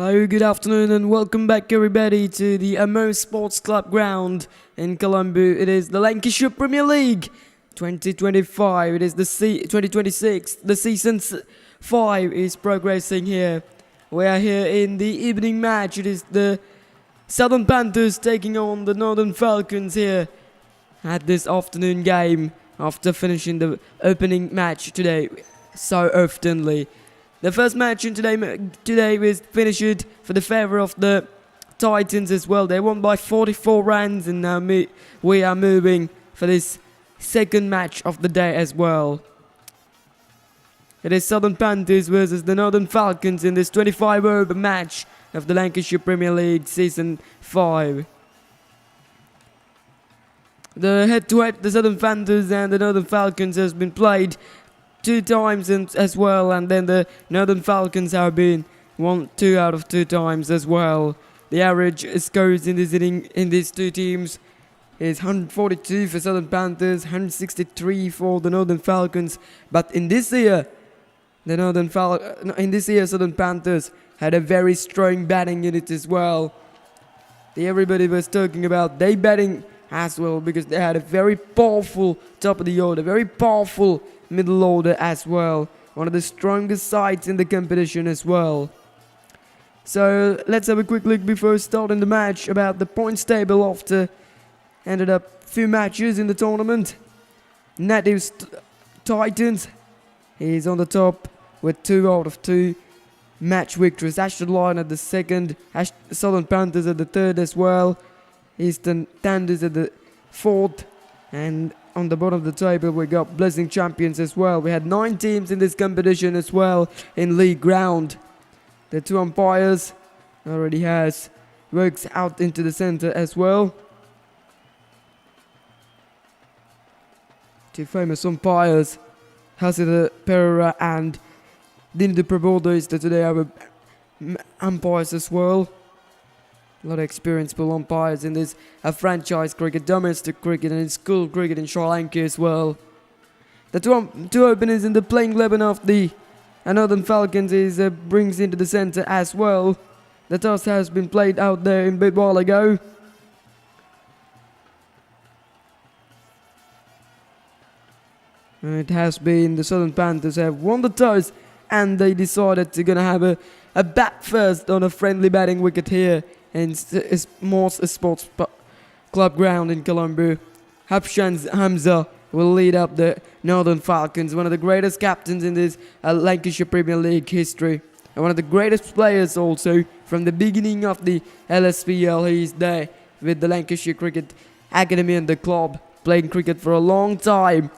Hello, good afternoon and welcome back everybody to the Amo Sports Club ground in Colombo. It is the Lancashire Premier League 2025. It is the 2026. The season 5 is progressing here. We are here in the evening match. It is the Southern Panthers taking on the Northern Falcons here at this afternoon game after finishing the opening match today so oftenly. The first match in today was finished for the favour of the Titans as well. They won by 44 runs, and now we are moving for this second match of the day as well. It is Southern Panthers versus the Northern Falcons in this 25-over match of the Lancashire Premier League Season 5. The head-to-head, the Southern Panthers and the Northern Falcons has been played 2 times as well, and then the Northern Falcons have been won 2 out of 2 times as well. The average scores in this inning in these 2 teams is 142 for Southern Panthers, 163 for the Northern Falcons. But in this year, Southern Panthers had a very strong batting unit as well. Everybody was talking about their batting as well because they had a very powerful top of the order, very powerful middle order as well. One of the strongest sides in the competition as well. So let's have a quick look before starting the match about the points table after ended up few matches in the tournament. Natives Titans is on the top with 2 out of 2 match victories. Ashton Lion at the second, Southern Panthers at the third as well. Eastern Tanders at the fourth, and on the bottom of the table we got Blessing Champions as well. We had 9 teams in this competition as well in league round. The 2 umpires already has works out into the center as well. 2 famous umpires, Hasida Pereira and Dindu Prabodo is today our umpires as well. A lot of experienced umpires in this franchise cricket, domestic cricket and school cricket in Sri Lanka as well. The two openers in the playing 11 of the Northern Falcons brings into the centre as well. The toss has been played out there a bit while ago. It has been the Southern Panthers have won the toss, and they decided to gonna have a bat first on a friendly batting wicket here in Moss Sports Club ground in Colombo. Habshan Hamza will lead up the Northern Falcons, one of the greatest captains in this Lancashire Premier League history, and one of the greatest players also from the beginning of the LSPL. He is there with the Lancashire Cricket Academy and the club, playing cricket for a long time.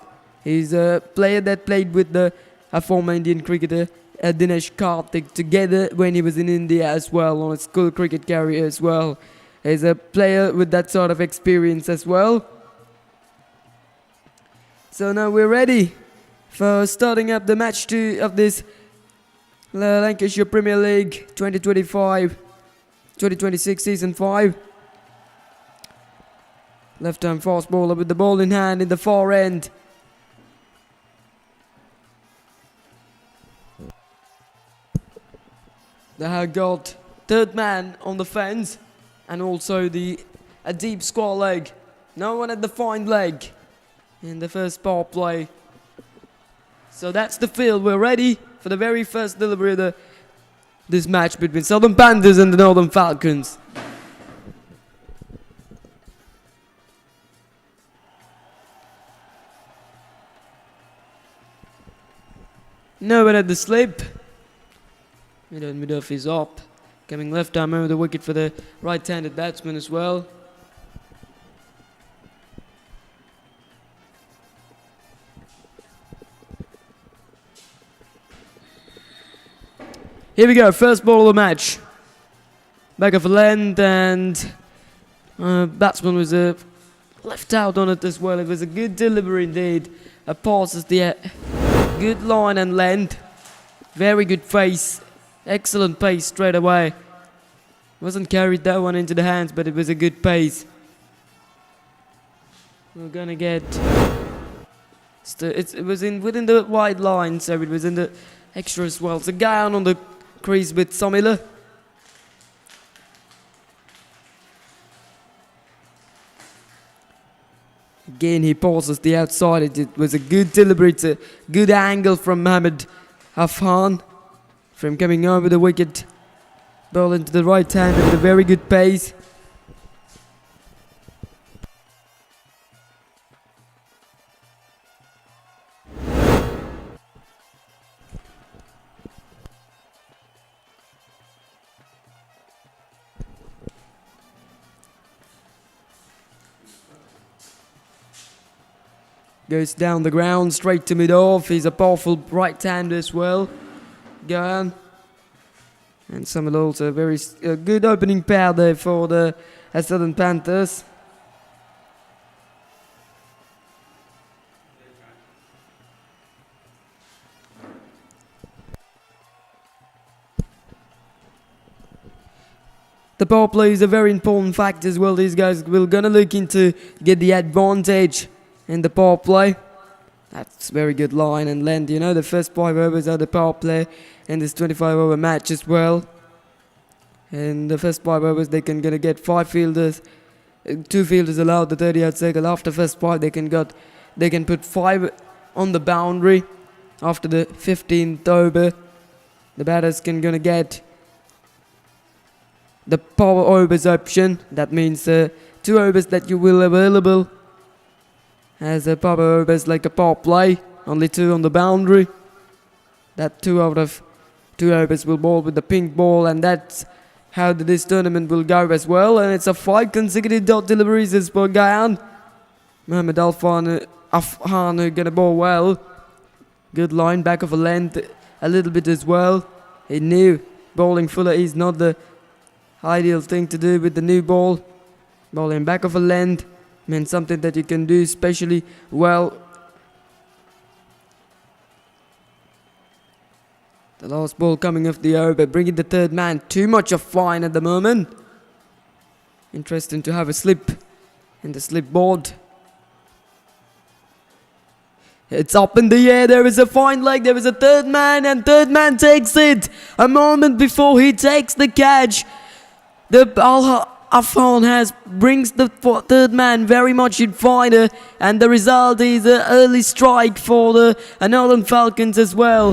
He's a player that played with the former Indian cricketer Dinesh Karthik together when he was in India as well, on a school cricket career as well. He's a player with that sort of experience as well. So now we're ready for starting up the match 2 of this Lancashire Premier League 2025-2026 Season 5. Left-arm fast bowler with the ball in hand in the far end. They have got third man on the fence and also a deep square leg. No one at the fine leg in the first power play. So that's the field. We're ready for the very first delivery of this match between Southern Panthers and the Northern Falcons. No one at the slip. Mid-off is up. Coming left arm over the wicket for the right-handed batsman as well. Here we go, first ball of the match. Back of a length, and batsman was left out on it as well. It was a good delivery indeed. A pass is the good line and length. Very good pace. Excellent pace straight away. Wasn't carried that one into the hands, but it was a good pace. We're gonna get it was within the wide line, so it was in the extra as well. It's a guy on the crease with Somila. Again, he pauses the outside. It was a good delivery. It's a good angle from Mohamed Afan. From coming over the wicket. Ball into the right hand with a very good pace. Goes down the ground, straight to mid-off. He's a powerful right-hander as well. Go on. And some also a very good opening pair there for the Southern Panthers. The power play is a very important fact as well. These guys will gonna look into get the advantage in the power play. That's very good line and length. You know, the first 5 overs are the power play in this 25-over match as well. In the first 5 overs, they can gonna get 5 fielders, 2 fielders allowed the 30-yard circle. After first 5, they can put 5 on the boundary. After the 15th over, the batters can gonna get the power overs option. That means 2 overs that you will available as a power overs like a power play, only 2 on the boundary. That 2 out of 2 overs will bowl with the pink ball, and that's how this tournament will go as well. And it's a 5 consecutive dot deliveries as per Guyana. Mohamed Afan gonna bowl well. Good line, back of a length a little bit as well. He knew bowling fuller is not the ideal thing to do with the new ball. Bowling back of a length means something that you can do especially well. The last ball coming off the over, bringing the third man. Too much of fine at the moment. Interesting to have a slip in the slip board. It's up in the air. There is a fine leg. There is a third man, and third man takes it. A moment before he takes the catch, the Afan brings the third man very much in finer, and the result is an early strike for the Northern Falcons as well.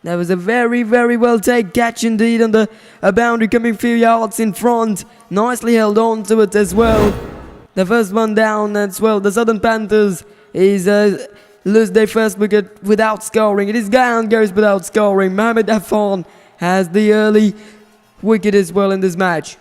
That was a very, very well taken catch indeed on the boundary, coming few yards in front. Nicely held on to it as well. The first one down as well. The Southern Panthers lose their first wicket without scoring. It is Guyana goes without scoring. Mohamed Afan has the early wicket as well in this match.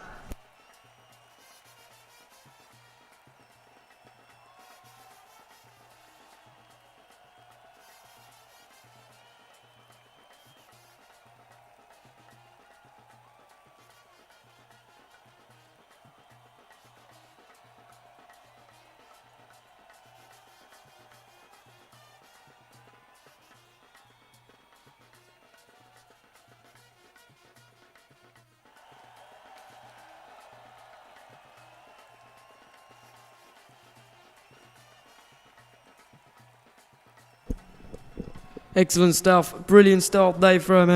Excellent stuff, brilliant start there from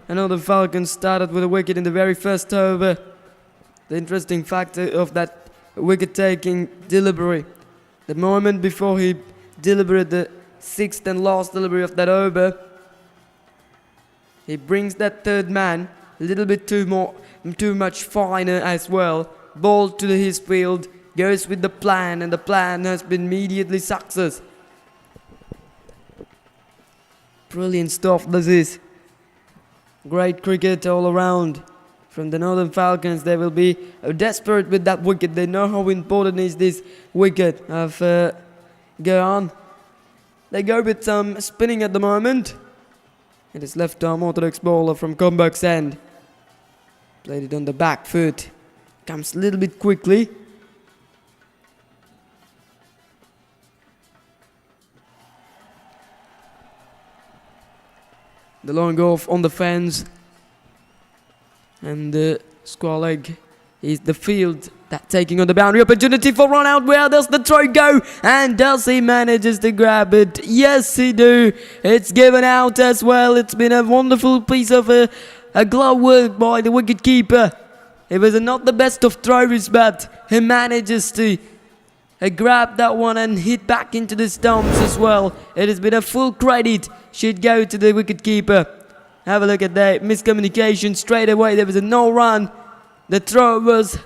another Falcons. Started with a wicket in the very first over. The interesting factor of that wicket-taking delivery, the moment before he delivered the 6th and last delivery of that over, he brings that third man a little bit too much finer as well. Ball to his field, goes with the plan, and the plan has been immediately success. Brilliant stuff this is. Great cricket all around from the Northern Falcons. They will be desperate with that wicket. They know how important is this wicket of Guyana. They go with some spinning at the moment. It is left arm orthodox bowler from Comeback's end. Played it on the back foot. Comes a little bit quickly. The long off on the fence, and the square leg is the field that taking on the boundary. Opportunity for run out. Where does the throw go? And does he manages to grab it? Yes, he do. It's given out as well. It's been a wonderful piece of a glove work by the wicketkeeper. It was not the best of throws, but he manages to grab that one and hit back into the stumps as well. It has been a full credit should go to the wicketkeeper. Have a look at that miscommunication straight away. There was a no run. The throw was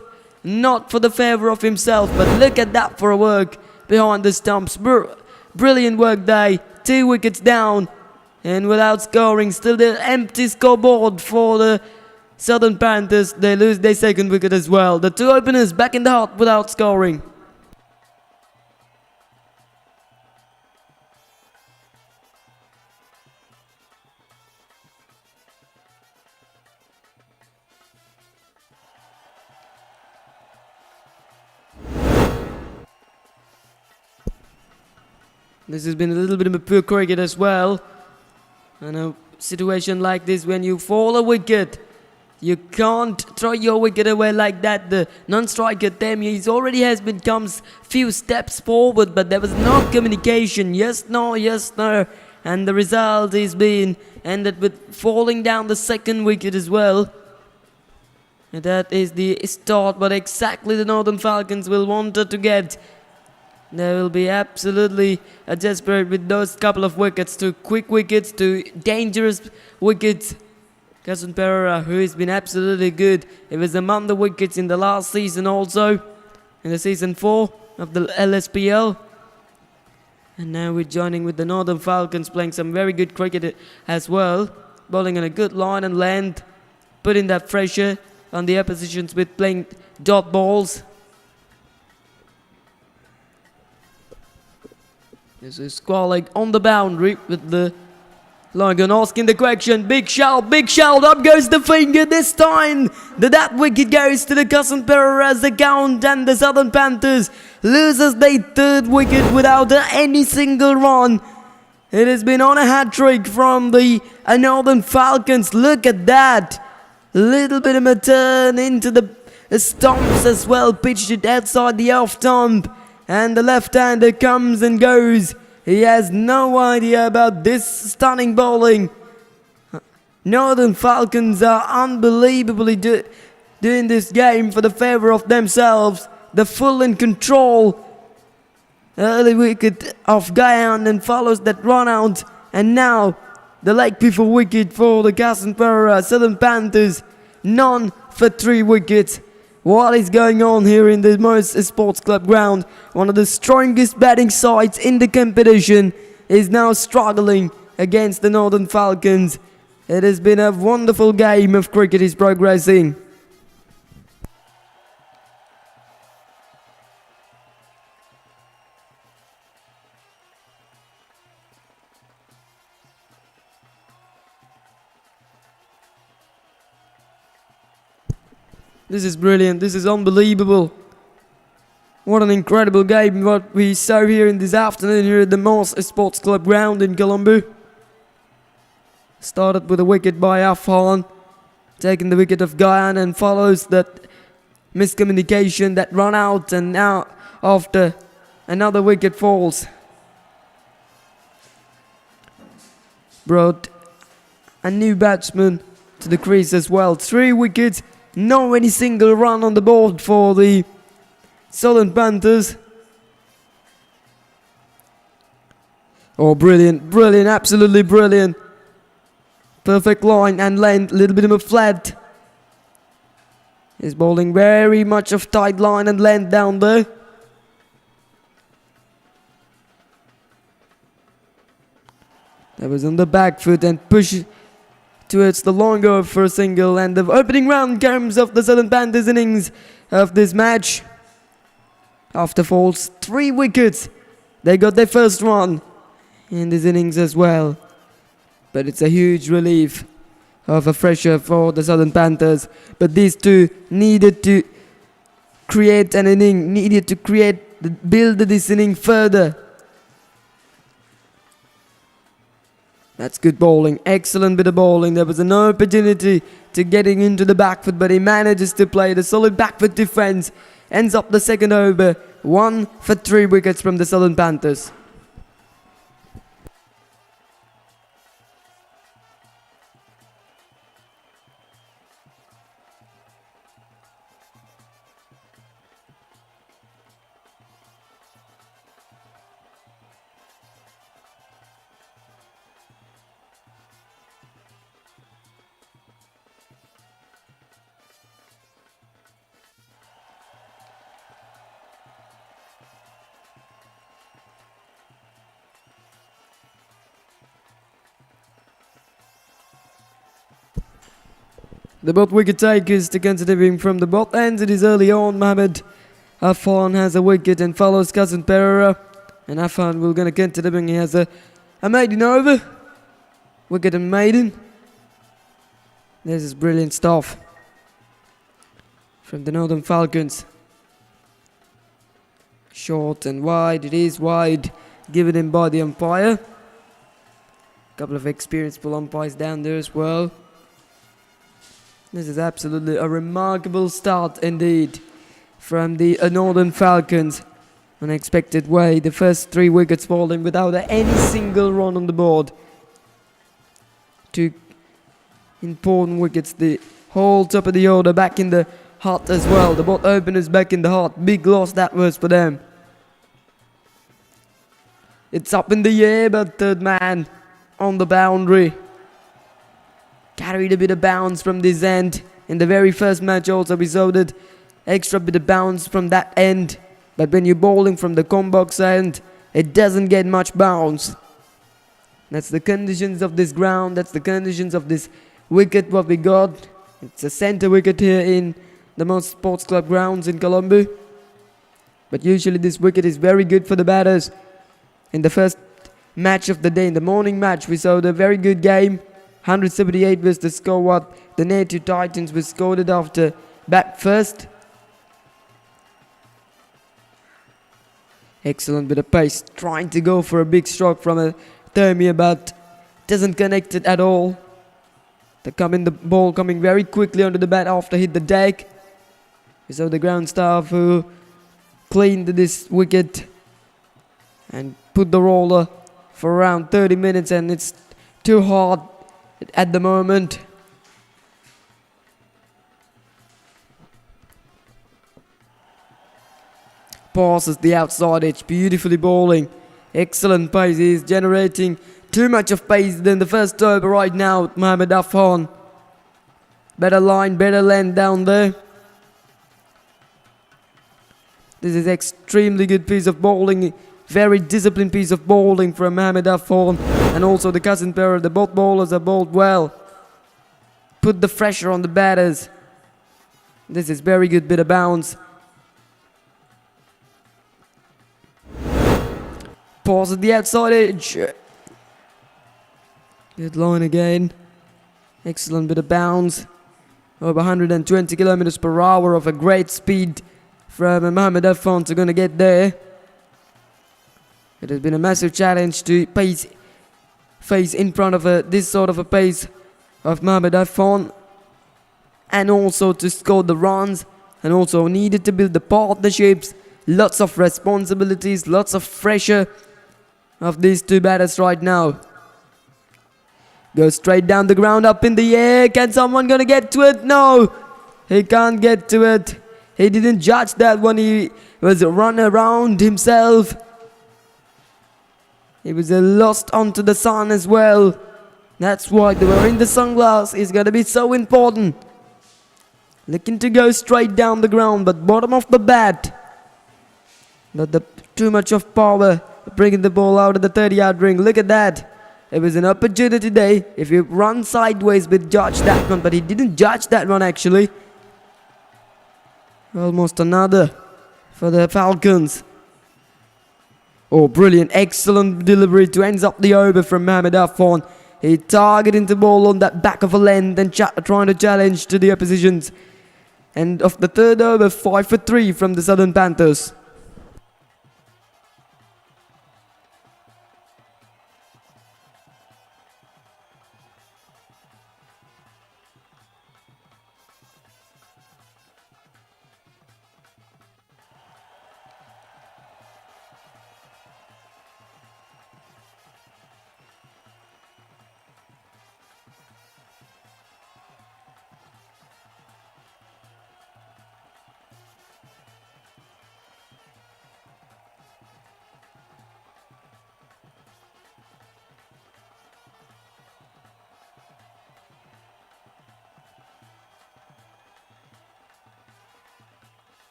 not for the favour of himself, but look at that for a work behind the stumps. Brilliant work there. 2 wickets down, and without scoring, still the empty scoreboard for the Southern Panthers. They lose their second wicket as well. The 2 openers back in the hut without scoring. This has been a little bit of a poor cricket as well. And a situation like this, when you fall a wicket, you can't throw your wicket away like that. The non-striker Temi already comes few steps forward, but there was no communication. Yes, no, and the result is being ended with falling down the second wicket as well. And that is the start, but exactly the Northern Falcons will want to get. They will be absolutely desperate with those couple of wickets, to quick wickets, to dangerous wickets. Cousin Pereira, who has been absolutely good. It was among the wickets in the last season also, in the season 4 of the LSPL. And now we're joining with the Northern Falcons, playing some very good cricket as well. Bowling on a good line and length, putting that pressure on the oppositions with playing dot balls. This is Squalling on the boundary with the Logan asking the question. Big shout, up goes the finger this time. That wicket goes to the Cousin Pereira's account, and the Southern Panthers loses their 3rd wicket without any single run. It has been on a hat-trick from the Northern Falcons. Look at that. Little bit of a turn into the stumps as well. Pitched it outside the off stump. And the left-hander comes and goes. He has no idea about this stunning bowling. Northern Falcons are unbelievably doing this game for the favour of themselves. The full in control. Early wicket of Guyan and follows that run out. And now the leg before wicket for the Cousin Pereira Southern Panthers. None for 3 wickets. What is going on here in the Moose Sports Club ground? One of the strongest batting sides in the competition is now struggling against the Northern Falcons. It has been a wonderful game of cricket is progressing. This is brilliant. This is unbelievable. What an incredible game what we saw here in this afternoon here at the Moss Sports Club ground in Colombo. Started with a wicket by Afhan, taking the wicket of Guyan, and follows that miscommunication, that run out, and now after another wicket falls. Brought a new batsman to the crease as well. 3 wickets. No any single run on the board for the Southern Panthers. Oh, brilliant, absolutely brilliant. Perfect line and length, a little bit of a flat. He's bowling very much of tight line and length down there. That was on the back foot and push towards the longer for a single, and the opening round comes of the Southern Panthers innings of this match. After falls 3 wickets, they got their first run in this innings as well. But it's a huge relief of a pressure for the Southern Panthers. But these 2 needed to create an inning, build this inning further. That's good bowling, excellent bit of bowling. There was an opportunity to getting into the back foot, but he manages to play the solid back foot defence. Ends up the second over, 1 for 3 wickets from the Southern Panthers. The both wicket takers to considering from the both ends. It is early on. Mohamed Afan has a wicket and follows Cousin Pereira. And Afan will gonna considering he has a maiden over. Wicket and maiden. This is brilliant stuff from the Northern Falcons. Short and wide. It is wide. Given him by the umpire. Couple of experienced pull umpires down there as well. This is absolutely a remarkable start indeed from the Northern Falcons. Unexpected way. The first 3 wickets falling without any single run on the board. 2 important wickets. The whole top of the order back in the hot as well. The both openers back in the hot. Big loss that was for them. It's up in the air, but third man on the boundary. Carried a bit of bounce from this end. In the very first match also we saw that extra bit of bounce from that end. But when you're bowling from the combox end, it doesn't get much bounce. That's the conditions of this ground. That's the conditions of this wicket what we got. It's a centre wicket here in the most sports club grounds in Colombo. But usually this wicket is very good for the batters. In the first match of the day, in the morning match, we saw the very good game. 178 was the score what the native Titans were scored it after bat first. Excellent bit of pace. Trying to go for a big stroke from a Thermia, but doesn't connect it at all. The ball coming very quickly onto the bat after hit the deck. We saw the ground staff who cleaned this wicket and put the roller for around 30 minutes, and it's too hard at the moment. Passes the outside edge, beautifully bowling. Excellent pace. He's generating too much of pace than the first over right now, Mohamed Afan. Better line, better length down there. This is extremely good piece of bowling. Very disciplined piece of bowling from Mohamed Afan. And also the Cousin Pereira. The both bowlers are bowled well. Put the pressure on the batters. This is very good bit of bounce. Pause at the outside edge. Good line again. Excellent bit of bounce. Over 120 kilometers per hour of a great speed from Mohamed Afan to gonna get there. It has been a massive challenge to face in front of this sort of a pace of Mohamed Afan, and also to score the runs, and also needed to build the partnerships. Lots of responsibilities, lots of pressure of these two batters right now. Goes straight down the ground, up in the air. Can someone gonna get to it? No, he can't get to it. He didn't judge that one. He was run around himself. He was lost onto the sun as well. That's why wearing the sunglass is gonna be so important. Looking to go straight down the ground, but bottom of the bat. Not too much of power. Bringing the ball out of the 30-yard ring. Look at that. It was an opportunity day. If you run sideways with judge that one, but he didn't judge that one actually. Almost another for the Falcons. Oh, brilliant. Excellent delivery to ends up the over from Mohamed Afan. He targeting the ball on that back of a length and trying to challenge to the oppositions. And of the third over, 5 for 3 from the Southern Panthers.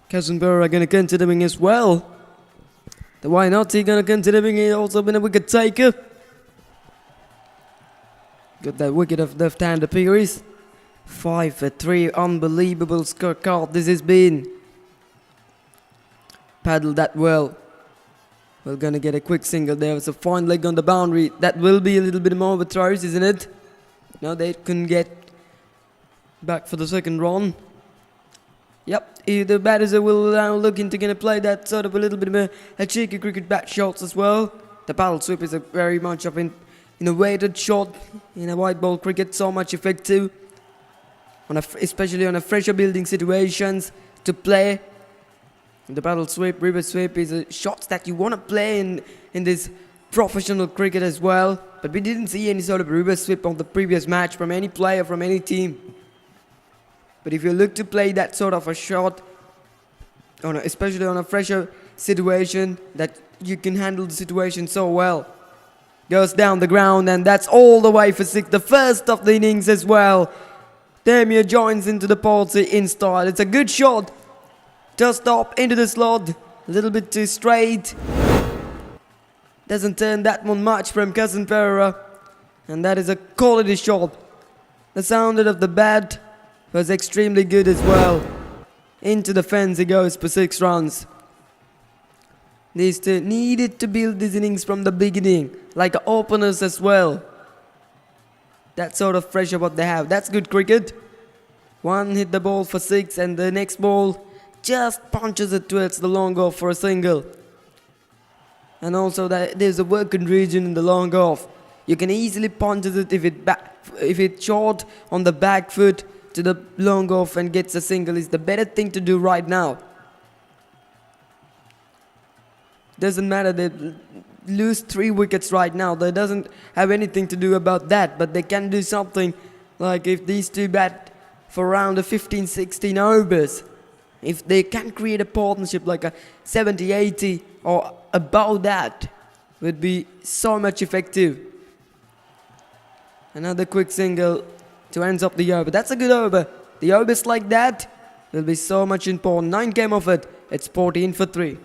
Cousin Burrow gonna continuing as well. The why not? He gonna continuing. He also been a wicket taker. Got that wicket of left-hander Piggeries. 5 for 3. Unbelievable scorecard this has been. Paddled that well. We're gonna get a quick single there. It's a fine leg on the boundary. That will be a little bit more of a throws, isn't it? No, they couldn't get back for the second run. Yep, the batters will now look into gonna play that sort of a little bit of a cheeky cricket bat shots as well. The paddle sweep is a very much of in a weighted shot in a white ball cricket, so much effective, especially on a fresher building situations to play. The paddle sweep, river sweep is a shots that you want to play in this professional cricket as well. But we didn't see any sort of river sweep on the previous match from any player, from any team. But if you look to play that sort of a shot, especially on a fresher situation, that you can handle the situation so well. Goes down the ground, and that's all the way for 6. The first of the innings as well. Damir joins into the policy in style. It's a good shot. Just up into the slot. A little bit too straight. Doesn't turn that one much from Cousin Pereira. And that is a quality shot. The sound of the bat was extremely good as well. Into the fence he goes for 6 runs. These two needed to build these innings from the beginning, like openers as well. That sort of pressure what they have. That's good cricket. One hit the ball for 6, and the next ball just punches it towards the long off for a single. And also there's a working region in the long off. You can easily punch it if it's short on the back foot to the long off and gets a single. Is the better thing to do right now. Doesn't matter, they lose 3 wickets right now. They doesn't have anything to do about that, but they can do something like if these two bat for around 15-16 overs. If they can create a partnership like a 70-80 or above that, would be so much effective. Another quick single to end up the over. That's a good over. The overs like that will be so much important. 9 came off it. It's 14 for 3.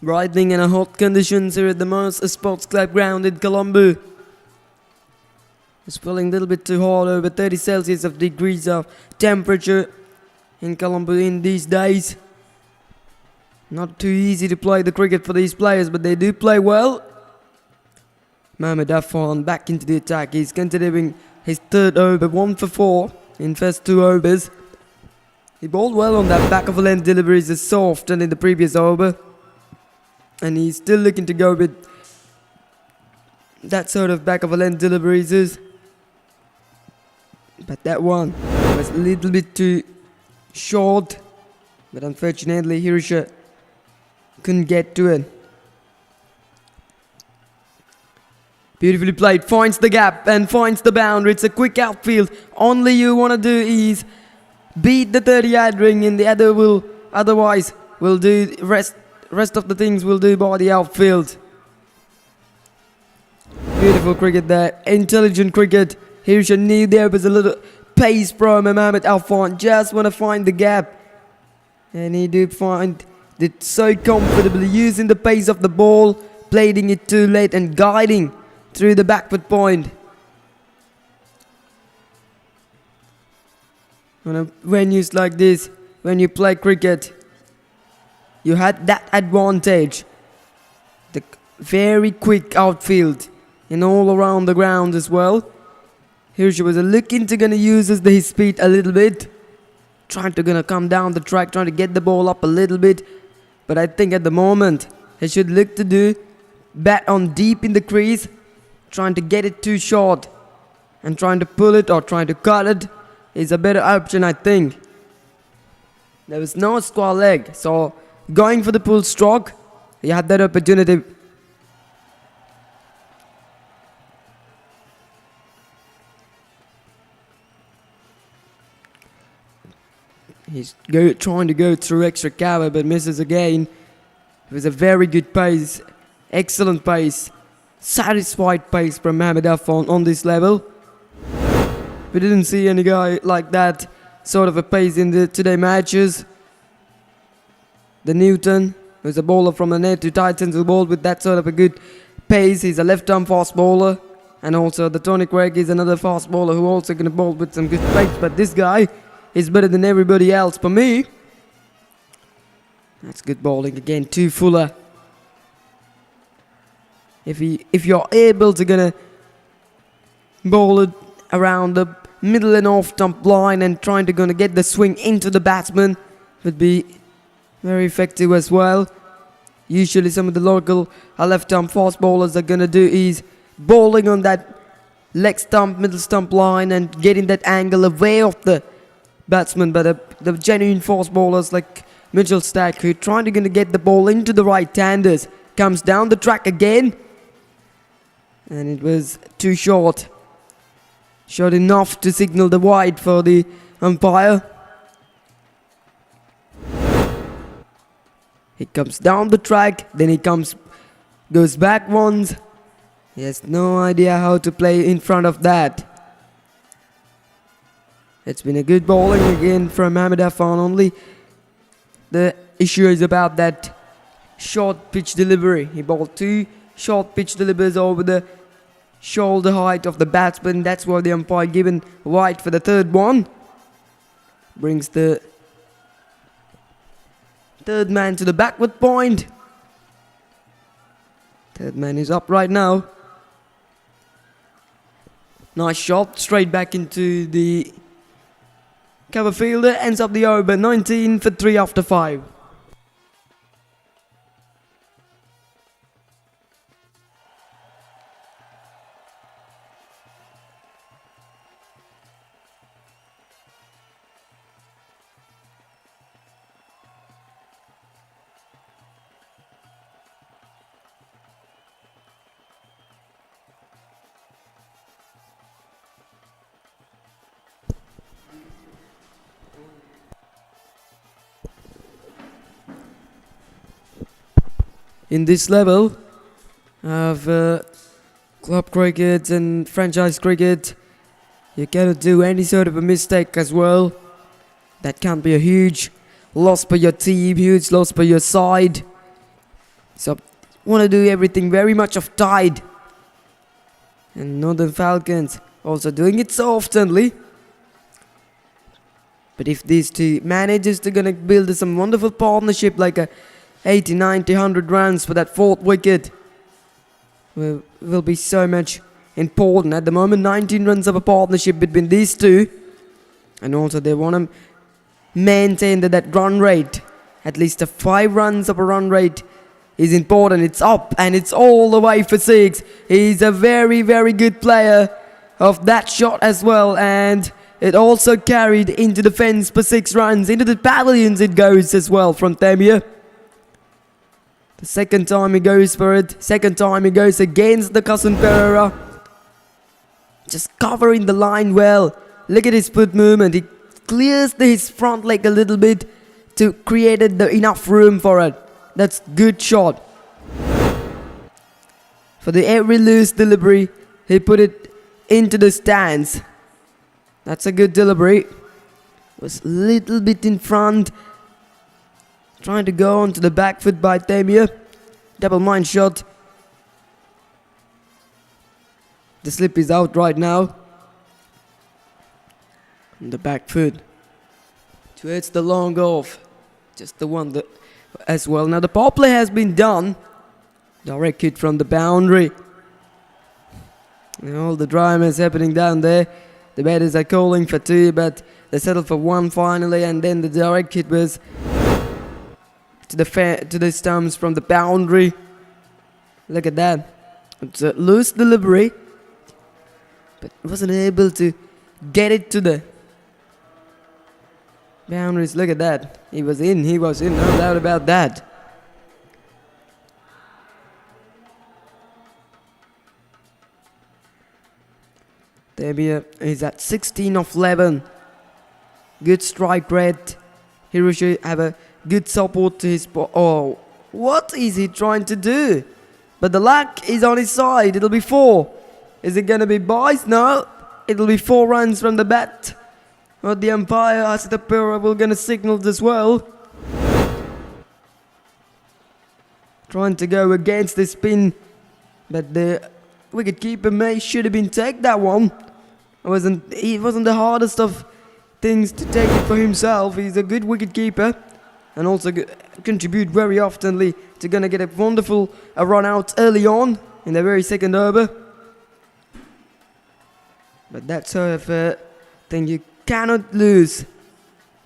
Riding in a hot conditions here at the Mars Sports Club ground in Colombo. It's feeling a little bit too hot, over 30 Celsius of degrees of temperature in Colombo in these days. Not too easy to play the cricket for these players, but they do play well. Mohamed Affan back into the attack. He's continuing his 3rd over, 1 for 4 in first 2 overs. He bowled well on that back of the length deliveries as soft and in the previous over. And he's still looking to go with that sort of back of a length deliveries. But that one was a little bit too short. But unfortunately, Hirsha couldn't get to it. Beautifully played. Finds the gap and finds the boundary. It's a quick outfield. Only you want to do is beat the 30-yard ring, and the other will otherwise will do rest of the things will do by the outfield. Beautiful cricket there. Intelligent cricket. Hirsha knew there was a little pace from Mohamed Affan. Just want to find the gap. And he did find did so comfortably, using the pace of the ball, playing it too late and guiding through the backward point. On venues like this, when you play cricket, you had that advantage. The very quick outfield and all around the ground as well. Here she was looking to gonna use his speed a little bit, trying to gonna come down the track, trying to get the ball up a little bit. But I think at the moment he should look to do bat on deep in the crease, trying to get it too short, and trying to pull it or trying to cut it is a better option, I think. There was no square leg, so going for the pull stroke, he had that opportunity. He's trying to go through extra cover but misses again. It was a very good pace, excellent pace, satisfied pace from Mohamed Affan on this level. We didn't see any guy like that sort of a pace in the today matches. The Newton, who's a bowler from the net to Titans, who bowled with that sort of a good pace. He's a left-arm fast bowler. And also the Tony Craig is another fast bowler who also going to bowl with some good pace. But this guy is better than everybody else for me. That's good bowling again, to Fuller. If you're able to gonna bowl it around the middle and off stump line and trying to gonna get the swing into the batsman, would be very effective as well. Usually some of the local left-arm fast bowlers are gonna do is bowling on that leg stump, middle stump line and getting that angle away off the batsman. But the genuine fast bowlers like Mitchell Starc, who trying to gonna get the ball into the right-handers, comes down the track again. And it was too short. Short enough to signal the wide for the umpire. He comes down the track, then he goes back once. He has no idea how to play in front of that. It's been a good bowling again from Mohamed Affan. Only the issue is about that short pitch delivery. He bowled 2 short pitch deliveries over the shoulder height of the batsman. That's why the umpire given wide for the third one. Brings the third man to the backward point. Third man is up right now. Nice shot, straight back into the cover fielder. Ends up the over, 19 for 3 after 5. In this level of club cricket and franchise cricket, you cannot do any sort of a mistake as well. That can be a huge loss for your team, huge loss for your side. So want to do everything very much of tide. And Northern Falcons also doing it so oftenly. But if these two manages to gonna build some wonderful partnership like a 80, 90, 100 runs for that 4th wicket, will be so much important. At the moment, 19 runs of a partnership between these two. And also they want to maintain that run rate. At least a 5 runs of a run rate is important. It's up and it's all the way for 6. He's a very, very good player of that shot as well. And it also carried into the fence for 6 runs. Into the pavilions it goes as well from Temia. The second time he goes for it. Second time he goes against the Cousin Pereira. Just covering the line well. Look at his foot movement. He clears his front leg a little bit to create enough room for it. That's good shot. For the every loose delivery, he put it into the stands. That's a good delivery. Was a little bit in front. Trying to go onto the back foot by Damir. Double mine shot. The slip is out right now. On the back foot. Towards the long off. Just the one that as well. Now the power play has been done. Direct hit from the boundary. And all the drama is happening down there. The batters are calling for two, but they settled for one finally, and then the direct hit was to the stumps from the boundary. Look at that. It's a loose delivery, but wasn't able to get it to the boundaries. Look at that. He was in, no doubt about that. Damir is at 16 of 11. Good strike rate. Hiroshi have a good support to his ball. Oh, what is he trying to do? But the luck is on his side. It'll be 4. Is it going to be boys? No. It'll be 4 runs from the bat. But the umpire, Asitapura, will going to signal as well. Trying to go against the spin. But the wicketkeeper should have been take that one. It wasn't the hardest of things to take it for himself. He's a good wicketkeeper and also contribute very oftenly to gonna get a wonderful run out early on in the very second over. But that sort of thing you cannot lose.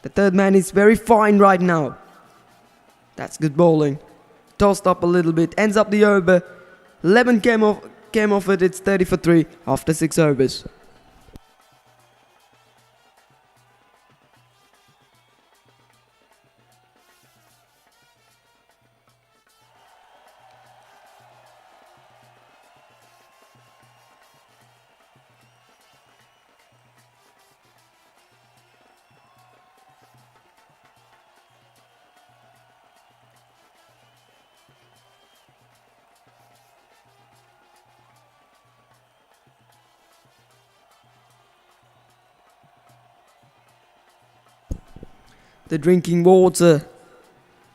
The third man is very fine right now. That's good bowling. Tossed up a little bit, ends up the over. 11 came off it. It's 30 for 3 after 6 overs. The drinking water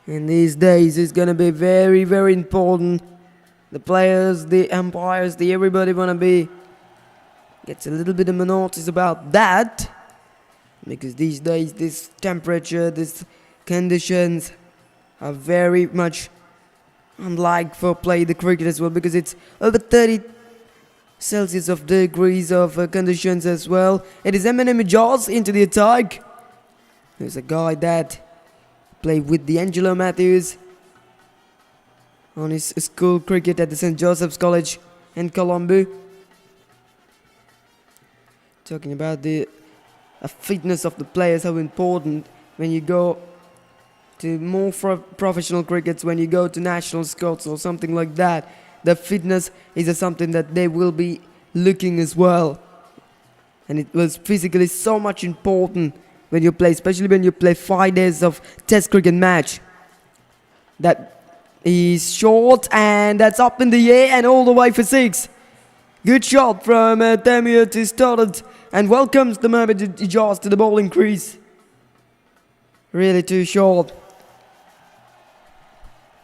in these days is going to be very, very important. The players, the umpires, everybody want to be gets a little bit of notice about that, because these days this temperature, these conditions are very much unlike for play the cricket as well, because it's over 30 Celsius of degrees of conditions as well. It is Eminem Jaws into the attack. There's a guy that played with the Angelo Matthews on his school cricket at the St. Joseph's College in Colombo. Talking about the fitness of the players, how important when you go to more professional crickets, when you go to national scouts or something like that. The fitness is something that they will be looking as well. And it was physically so much important when you play, especially when you play 5 days of test cricket match. That is short, and that's up in the air and all the way for 6. Good shot from Damir to start it, and welcomes the Mohamed Ijaz to the bowling crease. Really too short.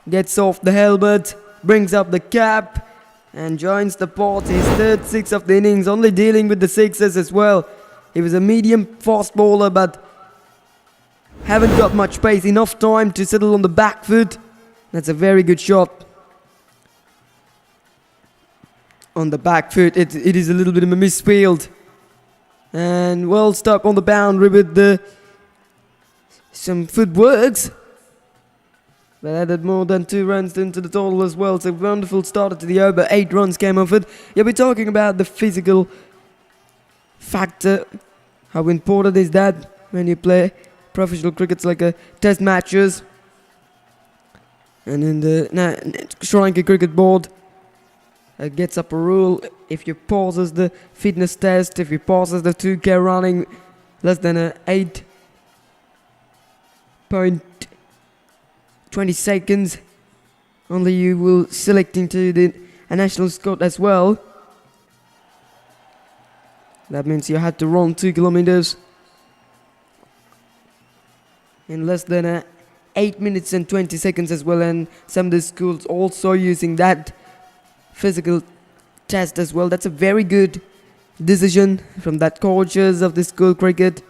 Gets off the helmet, brings up the cap, and joins the pot. His third 6 of the innings, only dealing with the 6s as well. He was a medium fast bowler, but haven't got much pace, enough time to settle on the back foot. That's a very good shot. On the back foot, it is a little bit of a misfield. And well stuck on the boundary with some footworks. But added more than 2 runs into the total as well. It's a wonderful start to the over. 8 runs came off it. You'll be talking about the physical factor. How important is that when you play professional crickets like test matches? And in the Sri Lanka Cricket Board gets up a rule: if you passes the fitness test, if you passes the 2K running less than 8.20 seconds, only you will select into a national squad as well. That means you had to run 2 kilometers in less than 8 minutes and 20 seconds as well, and some of the schools also using that physical test as well. That's a very good decision from that coaches of the school cricket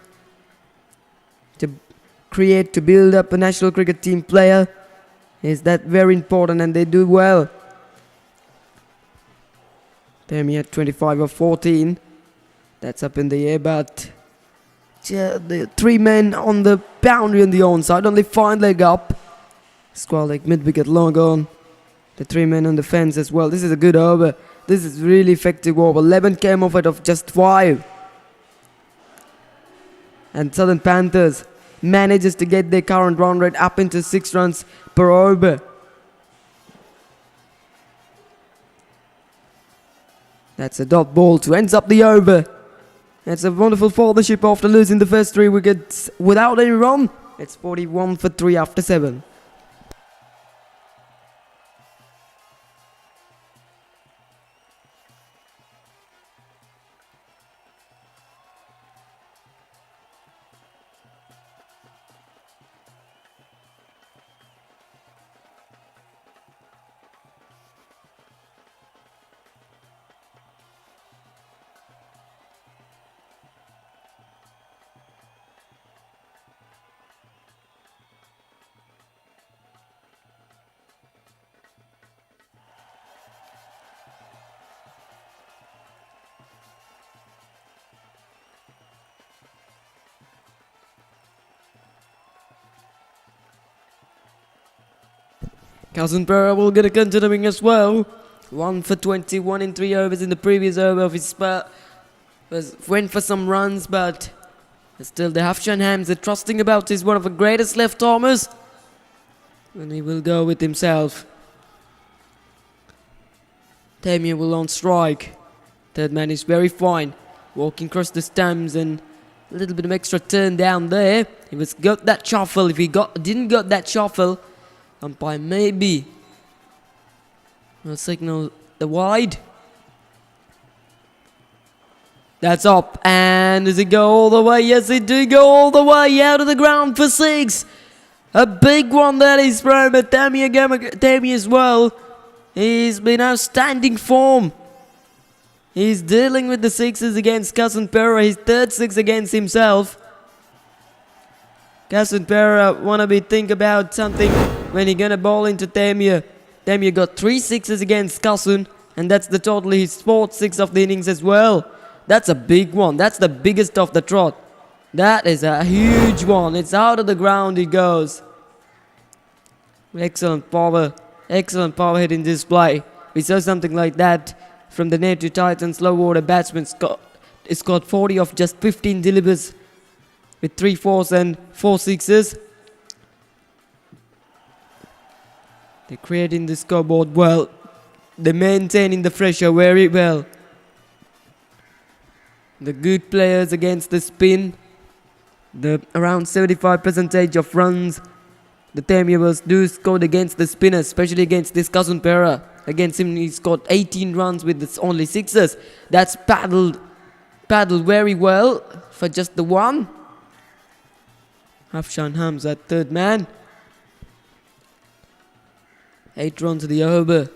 to build up a national cricket team player. Is that very important, and they do well. Tammy at 25 of 14. That's up in the air, but the 3 men on the boundary on the onside, only 5 leg up. Square leg mid wicket long on. The 3 men on the fence as well. This is a good over. This is really effective over. 11 came off it of just 5. And Southern Panthers manages to get their current run rate up into 6 runs per over. That's a dot ball to ends up the over. That's a wonderful partnership after losing the first 3 wickets without any run. It's 41 for 3 after 7. Cousin Pereira will get a continuing as well. 1 for 21 in 3 overs in the previous over of his spurt. Went for some runs, but still the Hafshan Hams are trusting about he's one of the greatest left-armers. And he will go with himself. Tamir will on strike. Third man is very fine. Walking across the stumps and a little bit of extra turn down there. He was got that shuffle. If he didn't got that shuffle, umpire maybe will signal the wide. That's up, and does it go all the way? Yes, it do go all the way out of the ground for 6. A big one that is thrown, but Tammy as well. He's been outstanding form. He's dealing with the 6s against Cousin Pereira. His third 6 against himself. Cousin Pereira wanna think about something when he gonna bowl into Tamir. Tamir got 3 6s against Cousin, and that's the total his 4th 6 of the innings as well. That's a big one. That's the biggest of the trot. That is a huge one. It's out of the ground it goes. Excellent power hitting display. We saw something like that from the native Titans slow order batsman. It's got 40 of just 15 delivers with 3 4s and 4 6s. They're creating the scoreboard well. They're maintaining the pressure very well. The good players against the spin. The around 75% of runs the Tamir do scored against the spinners, especially against this Cousin Pereira. Against him, he scored 18 runs with only 6s. That's paddled very well for just the 1. Hafshan Hams at third man. 8 runs to the over.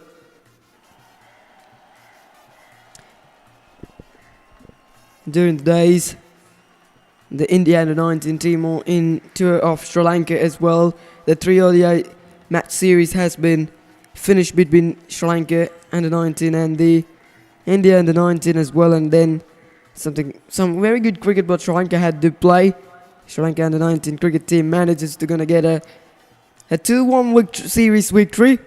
During the days, the India under-19 team are in tour of Sri Lanka as well. The 3 ODI match series has been finished between Sri Lanka under-19 and the India under-19 as well. And then some very good cricket but Sri Lanka had to play. Sri Lanka under-19 cricket team manages to gonna get a 2-1 series victory.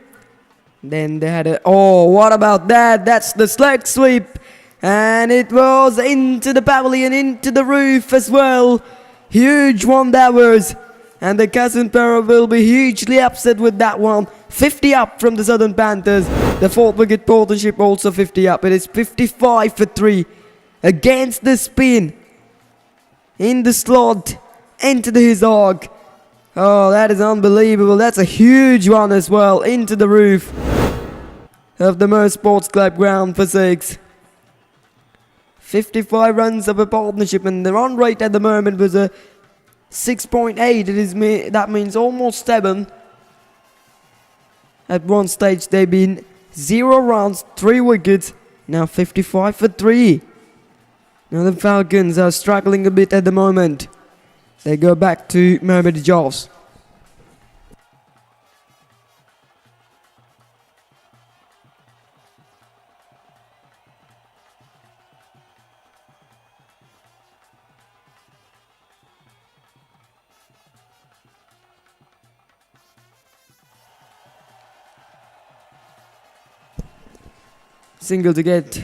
Then they had what about that? That's the slag sweep. And it was into the pavilion, into the roof as well. Huge one that was. And the Cousin Pereira will be hugely upset with that one. 50 up from the Southern Panthers. The 4th wicket partnership also 50 up. It is 55 for 3. Against the spin. In the slot. Into the Hizog. Oh, that is unbelievable. That's a huge one as well. Into the roof of the Mer Sports Club ground for 6. 55 runs of a partnership, and the run rate at the moment was 6.8. That means almost 7. At one stage they've been 0 runs, 3 wickets. Now 55 for 3. Now the Falcons are struggling a bit at the moment. They go back to Mohammad Jaws. Single to get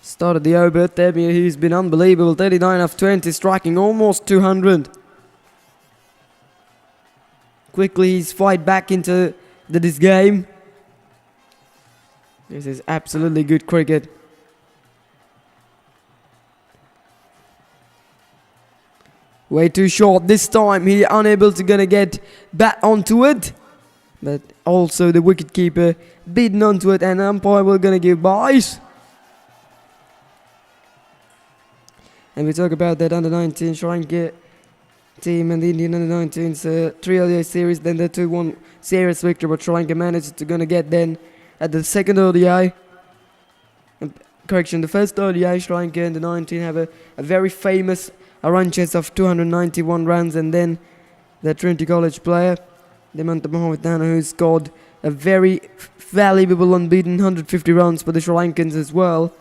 started the over. Temir, he's been unbelievable. 39 of 20, striking almost 200. Quickly he's fight back into this game. This is absolutely good cricket. Way too short this time. He unable to gonna get bat onto it. But also the wicketkeeper beaten onto it, and umpire will gonna give byes. And we talk about that under-19 Sri Lanka team and the Indian under-19s 3 ODI series. Then they 2-1 series victory, but Sri Lanka managed to gonna get then at the second ODI. Correction, the first ODI, Sri Lanka under 19 have a very famous run chase of 291 runs, and then the Trinity College player Demanta Mohamedana, who scored a very valuable unbeaten 150 runs for the Sri Lankans as well,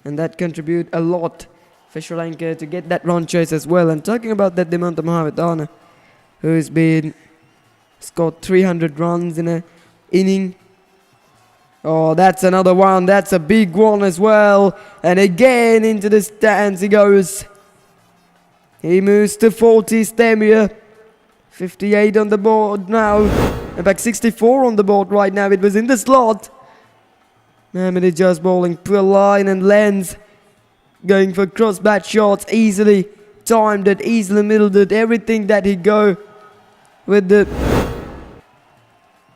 and that contribute a lot for Sri Lanka to get that run chase as well. And talking about that Demanta Mohamedana, who has been scored 300 runs in a inning. Oh, that's another one. That's a big one as well. And again into the stands he goes. He moves to 40. Temir. 58 on the board now. In fact, 64 on the board right now. It was in the slot. Mohammad just bowling poor line and lens. Going for cross bat shots. Easily timed it. Easily middled it. Everything that he go with the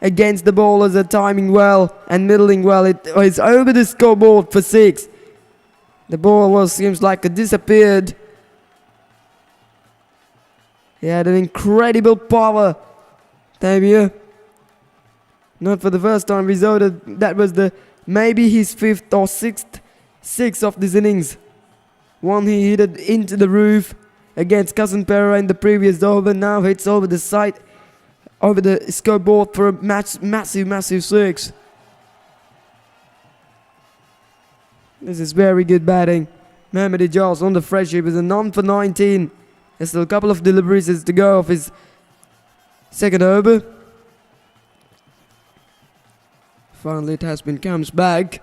against the bowlers are timing well and middling well. It is over the scoreboard for 6. The ball seems like it disappeared. He had an incredible power. Temir. Not for the first time resorted. That was maybe his 5th or 6th six of this innings. One he hit it into the roof against Cousin Pereira in the previous over. Now hits over the side, over the scoreboard for a massive 6. This is very good batting. Mohammad Jaws on the fresh hip is a none for 19. There's still a couple of deliveries to go of his second over. Finally, it has been comes back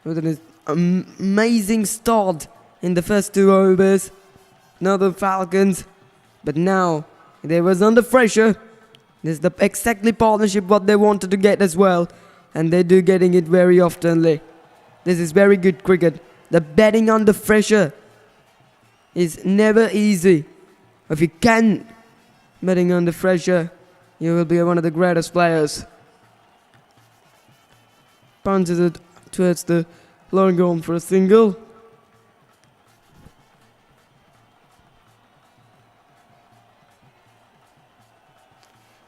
with an amazing start in the first 2 overs. Now the Falcons, but now they was under pressure. This is the exactly partnership what they wanted to get as well, and they do getting it very oftenly. This is very good cricket. The batting under pressure is never easy. If you can batting under pressure, you will be one of the greatest players. Punches it towards the long on for a single.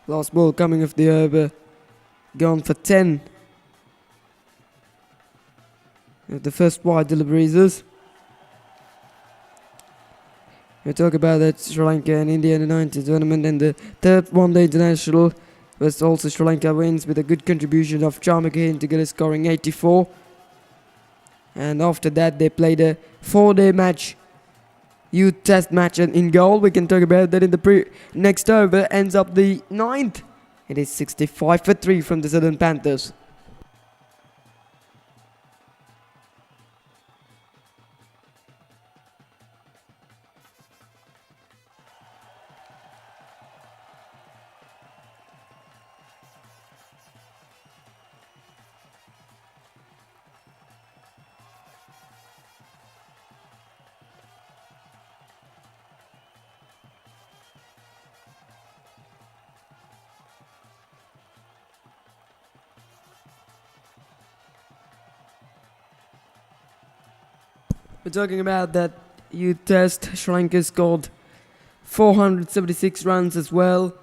Last ball coming off the over. Gone for 10. The first wide deliveries. We talk about that Sri Lanka and India in the 90 tournament, and the third one-day international was also Sri Lanka wins with a good contribution of Charmakahin together scoring 84. And after that they played a 4-day match, youth test match in goal. We can talk about that in the next over. Ends up the 9th. It is 65 for 3 from the Southern Panthers. We're talking about that youth test, Sri Lanka scored 476 runs as well.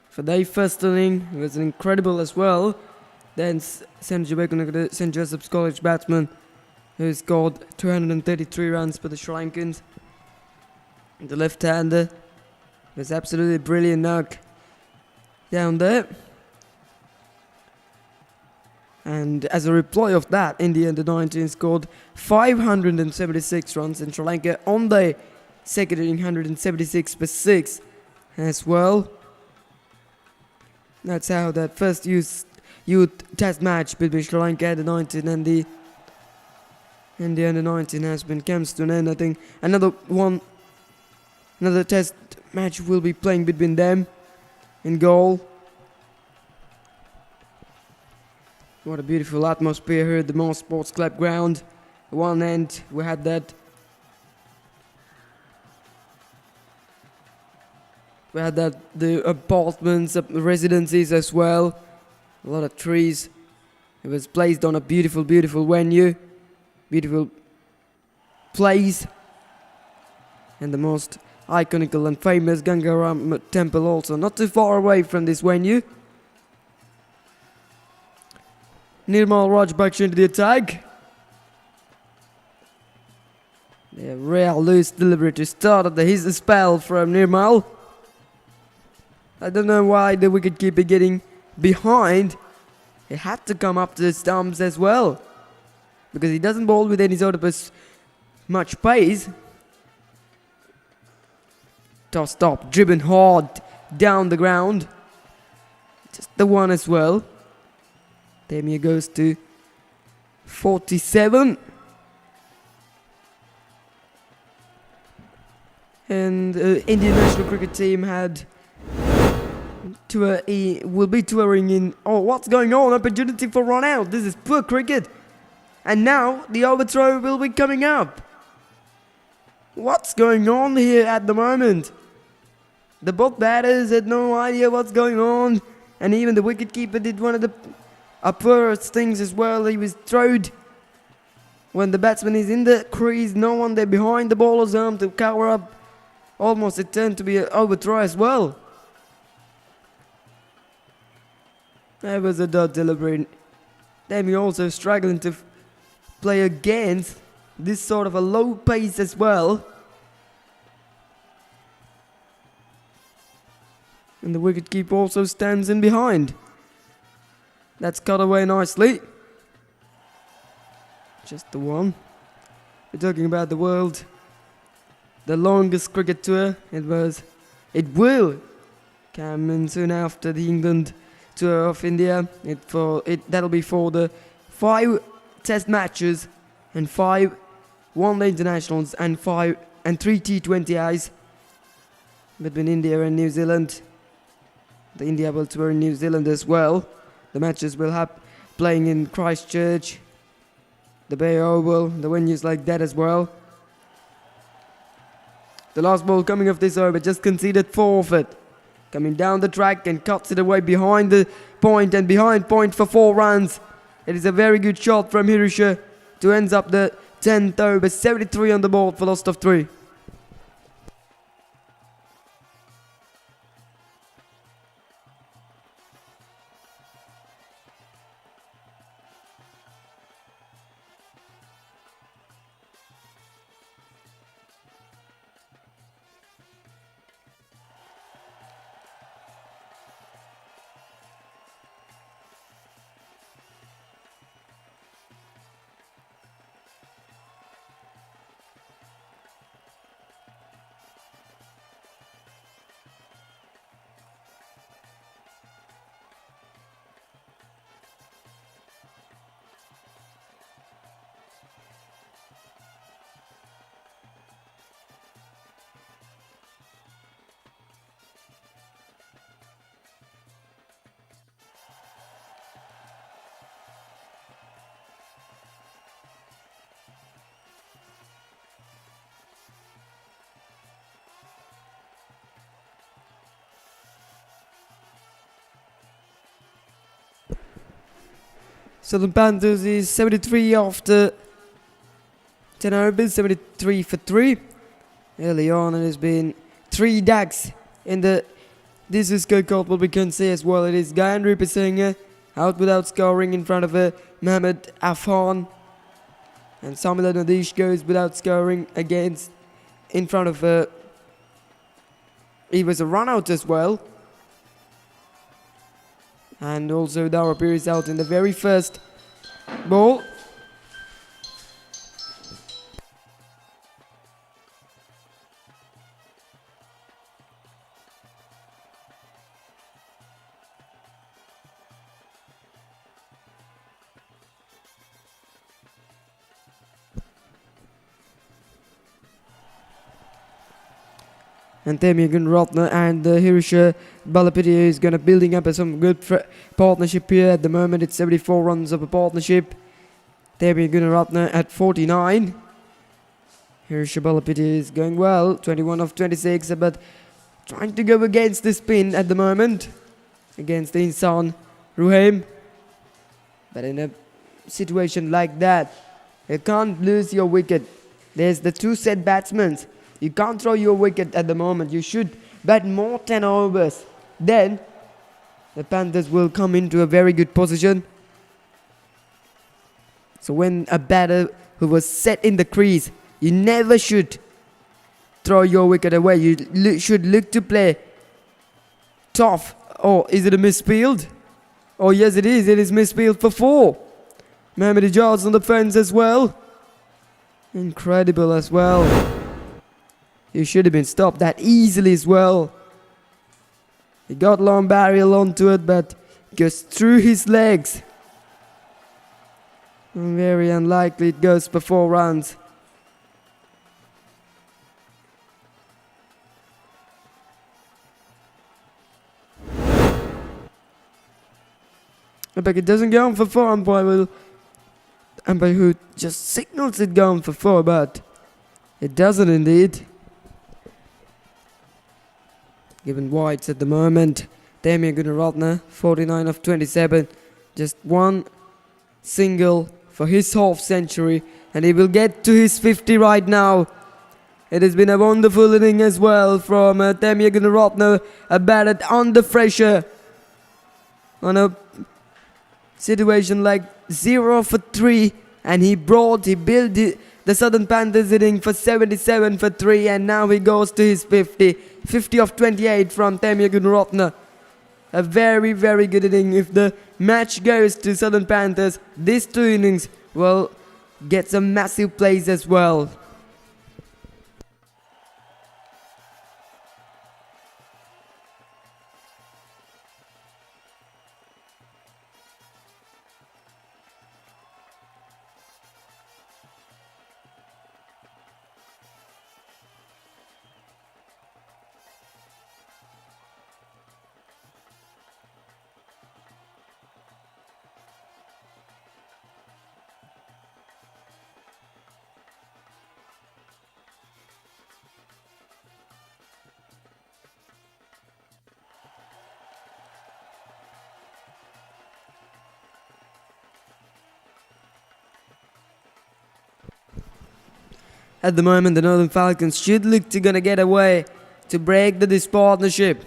For their first inning, it was incredible as well. Then St. Joseph's College batsman who scored 233 runs for the Sri Lankans. The left-hander was absolutely brilliant knock down there. And as a reply of that, India under 19 scored 576 runs, and Sri Lanka on the second inning 176 for 6 as well. That's how that first youth test match between Sri Lanka under 19 and the India under 19 has been comes to an end. I think another test match will be playing between them in goal. What a beautiful atmosphere here at the Moss Sports Club ground. At one end we had the apartments, residences as well. A lot of trees. It was placed on a beautiful venue, beautiful place, and the most iconic and famous Gangaram temple also not too far away from this venue. Nirmal Rajapaksa into the attack. The real loose deliberately started his spell from Nirmal. I don't know why the wicketkeeper getting behind. He had to come up to the stumps as well, because he doesn't bowl with any sort of much pace. Tossed up, driven hard down the ground. Just the one as well. Demir goes to 47. And Indian national cricket team will be touring in. Oh, what's going on? Opportunity for run out. This is poor cricket. And now the overthrow will be coming up. What's going on here at the moment? The both batters had no idea what's going on. And even the wicketkeeper did one of the poorest things as well. He was thrown when the batsman is in the crease. No one there behind the bowler's arm to cover up. Almost it turned to be an overthrow as well. That was a dot deliberate. Then we also struggling to play against this sort of a low pace as well. And the wicketkeeper also stands in behind. That's cut away nicely. Just the one. We're talking about the world, the longest cricket tour. It will come in soon after the England tour of India. That'll be for the 5 test matches and 5 one-day internationals and 3 T20Is between India and New Zealand. The India will tour in New Zealand as well. The matches will have playing in Christchurch, the Bay Oval, the venues like that as well. The last ball coming off this over just conceded forfeit. Coming down the track and cuts it away behind the point and behind point for 4 runs. It is a very good shot from Hirusha to ends up the 10th over, 73 on the board for loss of 3. So the Panthers is 73 after 10 overs, 73 for 3. Early on, it has been 3 ducks in the... This is scorecard, what we can say as well. It is Gayandri Pisanga out without scoring in front of Mohammad Afan. And Samila Nadish goes without scoring against in front of... he was a run out as well. And also Darapir is out in the very first ball. And Temiagun Rotner and Hirisha Balapiti is going to building up some good partnership here. At the moment, it's 74 runs of a partnership. Temiagun Rotner at 49. Hirisha Balapiti is going well, 21 of 26, but trying to go against the spin at the moment against the Insan Ruhaim. But in a situation like that, you can't lose your wicket. There's the 2 set batsmen. You can't throw your wicket at the moment. You should bat more 10 overs. Then the Panthers will come into a very good position. So when a batter who was set in the crease, you never should throw your wicket away. You should look to play tough. Oh, is it a misfield? Oh yes, it is. It is misfield for 4. Mohammad Ijaz on the fence as well. Incredible as well. He should have been stopped that easily as well. He got long barrel onto it, but goes through his legs. Very unlikely it goes for 4 runs. But it doesn't go on for 4. Umpire who just signals it going for 4, but it doesn't indeed. Given whites at the moment. Damien Gunaratne, 49 of 27. Just 1 single for his half century. And he will get to his 50 right now. It has been a wonderful inning as well from Damien Gunaratne. A batter under pressure. On a situation like 0 for 3. And he built the Southern Panthers inning for 77 for 3. And now he goes to his 50. 50 of 28 from Temya Gunaratne. A very, very good inning. If the match goes to Southern Panthers, these 2 innings will get some massive plays as well. At the moment, the Northern Falcons should look to gonna get away to break this partnership.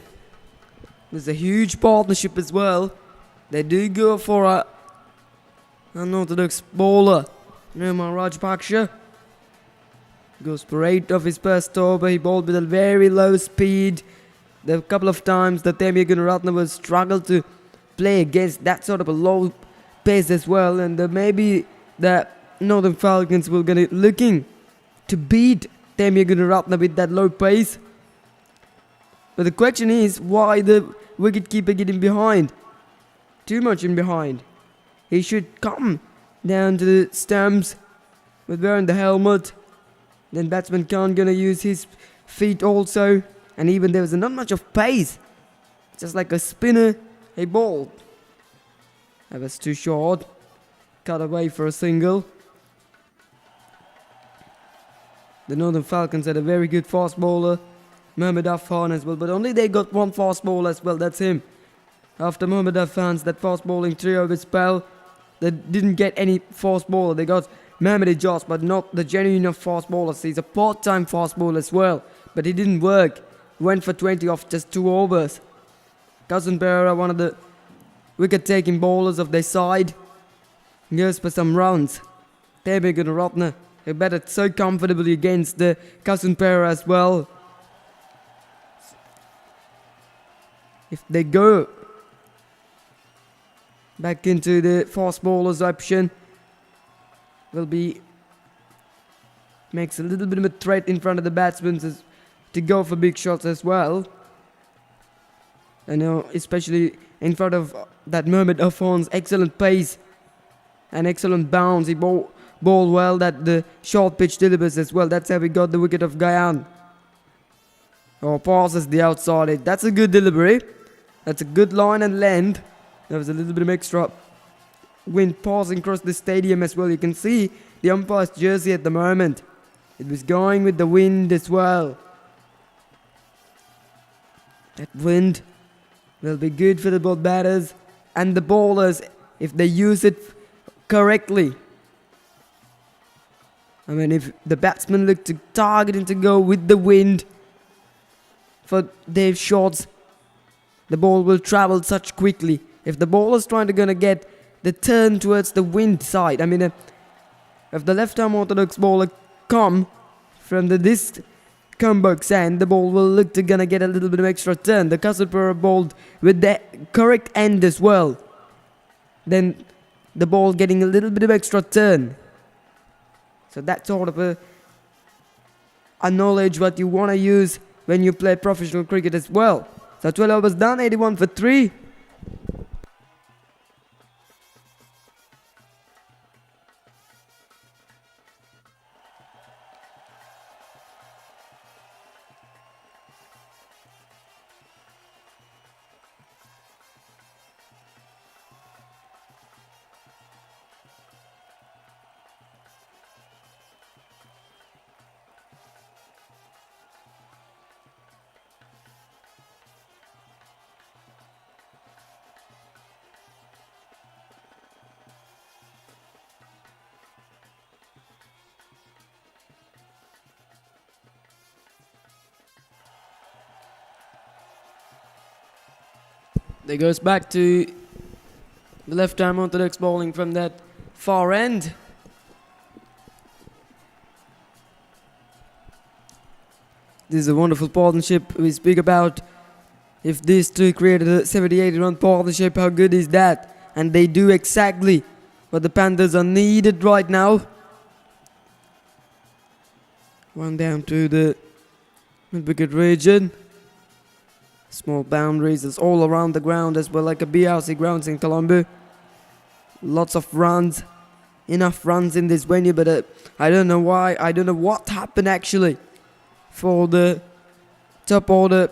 There's a huge partnership as well. They do go for a unorthodox bowler, Nirmal Rajpaksha. Goes for 8 of his first over. He bowled with a very low speed. There were a couple of times that Temya Gunaratne will struggle to play against that sort of a low pace as well. And maybe the Northern Falcons will get it looking to beat Temya Gunaratne with that low pace. But the question is, why the wicketkeeper getting behind? Too much in behind. He should come down to the stumps with wearing the helmet. Then batsman can't gonna use his feet also. And even there was not much of pace. Just like a spinner, he bowled. That was too short. Cut away for a single. The Northern Falcons had a very good fast bowler, Mohammad Afan as well, but only they got 1 fast bowler as well, that's him. After Mohammad Afan's that fast bowling 3 over spell, they didn't get any fast bowler. They got Mohamed Ijaz, but not the genuine fast bowlers. He's a part-time fast bowler as well, but it didn't work. He went for 20 off just 2 overs. Cousin Pereira, one of the wicket-taking bowlers of their side, goes for some runs. Temya Gunaratne, who batted so comfortably against the Cousin Pereira as well. If they go back into the fast bowlers option, will be makes a little bit of a threat in front of the batsmen to go for big shots as well. I know, especially in front of that Mohamed Affon's excellent pace and excellent bounce. He bowled well that the short pitch delivers as well. That's how we got the wicket of Gyan. Oh, passes the outside edge. That's a good delivery. That's a good line and length. There was a little bit of extra wind passing across the stadium as well. You can see the umpire's jersey at the moment. It was going with the wind as well. That wind will be good for the both batters and the bowlers if they use it correctly. I mean, if the batsmen look to target and to go with the wind for their shots, the ball will travel such quickly. If the bowler's trying to gonna get the turn towards the wind side, I mean, if the left-arm orthodox bowler come from this Kumberg's end, the ball will look to gonna get a little bit of extra turn. The Cousin Pereira bowled with the correct end as well. Then the ball getting a little bit of extra turn. So that's sort of a knowledge what you want to use when you play professional cricket as well. So 12 overs done, 81 for 3. There goes back to the left-arm orthodox bowling from that far end. This is a wonderful partnership we speak about. If these two created a 70-80 run partnership, how good is that? And they do exactly what the Panthers are needed right now. One down to the mid-wicket region. Small boundaries is all around the ground as well, like a BRC grounds in Colombo. Lots of runs, enough runs in this venue, but I don't know why. I don't know what happened actually for the top order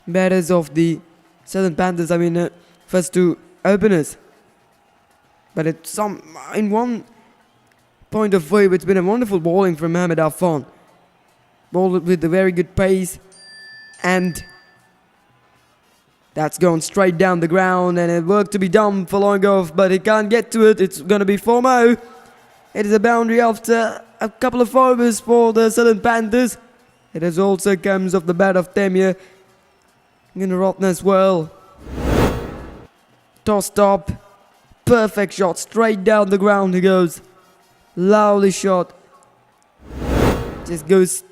batters of the Southern Panthers. I mean, first 2 openers. But it's in one point of view, it's been a wonderful bowling from Mohamed Affan. Bowled with a very good pace, and that's going straight down the ground, and it work to be done for long off, but he can't get to it. It's going to be 4-0. It is a boundary after a couple of overs for the Southern Panthers. It has also comes off the bat of Temya Gunaratne as well. Tossed up. Perfect shot. Straight down the ground he goes. Lovely shot. Just goes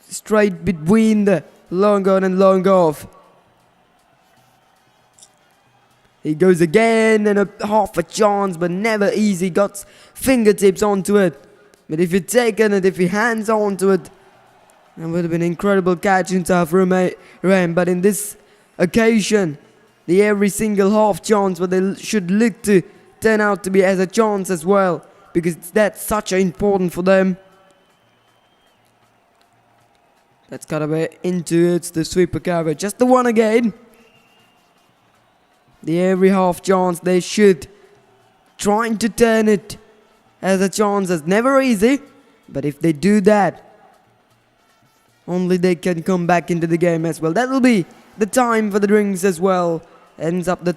straight between the long on and long off. He goes again, and a half a chance, but never easy. Got fingertips onto it. But if he'd taken it, if he hands onto it, that would have been an incredible catch into half Ram. But in this occasion, the every single half chance, but they should look to turn out to be as a chance as well, because that's such important for them. That's cut away into it. The sweeper cover. Just the one again. The every half chance they should. Trying to turn it as a chance is never easy. But if they do that, only they can come back into the game as well. That will be the time for the drinks as well. Ends up the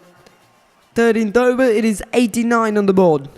13th over. It is 89 on the board.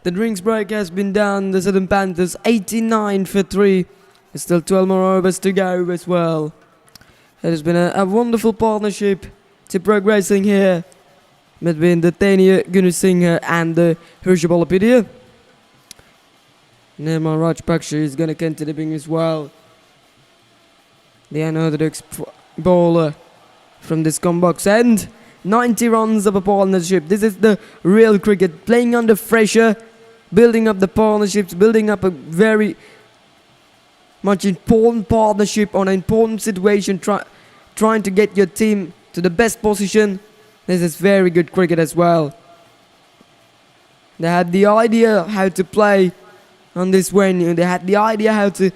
The drinks break has been done. The Southern Panthers 89 for 3. There's still 12 more overs to go as well. It has been a wonderful partnership to progressing here between the Tania Gunasinghe and the Hirshabalapedia. Nirmal Rajpaksha is going to continue as well. The unorthodox bowler from this box end. 90 runs of a partnership. This is the real cricket. Playing under pressure, building up the partnerships, building up a very much important partnership on an important situation, trying to get your team to the best position. This is very good cricket as well. They had the idea how to play on this venue. They had the idea how to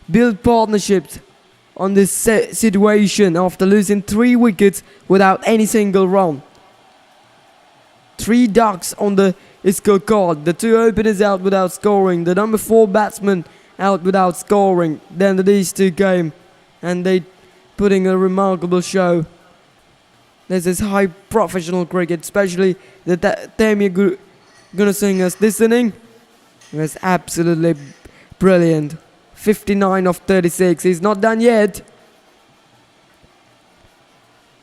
build partnerships on this situation after losing 3 wickets without any single run. 3 ducks on the scorecard. The 2 openers out without scoring. The number 4 batsman out without scoring. Then these 2 came and they putting a remarkable show. This is high professional cricket, especially the Tania Gunasinghe this inning. It was absolutely brilliant. 59 of 36. He's not done yet.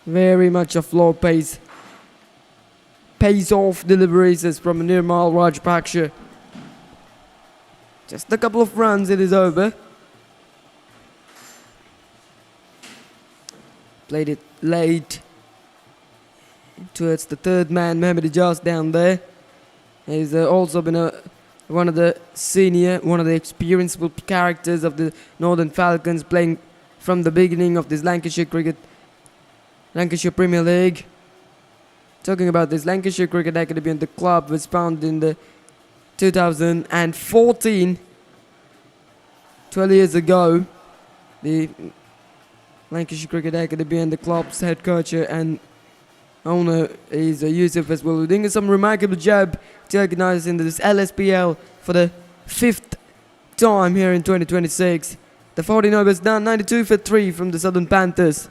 Very much of low pace. Pace off deliveries is from Nirmal Rajpaksha. Just a couple of runs, it is over. Played it late towards the 3rd man, Mohammad Ijaz down there. He's also been one of the experienced characters of the Northern Falcons, playing from the beginning of this Lancashire Premier League. Talking about this, Lancashire Cricket Academy and the club was founded in the 2014, 12 years ago. The Lancashire Cricket Academy and the club's head coach and owner is Yusuf as well, doing some remarkable job to organize in this LSPL for the 5th time here in 2026. The 14 overs done, 92 for 3 from the Southern Panthers.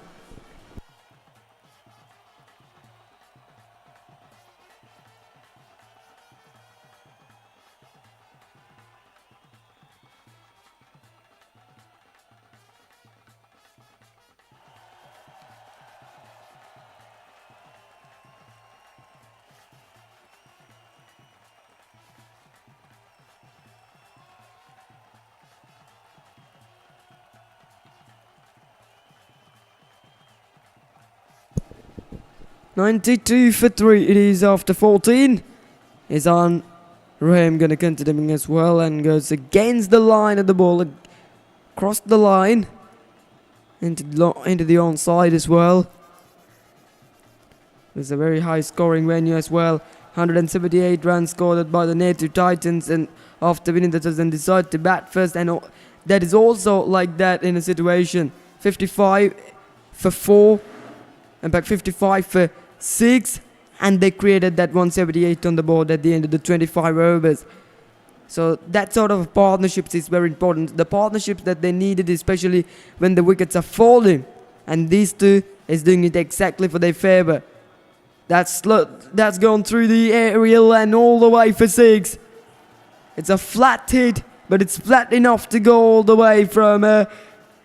$92 for 3. It is after 14. Is on Rahim gonna continue as well and goes against the line of the ball, across the line into the onside as well. It's a very high scoring venue as well. 178 runs scored by the native Titans, and after winning the toss and decide to bat first, and that is also like that in a situation. 55 for 4, in fact 55 for 6, and they created that 178 on the board at the end of the 25 overs. So that sort of partnerships is very important. The partnerships that they needed, especially when the wickets are falling, and these 2 is doing it exactly for their favour. That's gone through the aerial and all the way for 6. It's a flat hit, but it's flat enough to go all the way from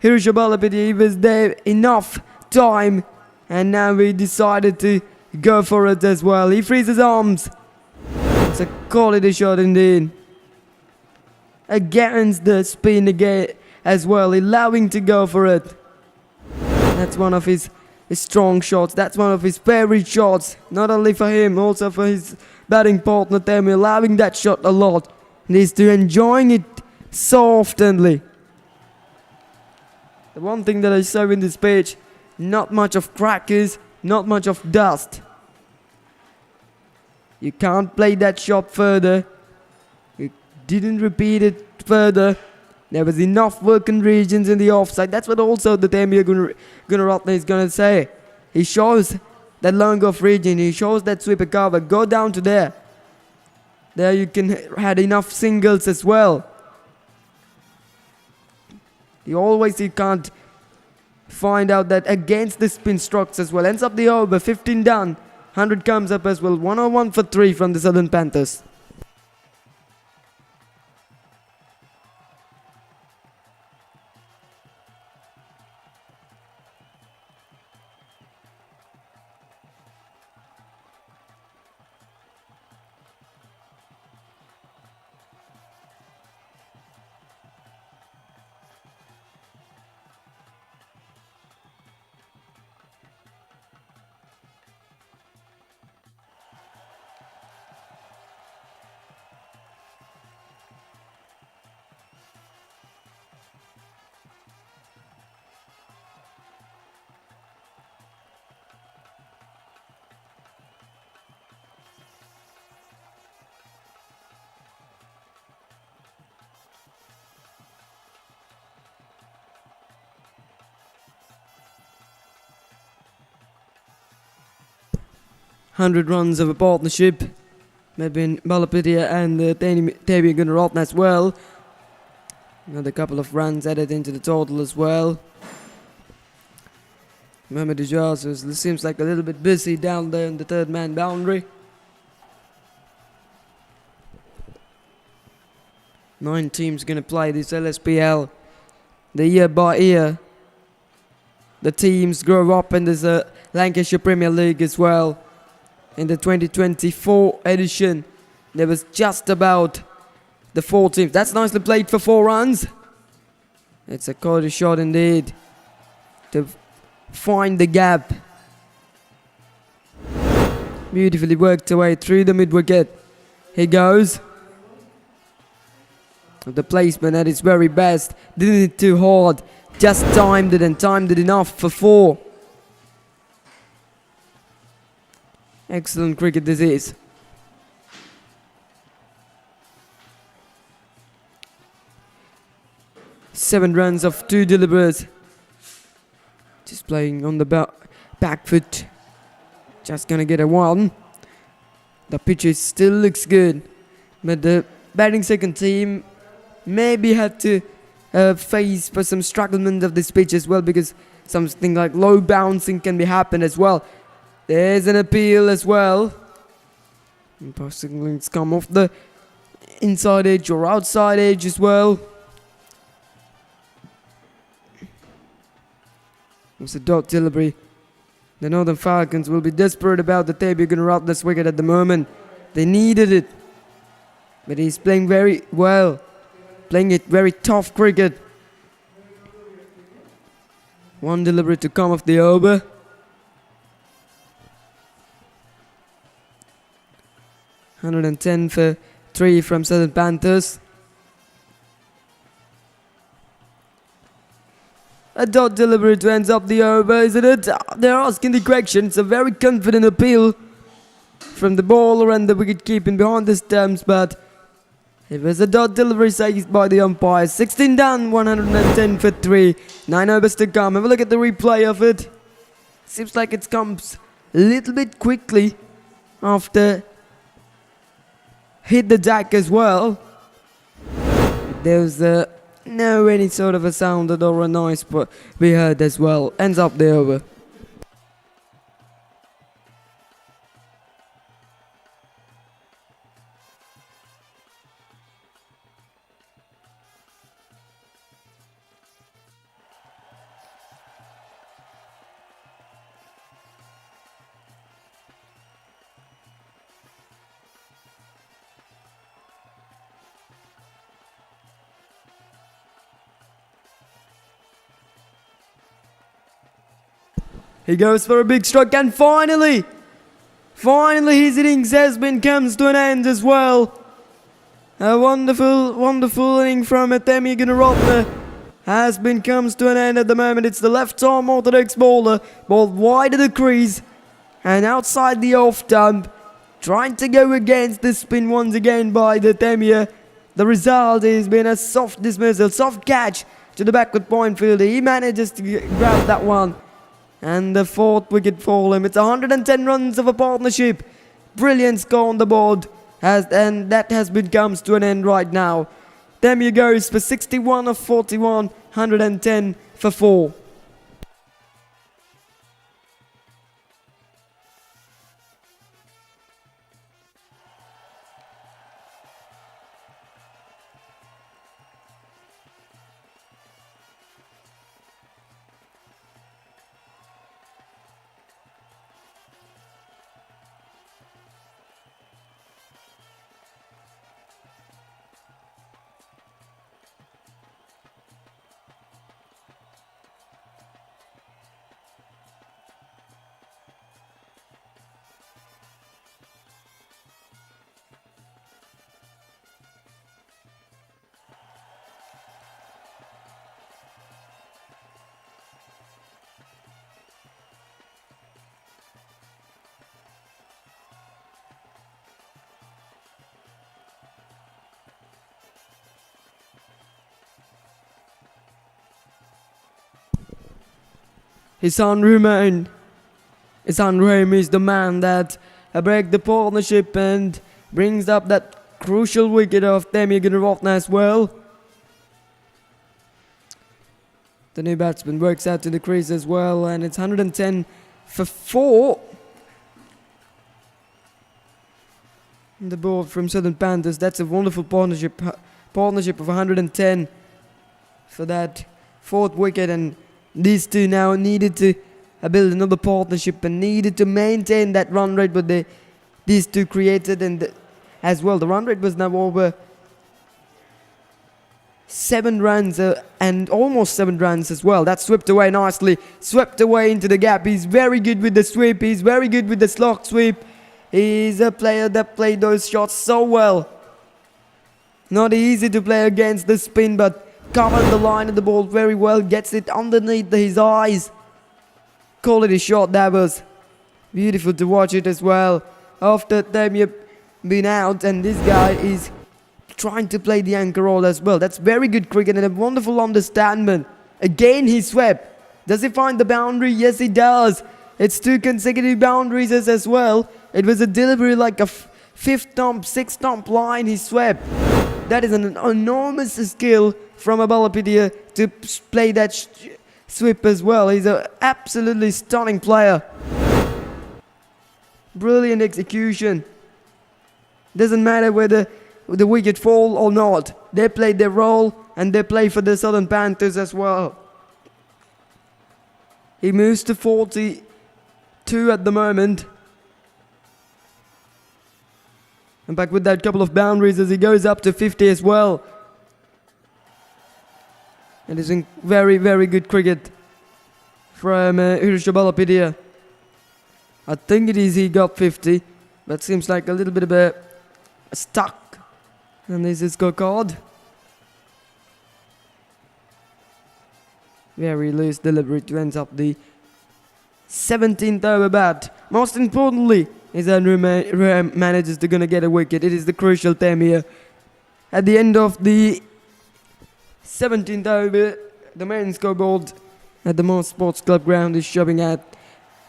Hirshabalapedia. He was there enough time, and now we decided to go for it as well. He frees his arms. It's a quality shot indeed. Against the spin again as well, allowing to go for it. That's one of his strong shots. That's one of his favorite shots. Not only for him, also for his batting partner Temi, allowing that shot a lot. And he's still enjoying it so oftenly. The one thing that I saw in this pitch, not much of crackers, not much of dust. You can't play that shot further. You didn't repeat it further. There was enough working regions in the offside. That's what also the Temi Gunaratne is going to say. He shows that long off region. He shows that sweeper cover. Go down to there. There you can had enough singles as well. You can't find out that against the spin strokes as well. Ends up the over, 15 done. 100 comes up as well. 101 for 3 from the Southern Panthers. 100 runs of a partnership between Balapitia and Tebi Gunaratna as well. Another couple of runs added into the total as well. Mohamed Ijaz seems like a little bit busy down there in the third man boundary. 9 teams going to play this LSPL. The year by year, the teams grow up, and there's a Lancashire Premier League as well. In the 2024 edition, there was just about the 4 teams. That's nicely played for 4 runs. It's a quality shot indeed to find the gap. Beautifully worked away through the mid-wicket. He goes. The placement at its very best. Didn't hit too hard. Just timed it, and timed it enough for 4. Excellent cricket this is. Seven runs of 2 delivers. Just playing on the back foot. Just gonna get a 1. The pitch still looks good, but the batting second team maybe had to face for some strugglement of this pitch as well, because something like low bouncing can be happen as well. There's an appeal as well. Possibly it's come off the inside edge or outside edge as well. It's a dot delivery. The Northern Falcons will be desperate about the Tebi Gunaratna's wicket at the moment. They needed it. But he's playing very well. Playing it very tough cricket. 1 delivery to come off the over. $110 for 3 from Southern Panthers. A dot delivery to ends up the over, isn't it? They're asking the question. It's a very confident appeal from the bowler and the wicket-keeping behind the stumps, but it was a dot delivery saved by the umpire. 16 done, 110 for 3. 9 overs to come. Have a look at the replay of it. Seems like it comes a little bit quickly after hit the deck as well. There was no any sort of a sound or a noise, but we heard as well. Ends up the over. He goes for a big stroke, and finally his innings comes to an end as well. A wonderful inning from Tebi Gunaratna comes to an end at the moment. It's the left-arm orthodox bowler, bowled wide of the crease and outside the off-stump, trying to go against the spin once again by the Temia. The result has been a soft dismissal, soft catch to the backward point fielder. He manages to grab that one. And the 4th wicket for him. It's 110 runs of a partnership. Brilliant score on the board. And that comes to an end right now. Temia goes for 61 of 41, 110 for 4. His son Rahim is the man that break the partnership and brings up that crucial wicket of Demi Gunaratne as well. The new batsman works out to the crease as well, and it's 110 for 4. The board from Southern Panthers. That's a wonderful partnership of 110 for that 4th wicket, and these two now needed to build another partnership and needed to maintain that run rate what these two created, and as well the run rate was now over 7 runs and almost 7 runs as well. That swept away nicely, swept away into the gap. He's very good with the sweep, he's very good with the slog sweep. He's a player that played those shots so well. Not easy to play against the spin, but covered the line of the ball very well, gets it underneath his eyes. Quality shot that was. Beautiful to watch it as well. After Damir been out, and this guy is trying to play the anchor role as well. That's very good cricket and a wonderful understanding. Again he swept. Does he find the boundary? Yes he does. It's 2 consecutive boundaries as well. It was a delivery like a 5th stump, 6th stump line he swept. That is an enormous skill from Abalapidia to play that sweep as well. He's an absolutely stunning player. Brilliant execution. Doesn't matter whether the wicket fall or not. They played their role and they play for the Southern Panthers as well. He moves to 42 at the moment. And back with that couple of boundaries as he goes up to 50 as well. And it's in very, very good cricket from Hirshabalapidia. I think it is he got 50, but seems like a little bit of a stuck. And this is scorecard. Very loose delivery to end up the 17th over bat. Most importantly, is that manages to gonna get a wicket. It is the crucial time here. At the end of the 17th over, the main scoreboard at the Moss Sports Club ground is showing at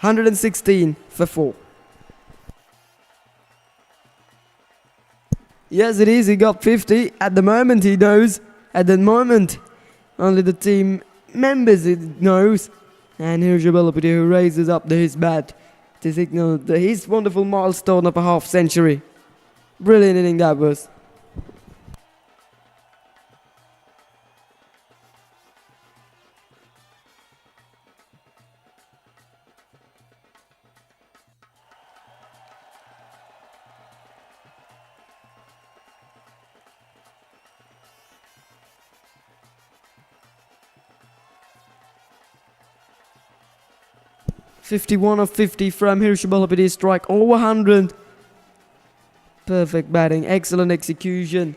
116 for 4. Yes, it is. He got 50. At the moment, he knows. At the moment, only the team members it knows. And here's Jabalapati who raises up his bat to signal his wonderful milestone of a half century. Brilliant inning that was. .51 of 50 from Hirshabalapidi's strike, over 100. Perfect batting, excellent execution.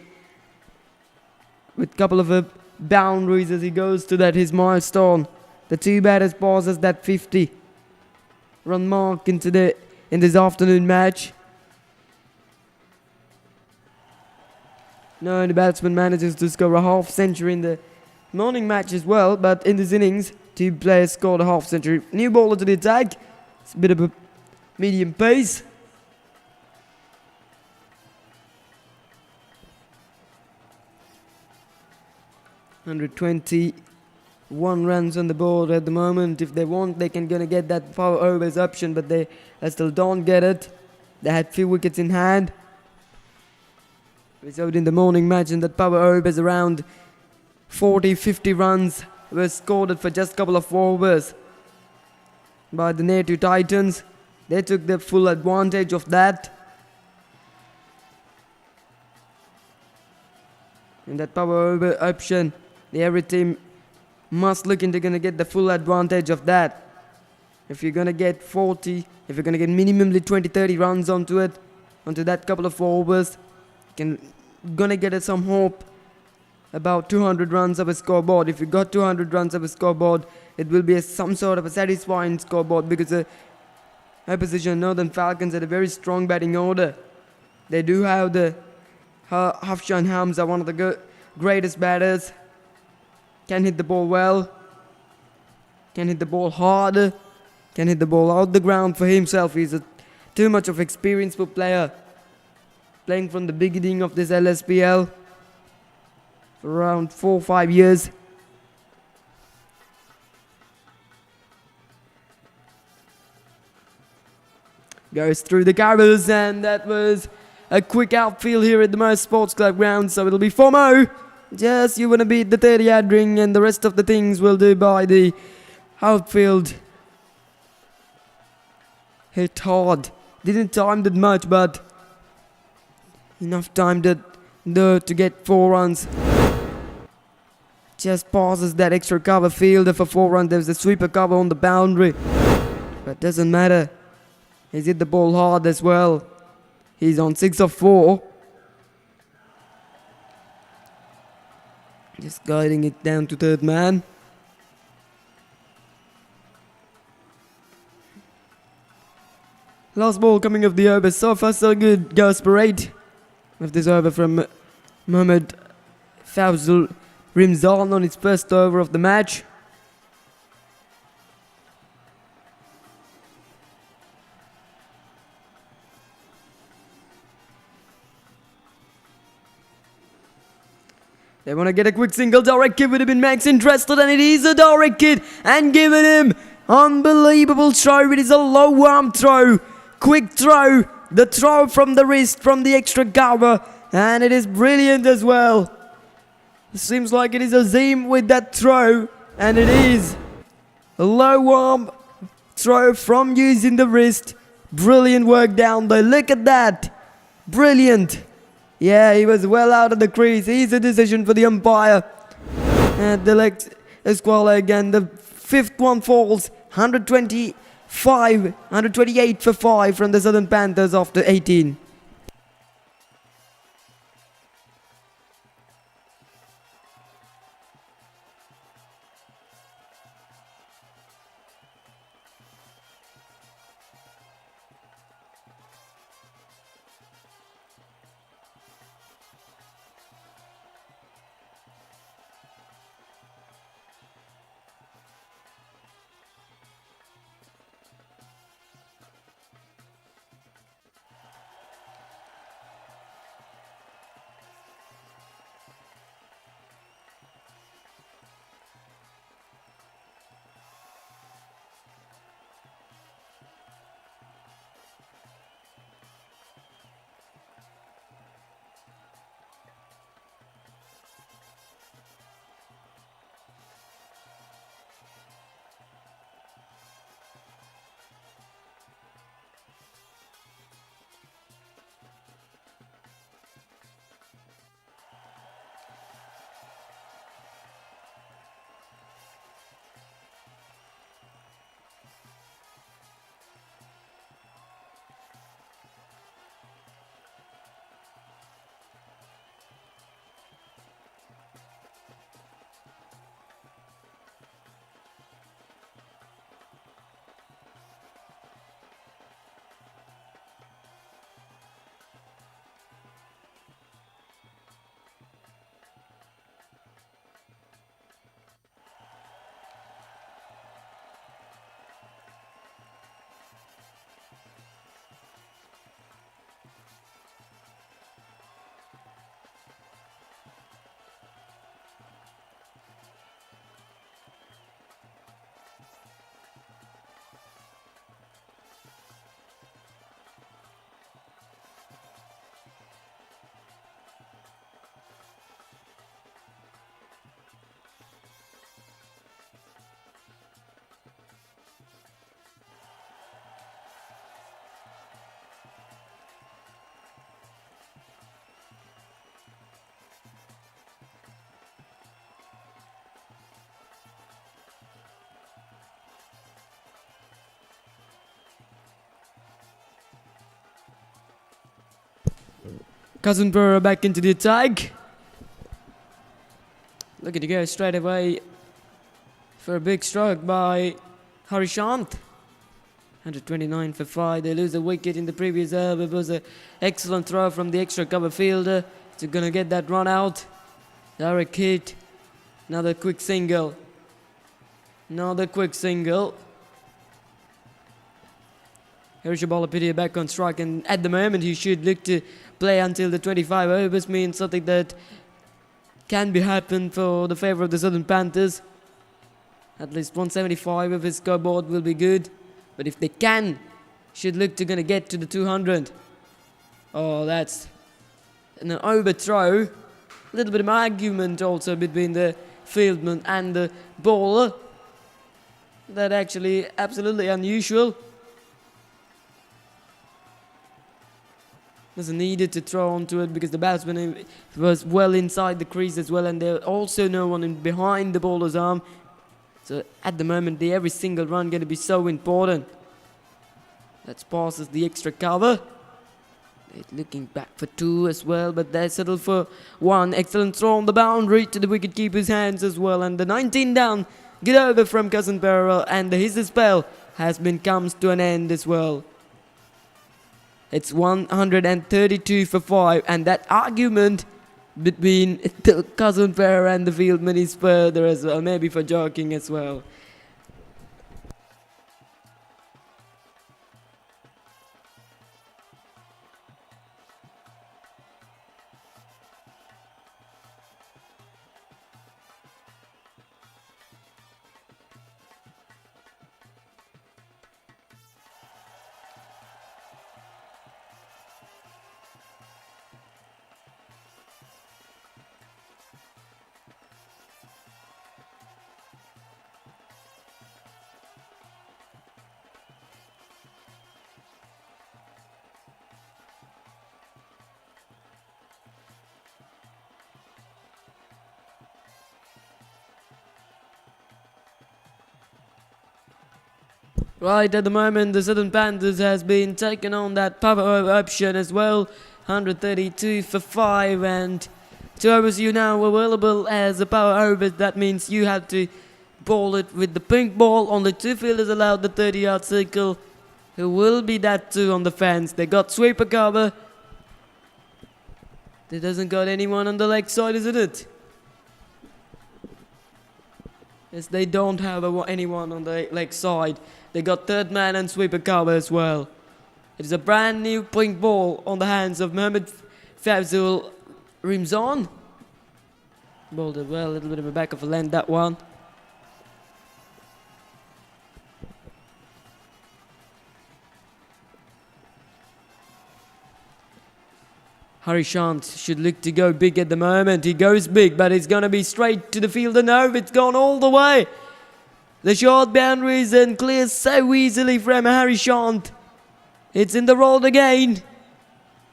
With a couple of boundaries as he goes to that his milestone. The 2 batters passes that 50 run mark in this afternoon match. No, the batsman manages to score a half century in the morning match as well, but in this innings, 2 players scored a half century. New bowler to the attack. It's a bit of a medium pace. (121 runs on the board at the moment. If they want, they can gonna get that power overs option, but they still don't get it. They had few wickets in hand. We saw it in the morning match, and that power overs around 40-50 runs were scored for just a couple of overs by the native Titans. They took the full advantage of that. And that power over option, every team must look into gonna get the full advantage of that. If you're gonna get 40, if you're gonna get minimally 20-30 runs onto that couple of overs, gonna get some hope about 200 runs of a scoreboard. If you got 200 runs of a scoreboard, it will be some sort of a satisfying scoreboard, because the opposition Northern Falcons had a very strong batting order. They do have the Hafshan Hamza, one of the greatest batters. Can hit the ball well, can hit the ball hard, can hit the ball out the ground for himself. He's a too much of experience for player. Playing from the beginning of this LSPL for around 4 or 5 years. Goes through the covers, and that was a quick outfield here at the Merse Sports Club ground, so it'll be 4-0. Just you want to beat the 30-yard ring, and the rest of the things will do by the outfield. Hit hard. Didn't time that much, but enough time to get 4 runs. Just passes that extra cover fielder for 4 runs. There's a sweeper cover on the boundary, but doesn't matter. He's hit the ball hard as well. He's on 6 of 4. Just guiding it down to third man. Last ball coming of the over. So far so good. Goes parade with this over from Mohamed Fawzul Rimzan on his first over of the match. They want to get a quick single. Direct hit would have been Max interested, and it is a direct hit, and given him unbelievable throw. It is a low arm throw, quick throw, the throw from the wrist from the extra cover, and it is brilliant as well. It seems like it is Azim with that throw, and it is a low arm throw from using the wrist. Brilliant work down there. Look at that, brilliant. Yeah, he was well out of the crease. Easy decision for the umpire. And the leg Esquala again. The fifth one falls. 128 for 5 from the Southern Panthers after 18. Cousinborough back into the attack. Looking to go straight away for a big stroke by Harishant. 129 for 5. They lose a wicket in the previous over. It was an excellent throw from the extra cover fielder. So going to get that run out. Direct hit. Another quick single. Another quick single. Here's Balapidia back on strike, and at the moment he should look to play until the 25 overs, means something that can be happen for the favour of the Southern Panthers. At least 175 of his scoreboard will be good, but if they can, should look to gonna get to the 200. Oh, that's an overthrow. A little bit of argument also between the fieldman and the bowler. That actually absolutely unusual. Wasn't needed to throw onto it because the batsman was well inside the crease as well, and there also no one in behind the bowler's arm. So at the moment, every single run going to be so important. That passes the extra cover. They're looking back for 2 as well, but they settle for 1. Excellent throw on the boundary to the wicketkeeper's hands as well, and the 19 down. Get over from Cousin Perera, and his spell comes to an end as well. It's 132 for 5, and that argument between the Cousin Perera and the fieldman is further as well, maybe for joking as well. Right at the moment, the Southern Panthers has been taken on that power over option as well. 132 for 5, and 2 overs you now available as a power over. That means you have to bowl it with the pink ball. Only 2 fielders allowed the 30-yard circle. Who will be that 2 on the fence? They got sweeper cover. There doesn't got anyone on the leg side, isn't it? Yes, they don't have anyone on the leg side. They got third man and sweeper cover as well. It is a brand new pink ball on the hands of Mohammad Fazul Rimzan. Bowled it well, a little bit of a back of a length, that one. Harishant should look to go big at the moment. He goes big, but it's going to be straight to the fielder. No, it's gone all the way. The short boundaries and clears so easily from Harishant. It's in the road again.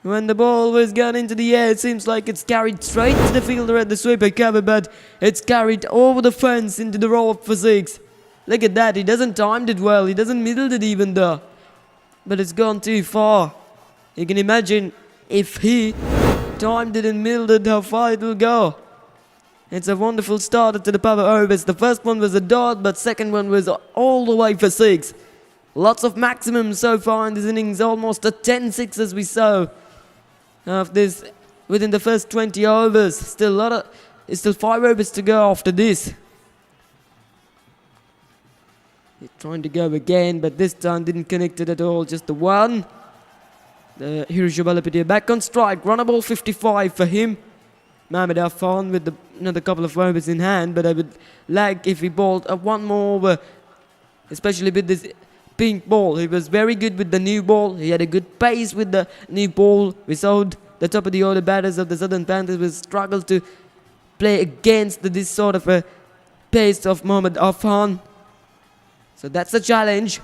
When the ball was gone into the air, it seems like it's carried straight to the fielder at the sweeper cover, but it's carried over the fence into the row for 6. Look at that. He doesn't timed it well. He doesn't middled it even though. But it's gone too far. You can imagine if he timed it and middled it, how far it will go. It's a wonderful start to the power overs. The first one was a dot, but second one was all the way for 6. Lots of maximums so far in this innings, almost a 10-6 as we saw of this within the first 20 overs. Still 5 overs to go after this. He's trying to go again, but this time didn't connect it at all. Just the 1. The Hirsha Balapidia back on strike. Run a ball 55 for him. Mohammad Afan with another couple of overs in hand, but I would like if he bowled one more over, especially with this pink ball. He was very good with the new ball. He had a good pace with the new ball. We saw the top of the order batters of the Southern Panthers will struggle to play against this sort of a pace of Mohammad Afan. So that's a challenge.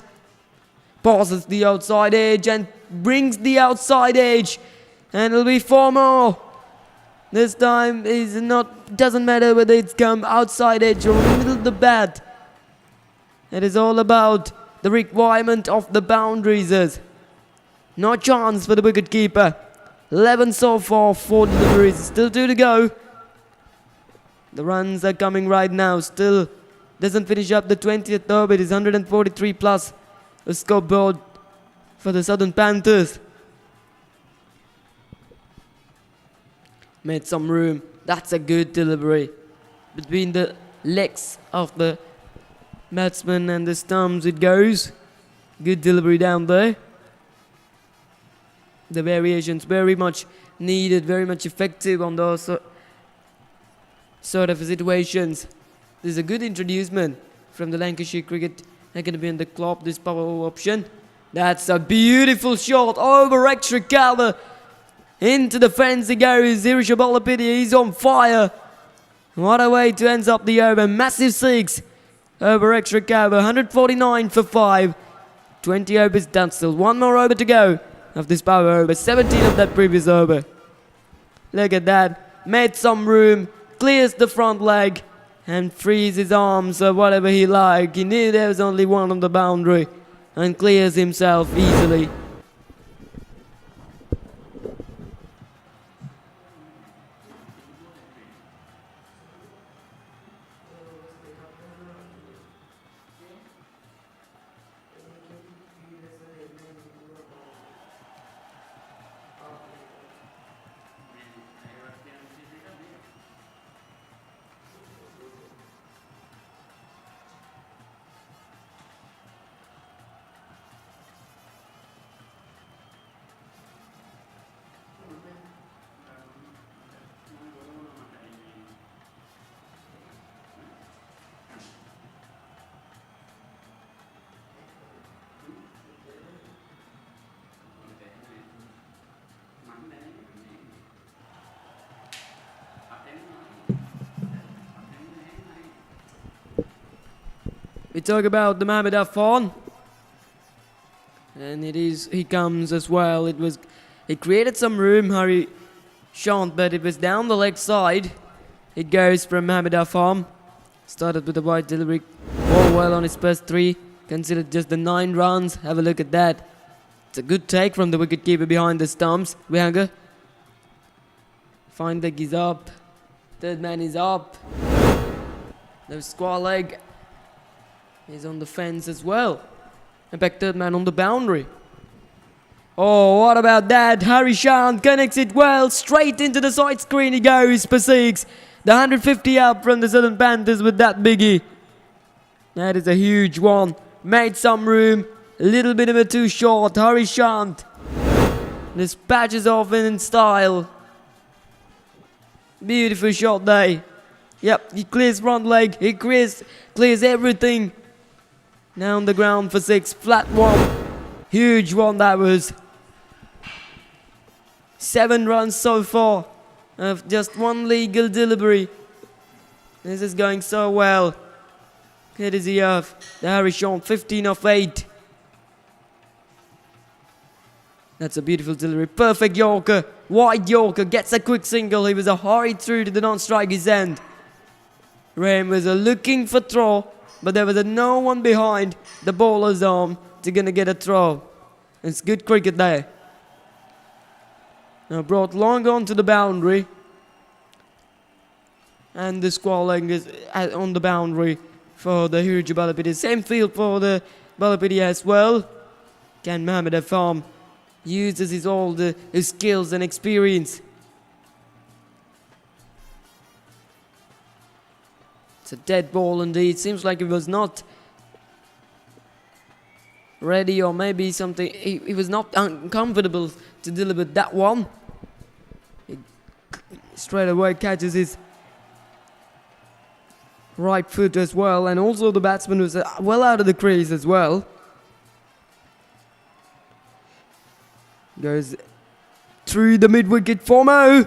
Passes the outside edge and brings the outside edge, and it'll be 4 more. This time doesn't matter whether it's come outside edge or middle of the bat. It is all about the requirement of the boundaries. No chance for the wicketkeeper. 11 so far, 4 deliveries. Still 2 to go. The runs are coming right now. Still doesn't finish up the 20th over. It is 143 plus a scoreboard for the Southern Panthers. Made some room. That's a good delivery. Between the legs of the batsman and the stumps it goes. Good delivery down there. The variations very much needed, very much effective on those sort of situations. This is a good introducement from the Lancashire cricket academy and the club, this power option. That's a beautiful shot over extra cover. Into the fence he goes. Irisha Balapiti, he's on fire. What a way to end up the over. Massive six over extra cover. 149 for 5. 20 overs done still. One more over to go of this power over. 17 of that previous over. Look at that. Made some room. Clears the front leg. And frees his arms or whatever he liked. He knew there was only one on the boundary. And clears himself easily. We talk about the Mohamed Afan, and he comes as well. He created some room, Harry Shant, but it was down the leg side. It goes from Mohamed Afan. Started with a wide delivery, all well on his first 3. Considered just the 9 runs. Have a look at that. It's a good take from the wicketkeeper behind the stumps. Vihanga. Fine leg is up. Third man is up. The square leg is on the fence as well. In fact, third man on the boundary. Oh, what about that? Harry Shant connects it well. Straight into the side screen he goes for 6. The 150 up from the Southern Panthers with that biggie. That is a huge one. Made some room. A little bit of a too short. Harry Shant dispatches off in style. Beautiful shot there. Yep, he clears front leg. He clears everything. Now on the ground for 6. Flat one. Huge one that was. 7 runs so far. Of just 1 legal delivery. This is going so well. Courtesy of the Harry Shant. 15 of 8. That's a beautiful delivery. Perfect Yorker. Wide Yorker. Gets a quick single. He was a hurried through to the non-striker's end. Rain was looking for throw. But there was no one behind the bowler's arm to gonna get a throw. It's good cricket there. Now brought long on to the boundary. And the square leg is on the boundary for the Hirji Balapiti. Same field for the Balapiti as well. Can Mohamed Afam uses his skills and experience. It's a dead ball indeed. Seems like he was not ready, or maybe something. He was not uncomfortable to deliver that one. He straight away catches his right foot as well, and also the batsman was well out of the crease as well. Goes through the mid-wicket for Mo.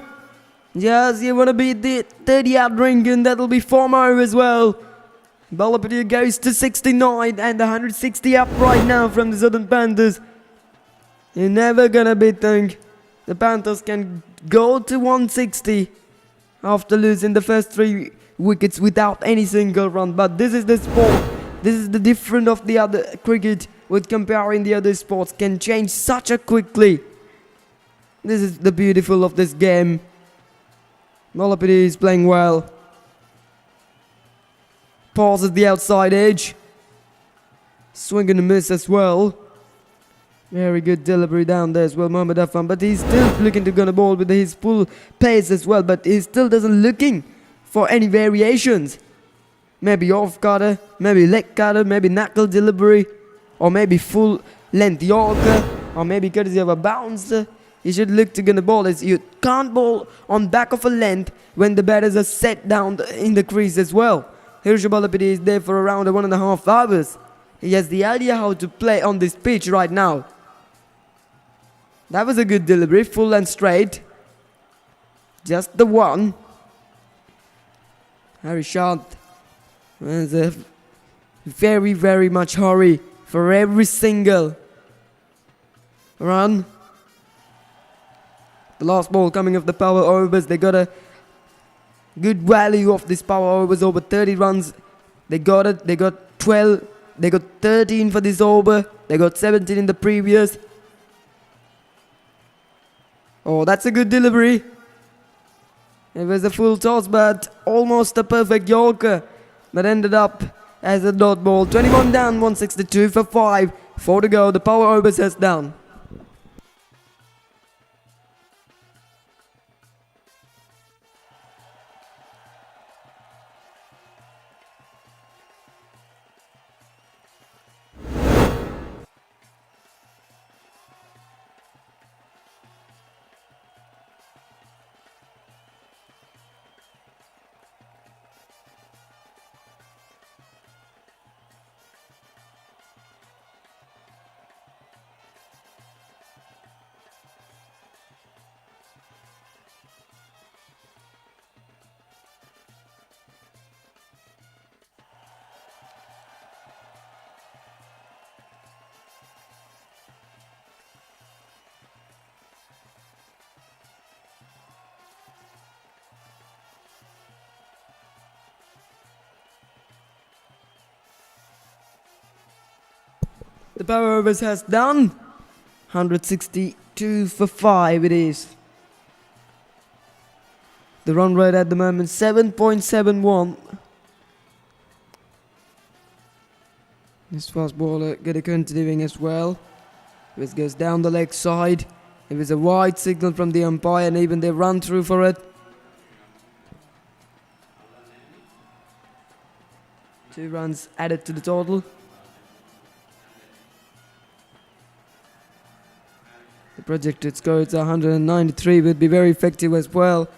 Yes, you want to beat the 30-out ring, and that'll be for Mo as well. Balapiti goes to 69 and 160 up right now from the Southern Panthers. You're never gonna beat them. The Panthers can go to 160 after losing the first 3 wickets without any single run. But this is the sport. This is the difference of the other cricket with comparing the other sports. Can change such a quickly. This is the beautiful of this game. Balapiti is playing well. Pauses the outside edge. Swing and a miss as well. Very good delivery down there as well, Mohamed Afan. But he's still looking to gonna ball with his full pace as well. But he still doesn't looking for any variations. Maybe off cutter, maybe leg cutter, maybe knuckle delivery, or maybe full length Yorker, or maybe courtesy of a bouncer. you should look to gonna bowl is you can't bowl on back of a length when the batters are set down in the crease as well. Harsha Balapati is there for around 1.5 hours. He has the idea how to play on this pitch right now. That was a good delivery, full and straight. Just the one. Harishant has a very, very much hurry for every single run. The last ball coming off the power overs. They got a good value of this power overs, over 30 runs. They got it. They got 12. They got 13 for this over. They got 17 in the previous. Oh, that's a good delivery. It was a full toss, but almost a perfect Yorker. That ended up as a dot ball. 21 down, 162 for 5. 4 to go. The power overs has down. The power overs has done. 162 for 5 it is. The run rate at the moment 7.71. This fast bowler get a continuing as well. This goes down the leg side. It was a wide signal from the umpire and even they run through for it. 2 runs added to the total. The projected score is 193, would be very effective as well.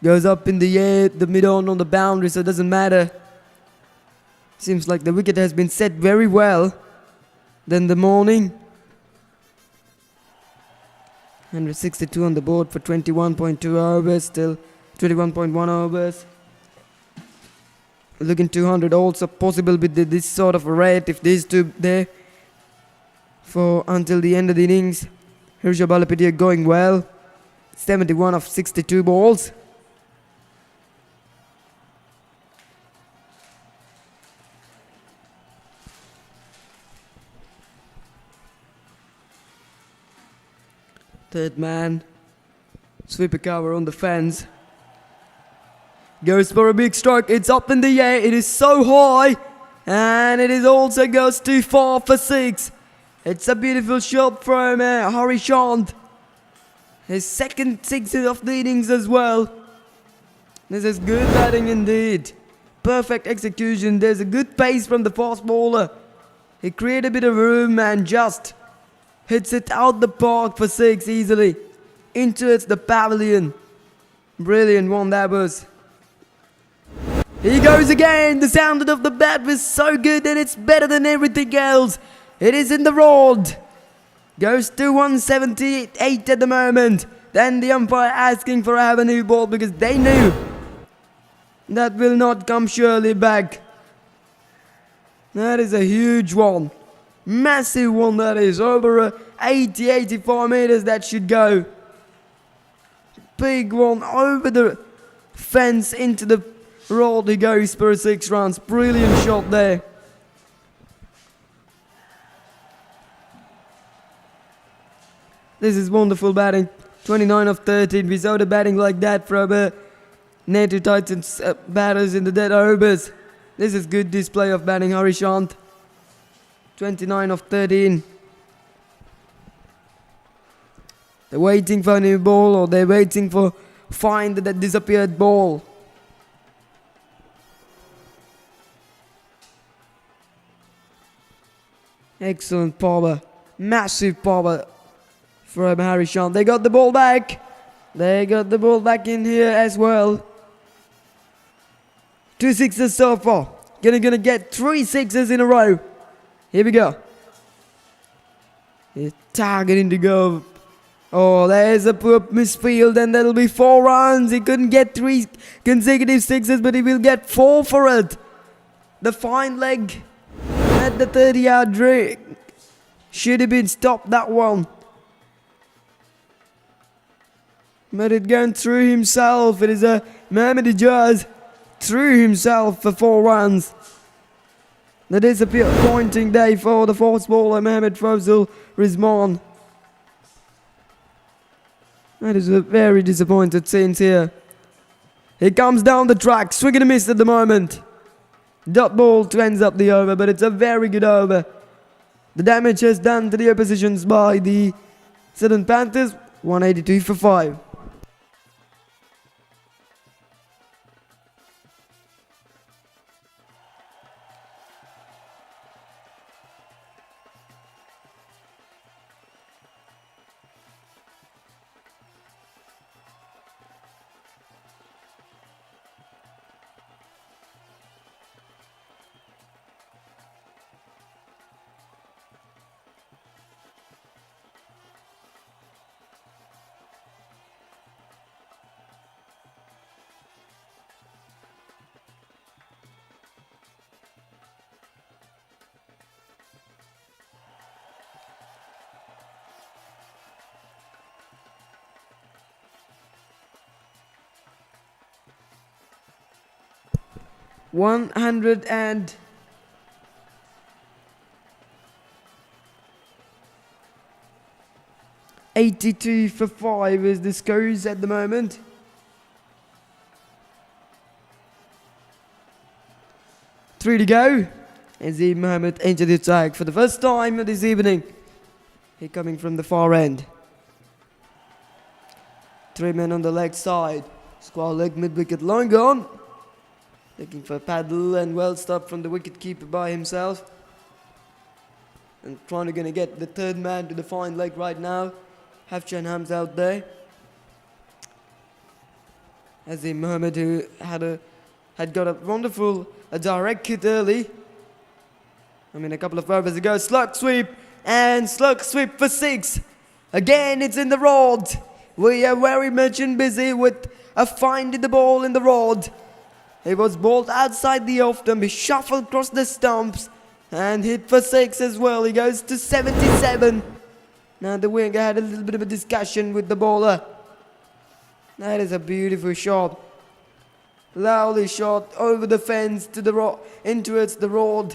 Goes up in the air, the mid-on the boundary, so it doesn't matter. Seems like the wicket has been set very well. Then the morning. 162 on the board for 21.2 overs, still 21.1 overs. Looking 200 also possible with this sort of a rate if these two there. For until the end of the innings. Harsha Balapati going well. 71 of 62 balls. Third man. Sweeper cover on the fence. Goes for a big strike. It's up in the air. It is so high. And it is also goes too far for 6. It's a beautiful shot from Harishant. His second 6 of the innings as well. This is good batting indeed. Perfect execution. There's a good pace from the fast bowler. He created a bit of room and just hits it out the park for 6 easily. Into the pavilion. Brilliant one that was. He goes again. The sound of the bat was so good and it's better than everything else. It is in the road. Goes to 178 at the moment. Then the umpire asking for a new ball because they knew that will not come surely back. That is a huge one. Massive one that is. Over 80-85 meters that should go. Big one over the fence into the road. He goes for 6 runs. Brilliant shot there. This is wonderful batting. 29 of 13. We saw the batting like that from native Titans batters in the dead overs. This is good display of batting, Harishant. 29 of 13. They're waiting for a new ball or they're waiting for find that disappeared ball. Excellent power. Massive power from Harry Sean. They got the ball back. They got the ball back in here as well. 2 sixes so far. Gonna get 3 sixes in a row. Here we go. He's targeting to go. Oh, there's a poor misfield, and that'll be 4 runs. He couldn't get 3 consecutive sixes, but he will get 4 for it. The fine leg at the 30-yard drink should have been stopped, that one. But it gone through himself. It is a Mohamed Ijaz through himself for 4 runs. The disappointing day for the fast bowler Mohamed Fazil Rizman. That is a very disappointed scenes here. He comes down the track, swing and a miss at the moment. Dot ball to ends up the over, but it's a very good over. The damage is done to the oppositions by the Southern Panthers, 182 for 5. One hundred and 82 for 5 is the scores at the moment. Three to go. Azim Mohammed entered the attack for the first time this evening. He coming from the far end. 3 men on the leg side. Square leg mid-wicket long gone. Looking for a paddle, and well stopped from the wicket keeper by himself. And trying to get the 3rd man to the fine leg right now. Hafjan Hamza out there. Azim Mohammed, who had got a wonderful direct hit early. A couple of overs ago. Slug sweep, and slug sweep for 6. Again, it's in the rod. We are very much busy with a finding the ball in the rod. It was bowled outside the off stump. He shuffled across the stumps and hit for 6 as well. He goes to 77. Now the winger had a little bit of a discussion with the bowler. That is a beautiful shot. Lovely shot over the fence to the towards the road.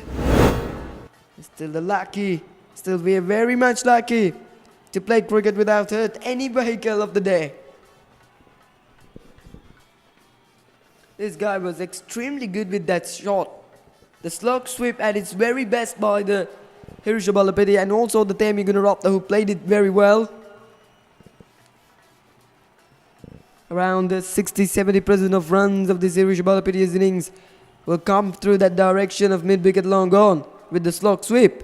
Still we are very much lucky to play cricket without hurt any vehicle of the day. This guy was extremely good with that shot. The slug sweep at its very best by the Hirsha Balapati, and also the Temi Gunarapta, who played it very well. Around 60-70% of runs of this Hirsha Balapati's innings will come through that direction of mid-wicket long gone with the slug sweep.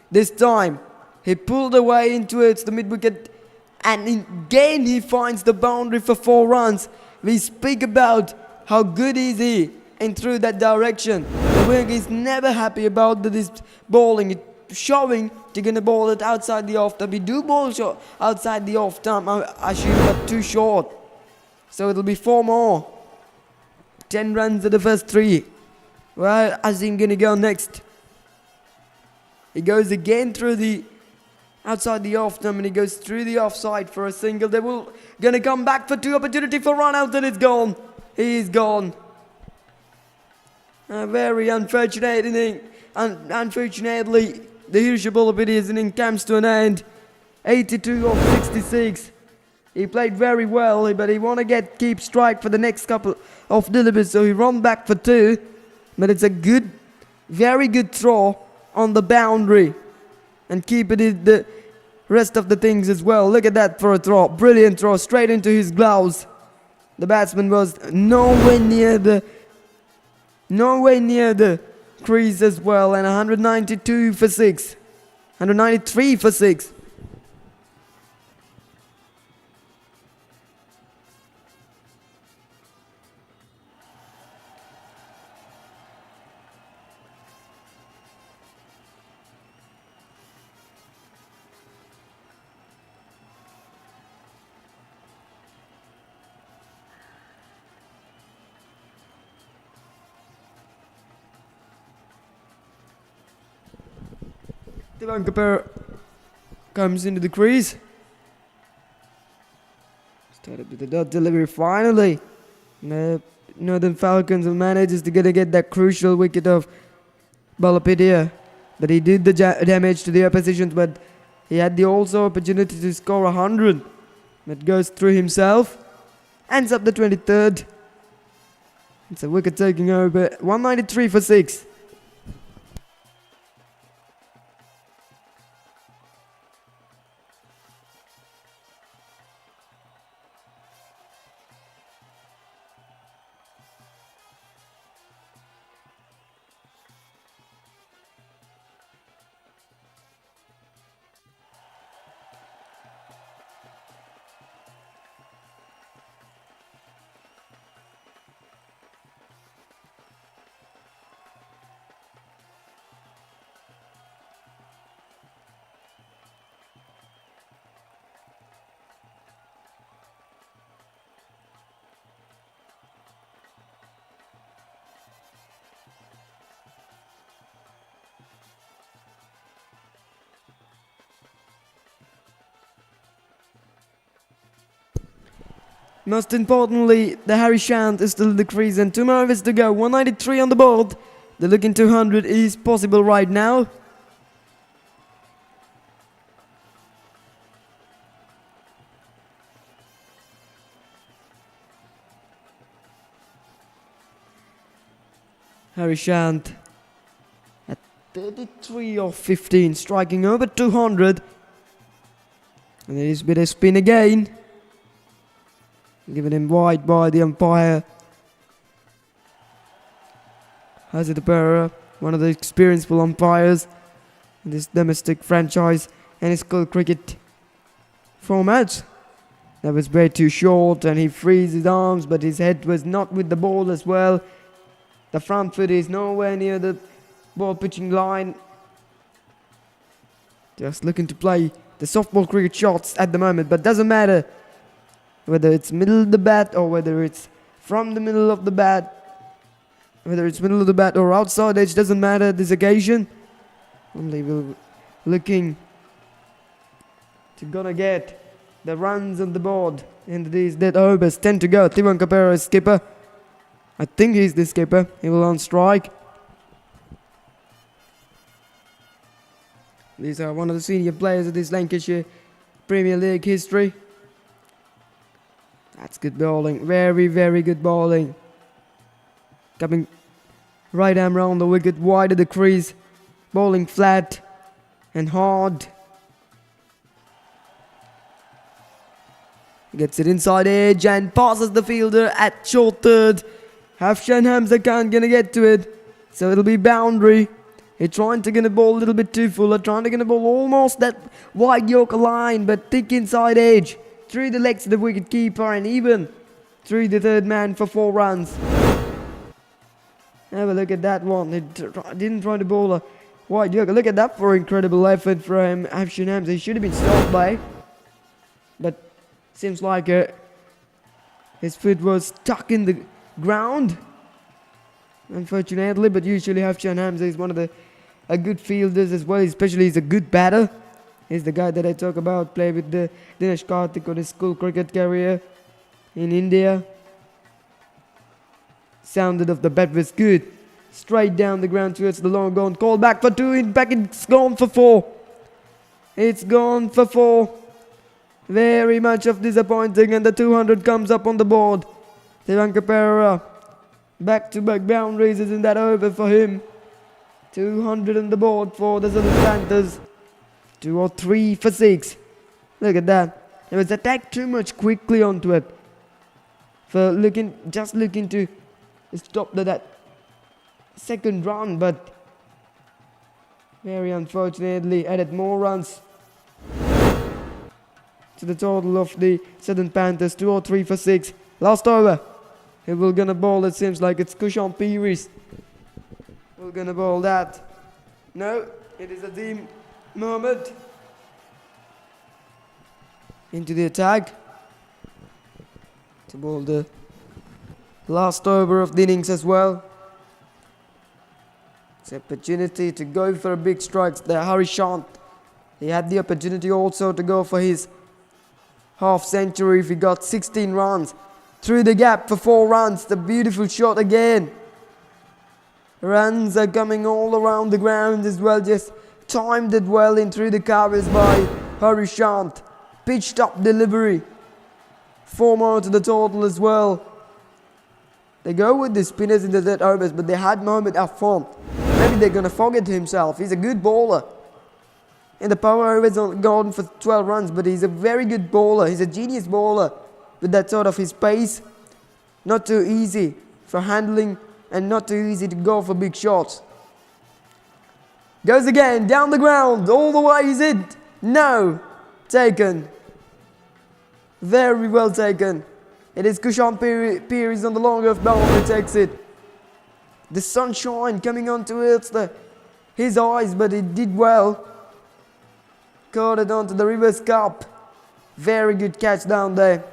This time, he pulled away into the mid-wicket, and again he finds the boundary for 4 runs. We speak about how good is he and through that direction. The winger is never happy about this bowling. It's showing to gonna bowl it outside the off stump. We do bowl outside the off stump, I shoot, but too short. So it'll be 4 more. 10 runs at the first 3. Well, Azim gonna go next. He goes again through the outside the off stump, and he goes through the offside for a single. They will gonna come back for 2 opportunity for run out, and it's gone. He's gone. A very unfortunate inning. Unfortunately, the Hirsha Balapati's inning comes to an end. 82 of 66. He played very well, but he want to keep strike for the next couple of deliveries, so he run back for 2. But it's a good, very good throw on the boundary, and keep it in the rest of the things as well. Look at that for a throw. Brilliant throw straight into his gloves. The batsman was nowhere near the crease as well, and 192 for 6. 193 for 6. Tivankapera comes into the crease. Started with the dot delivery finally. The Northern Falcons manages to get that crucial wicket of Balapidia. But he did the damage to the opposition, but he had the also opportunity to score 100. But goes through himself. Ends up the 23rd. It's a wicket taking over. 193 for 6. Most importantly, the Harry Shant is still in the crease and 2 more overs to go. 193 on the board. The looking 200 is possible right now. Harry Shant at 33 of 15, striking over 200. And there is a bit of spin again. Given him wide by the umpire. Hazardapara, one of the experienced umpires in this domestic franchise and school cricket format. That was way too short and he frees his arms, but his head was not with the ball as well. The front foot is nowhere near the ball pitching line. Just looking to play the softball cricket shots at the moment, but doesn't matter. Whether it's middle of the bat or whether it's from the middle of the bat, whether it's middle of the bat or outside edge, doesn't matter this occasion. Only we're looking to gonna get the runs on the board in these dead overs. 10 to go. Tivankapera is skipper. I think he's the skipper. He will on strike. These are one of the senior players of this Lancashire Premier League history. That's good bowling. Very, very good bowling. Coming right arm round the wicket, wide of the crease. Bowling flat and hard. Gets it inside edge and passes the fielder at short third. Hafshan Hamza can't gonna get to it. So it'll be boundary. He's trying to gonna bowl a little bit too full. Trying to gonna bowl almost that wide Yorker line, but thick inside edge. Through the legs of the wicket keeper and even through the third man for 4 runs. Have a look at that one. He didn't try to bowl a wide Yorker. Look at that for incredible effort from Hafshan Hamza. He should have been stopped by. But seems like his foot was stuck in the ground. Unfortunately, but usually Hafshan Hamza is one of the good fielders as well. Especially he's a good batter. He's the guy that I talk about, played with the Dinesh Karthik on his school cricket career in India. Sounded of the bat was good. Straight down the ground towards the long gone. Call back for 2. In back, it's gone for 4. It's gone for 4. Very much of disappointing, and the 200 comes up on the board. Tivankapera, back-to-back boundaries, isn't that over for him? 200 on the board for the Southern Panthers. 2 or 3 for 6. Look at that. It was attacked too much quickly onto it. For just looking to stop that second run, but very unfortunately added more runs to the total of the Southern Panthers. 2 or 3 for 6. Last over. He will gonna bowl. It seems like it's Kushan Pearis. We're gonna bowl that. No, it is Azeem Mohammed into the attack to bowl the last over of the innings as well. It's an opportunity to go for a big strike. The Harishant, he had the opportunity also to go for his half century if he got 16 runs. Through the gap for 4 runs. The beautiful shot again. Runs are coming all around the ground as well. Just timed it well in through the covers by Harishant. Pitched up delivery. 4 more to the total as well. They go with the spinners in the dead overs, but they had Mohamed Affan. Maybe they're going to forget himself. He's a good bowler. In the power overs gone for 12 runs, but he's a very good bowler. He's a genius bowler with that sort of his pace. Not too easy for handling and not too easy to go for big shots. Goes again, down the ground, all the way, is it? No. Taken. Very well taken. It is Kushan Piri on the long off boundary, takes it. The sunshine coming onto his eyes, but he did well. Caught it onto the reverse cup. Very good catch down there.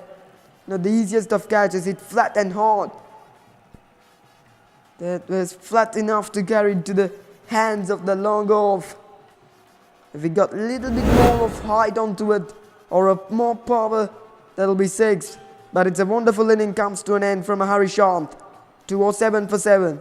Not the easiest of catches, hit flat and hard. That was flat enough to carry it to the hands of the long off. If he got a little bit more of height onto it, or a more power, that'll be 6. But it's a wonderful inning, comes to an end from a Harishant. 207 for 7.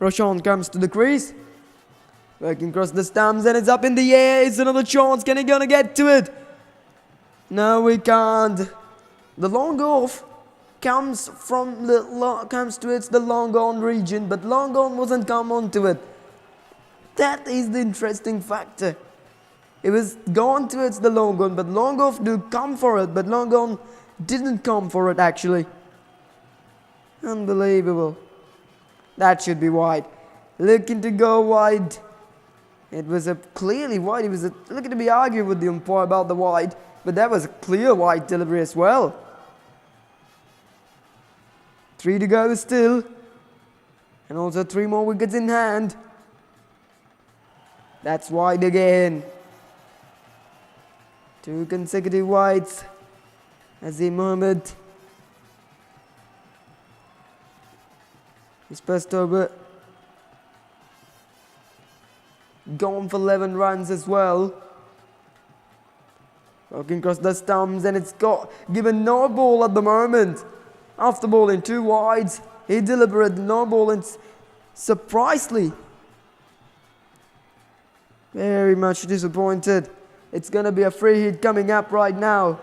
Roshan comes to the crease. Working across the stumps and it's up in the air. It's another chance. Can he gonna get to it? No, we can't. The long off comes from the long on region, but long on wasn't come onto it. That is the interesting factor. It was gone towards the long on, but long off do come for it, but long on didn't come for it actually. Unbelievable. That should be wide. Looking to go wide. It was a clearly wide. It was looking to be arguing with the umpire about the wide, but that was a clear wide delivery as well. 3 to go still. And also 3 more wickets in hand. That's wide again. 2 consecutive wides. Azim Mohammed. His first over. Gone for 11 runs as well. Walking across the stumps and it's got given no ball at the moment. After bowling 2 wides, he delivered no ball and surprisingly very much disappointed. It's going to be a free hit coming up right now.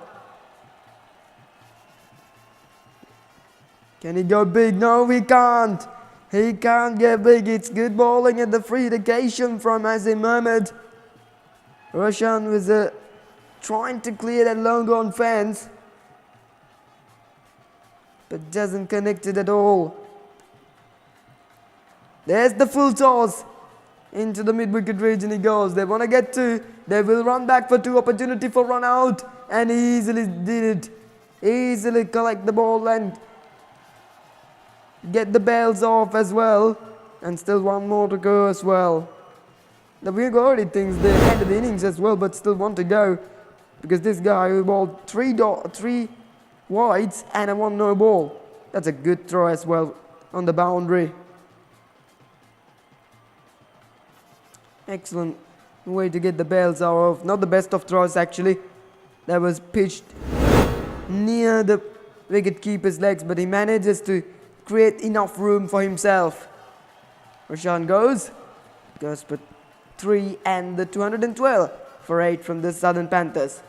Can he go big? No, he can't. He can't get big. It's good bowling at the free occasion from Azim Ahmed. Roshan was trying to clear that long on fence, but doesn't connect it at all. There's the full toss. Into the mid-wicket region he goes. They want to get 2. They will run back for 2. Opportunity for run out. And he easily did it. Easily collect the ball and get the bails off as well. And still 1 more to go as well. The Vigo already thinks they ended the innings as well, but still want to go. Because this guy who bowled 3 wides and a 1 no ball. That's a good throw as well on the boundary. Excellent way to get the bails out of. Not the best of throws actually. That was pitched near the wicket keeper's legs, but he manages to create enough room for himself. Roshan goes for 3 and the 212 for 8 from the Southern Panthers.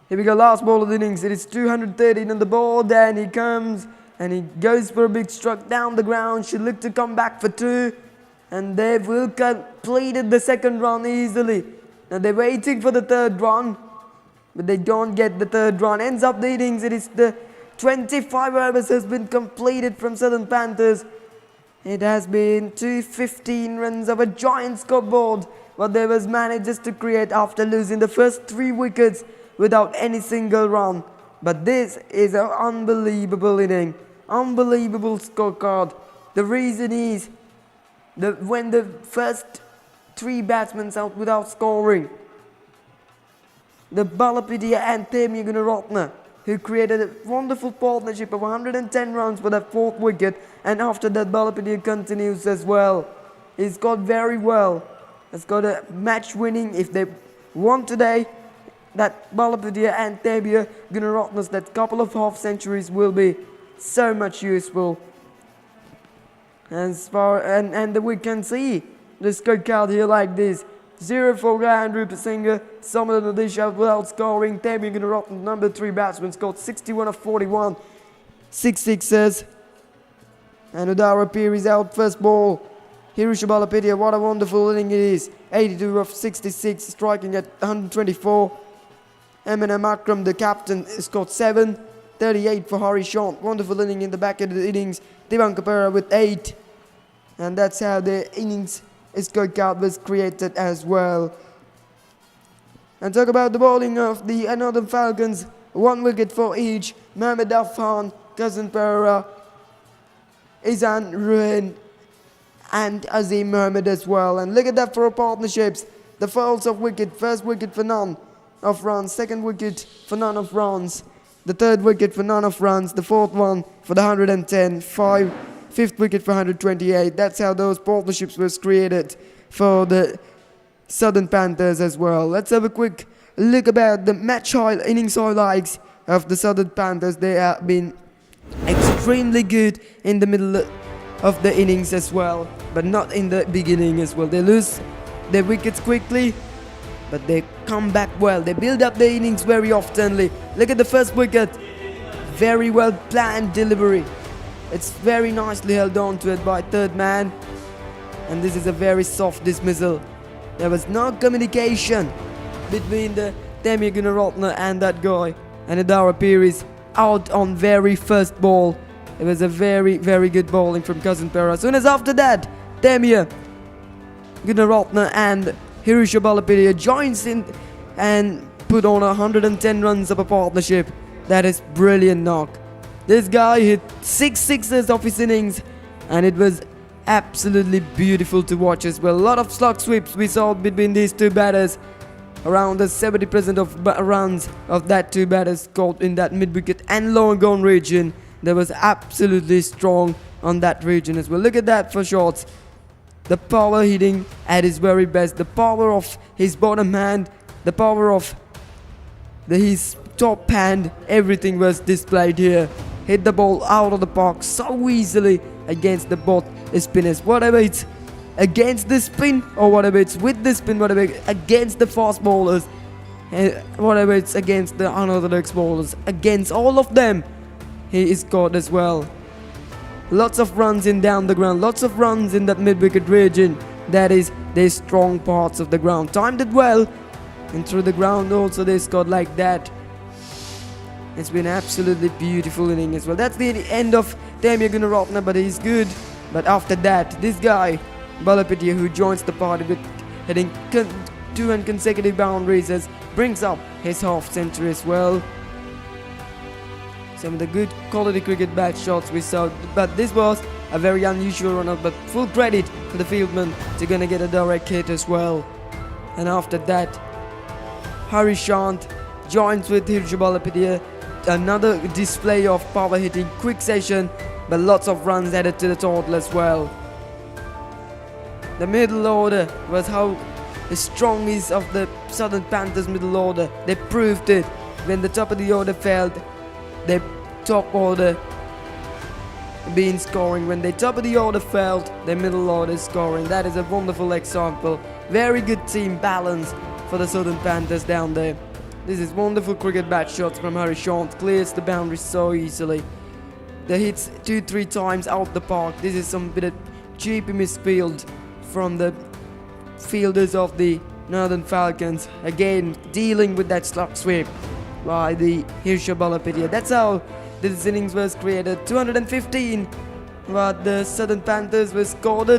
Here we go, last ball of the innings. It is 213 on the board, and he comes and he goes for a big struck down the ground. Should look to come back for 2, and they will completed the 2nd run easily. Now they're waiting for the 3rd run, but they don't get the 3rd run. Ends up the innings. It is the 25 overs has been completed from Southern Panthers. It has been 215 runs of a giant scoreboard what they was managed just to create after losing the first 3 wickets without any single run. But this is an unbelievable inning, unbelievable scorecard. The reason is when the first 3 batsmen out without scoring, the Balapidia and Temi Gunaratne, who created a wonderful partnership of 110 runs for that 4th wicket, and after that Balapidia continues as well. He scored very well. He's got a match winning. If they won today, that Balapidia and Temi Gunaratne's that couple of half centuries will be so much useful. As far and we can see the scorecard here like this: 0 for Andrew Singer, Samuel Nadish out without scoring. Temi Gunaratne, number 3 batsman, scored 61 of 41, 6 sixes. And Udara Peer is out first ball. Hirisha Balapidia, what a wonderful inning it is. 82 of 66, striking at 124. Eminem Akram, the captain, scored 7. 38 for Hari Shant. Wonderful inning in the back of the innings. Divan Kapera with 8. And that's how the innings scorecard was created as well. And talk about the bowling of the Northern Falcons. 1 wicket for each. Mohamed Afan, Cousin Pereira, Izan Ruhin, and Azim Mohammed as well. And look at that for our partnerships. The falls of wicket. First wicket for none of runs. Second wicket for none of runs. The 3rd wicket for none of runs. The 4th one for the 110. 5th wicket for 128. That's how those partnerships was created for the Southern Panthers as well. Let's have a quick look about the innings highlights of the Southern Panthers. They have been extremely good in the middle of the innings as well, but not in the beginning as well. They lose their wickets quickly, but they come back well. They build up the innings very oftenly. Look at the first wicket. Very well planned delivery. It's very nicely held on to it by 3rd man. And this is a very soft dismissal. There was no communication between the Temi Gunaratne and that guy. And Udara Peer is out on very first ball. It was a very, very good bowling from Cousin Pereira. As soon as after that, Temi Gunaratne and Hirisha Balapidia joins in and put on 110 runs of a partnership. That is brilliant knock. This guy hit 6 sixes of his innings, and it was absolutely beautiful to watch as well. A lot of slug sweeps we saw between these 2 batters. Around the 70% of runs of that 2 batters scored in that mid-wicket and low and gone region. That was absolutely strong on that region as well. Look at that for shots. The power hitting at his very best. The power of his bottom hand. The power of his top hand. Everything was displayed here. Hit the ball out of the park so easily against the both spinners. Whatever it's against the spin or whatever it's with the spin, whatever against the fast bowlers, whatever it's against the unorthodox bowlers, against all of them, he is scored as well. Lots of runs in down the ground, lots of runs in that mid-wicket region. That is their strong parts of the ground. Timed it well, and through the ground also they scored like that. It's been absolutely beautiful inning as well. That's the end of Temi Gunaratne, but he's good. But after that, this guy, Balapidia, who joins the party with hitting 2 consecutive boundaries, brings up his half century as well. Some of the good quality cricket bat shots we saw, but this was a very unusual run-out, but full credit to the fieldman to gonna get a direct hit as well. And after that, Hari Shant joins with Hirisha Balapidia. Another display of power hitting, quick session, but lots of runs added to the total as well. The middle order was how strong is of the Southern Panthers middle order. They proved it when the top of the order failed. The top order been scoring. When the top of the order failed, the middle order is scoring. That is a wonderful example. Very good team balance for the Southern Panthers down there. This is wonderful cricket bat shots from Hari Shant. Clears the boundary so easily. The hits 2-3 times out the park. This is some bit of cheapy misfield from the fielders of the Northern Falcons. Again, dealing with that slug sweep by the Hirisha Balapidia. That's how this innings was created. 215 but the Southern Panthers were scored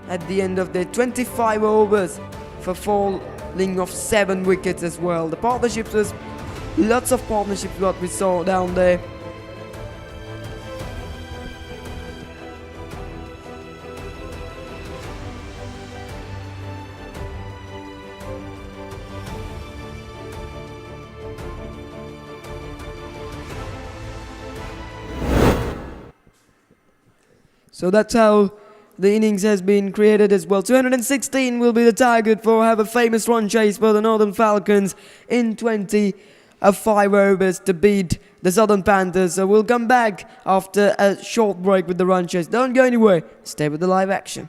at the end of their 25 overs for falling off 7 wickets as well. The partnerships was lots of partnerships what we saw down there. So that's how the innings has been created as well. 216 will be the target for have a famous run chase for the Northern Falcons in 25 overs to beat the Southern Panthers. So we'll come back after a short break with the run chase. Don't go anywhere. Stay with the live action.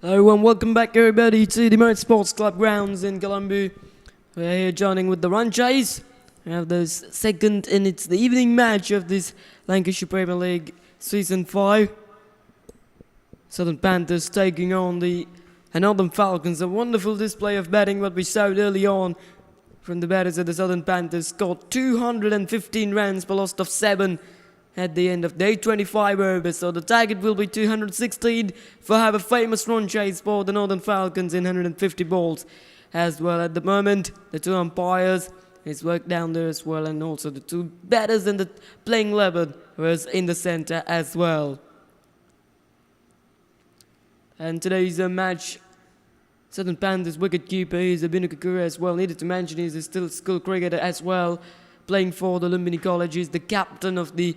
Hello everyone, welcome back everybody to the Merritt Sports Club grounds in Colombo. We're here joining with the run chase. We have the second and it's the evening match of this Lancashire Premier League Season 5. Southern Panthers taking on the Northern Falcons. A wonderful display of batting what we showed early on from the batters of the Southern Panthers. Scored 215 runs for loss of 7 at the end of day 25 overs. So the target will be 216 for have a famous run chase for the Northern Falcons in 150 balls as well. At the moment, the two umpires is worked down there as well, and also the two batters in the playing 11 was in the center as well. And today's match, Southern Panthers wicketkeeper is Abinu Kakura as well. Needed to mention he's a still school cricketer as well, playing for the Lumbini College. He's the captain of the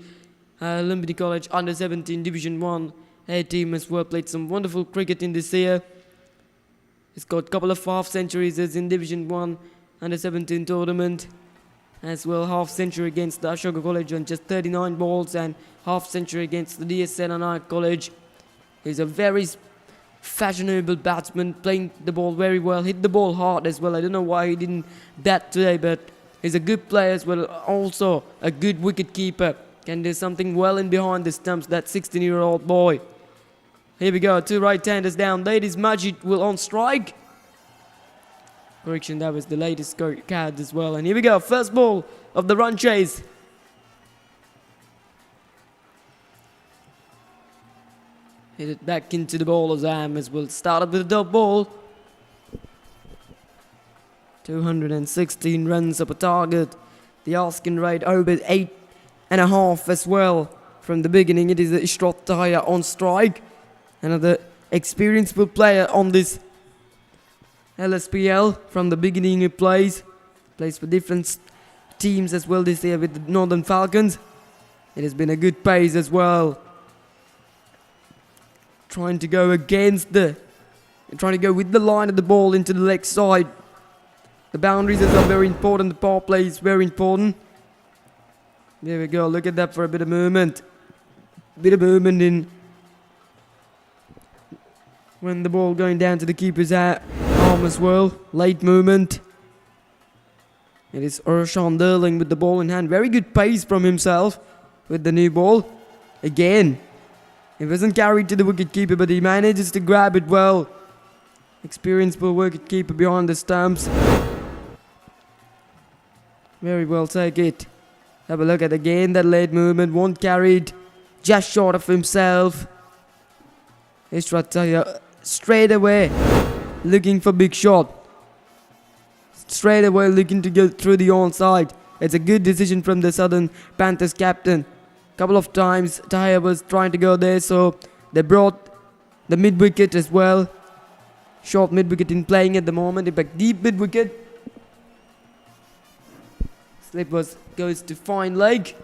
Lumbini College Under 17 Division 1 A team as well. Played some wonderful cricket in this year. He's got a couple of half centuries in Division 1 Under 17 tournament as well. Half century against the Ashoka College on just 39 balls and half century against the DSNNI College. He's a very fashionable batsman, playing the ball very well, hit the ball hard as well. I don't know why he didn't bat today, but he's a good player as well, also a good wicket keeper. Can do something well in behind the stumps, that 16-year-old boy. Here we go, two right-handers down. Ladies Majid will on strike. Correction, that was the latest card as well. And here we go, first ball of the run chase. Hit it back into the bowler's arm as well. Started with a dot ball. 216 runs up a target. The asking rate over 8.5 as well. From the beginning, it is Ishrat Tahir on strike. Another experienced player on this LSPL. From the beginning, he plays for different teams as well this year with the Northern Falcons. It has been a good pace as well. Trying to go with the line of the ball into the leg side. The boundaries are very important. The power play is very important. There we go. Look at that for a bit of movement. In when the ball going down to the keeper's arm as well. Late movement. It is Roshan Derling with the ball in hand. Very good pace from himself with the new ball. Again. It wasn't carried to the wicketkeeper, but he manages to grab it well. Experienced wicketkeeper behind the stumps. Very well, take it. Have a look at again that late movement. One carried just short of himself. Ishrat Tahir straight away looking for big shot. Straight away looking to go through the onside. It's a good decision from the Southern Panthers captain. Couple of times Tahir was trying to go there, so they brought the mid wicket as well. Short mid wicket in playing at the moment. In fact, deep mid wicket. Slip goes to fine leg.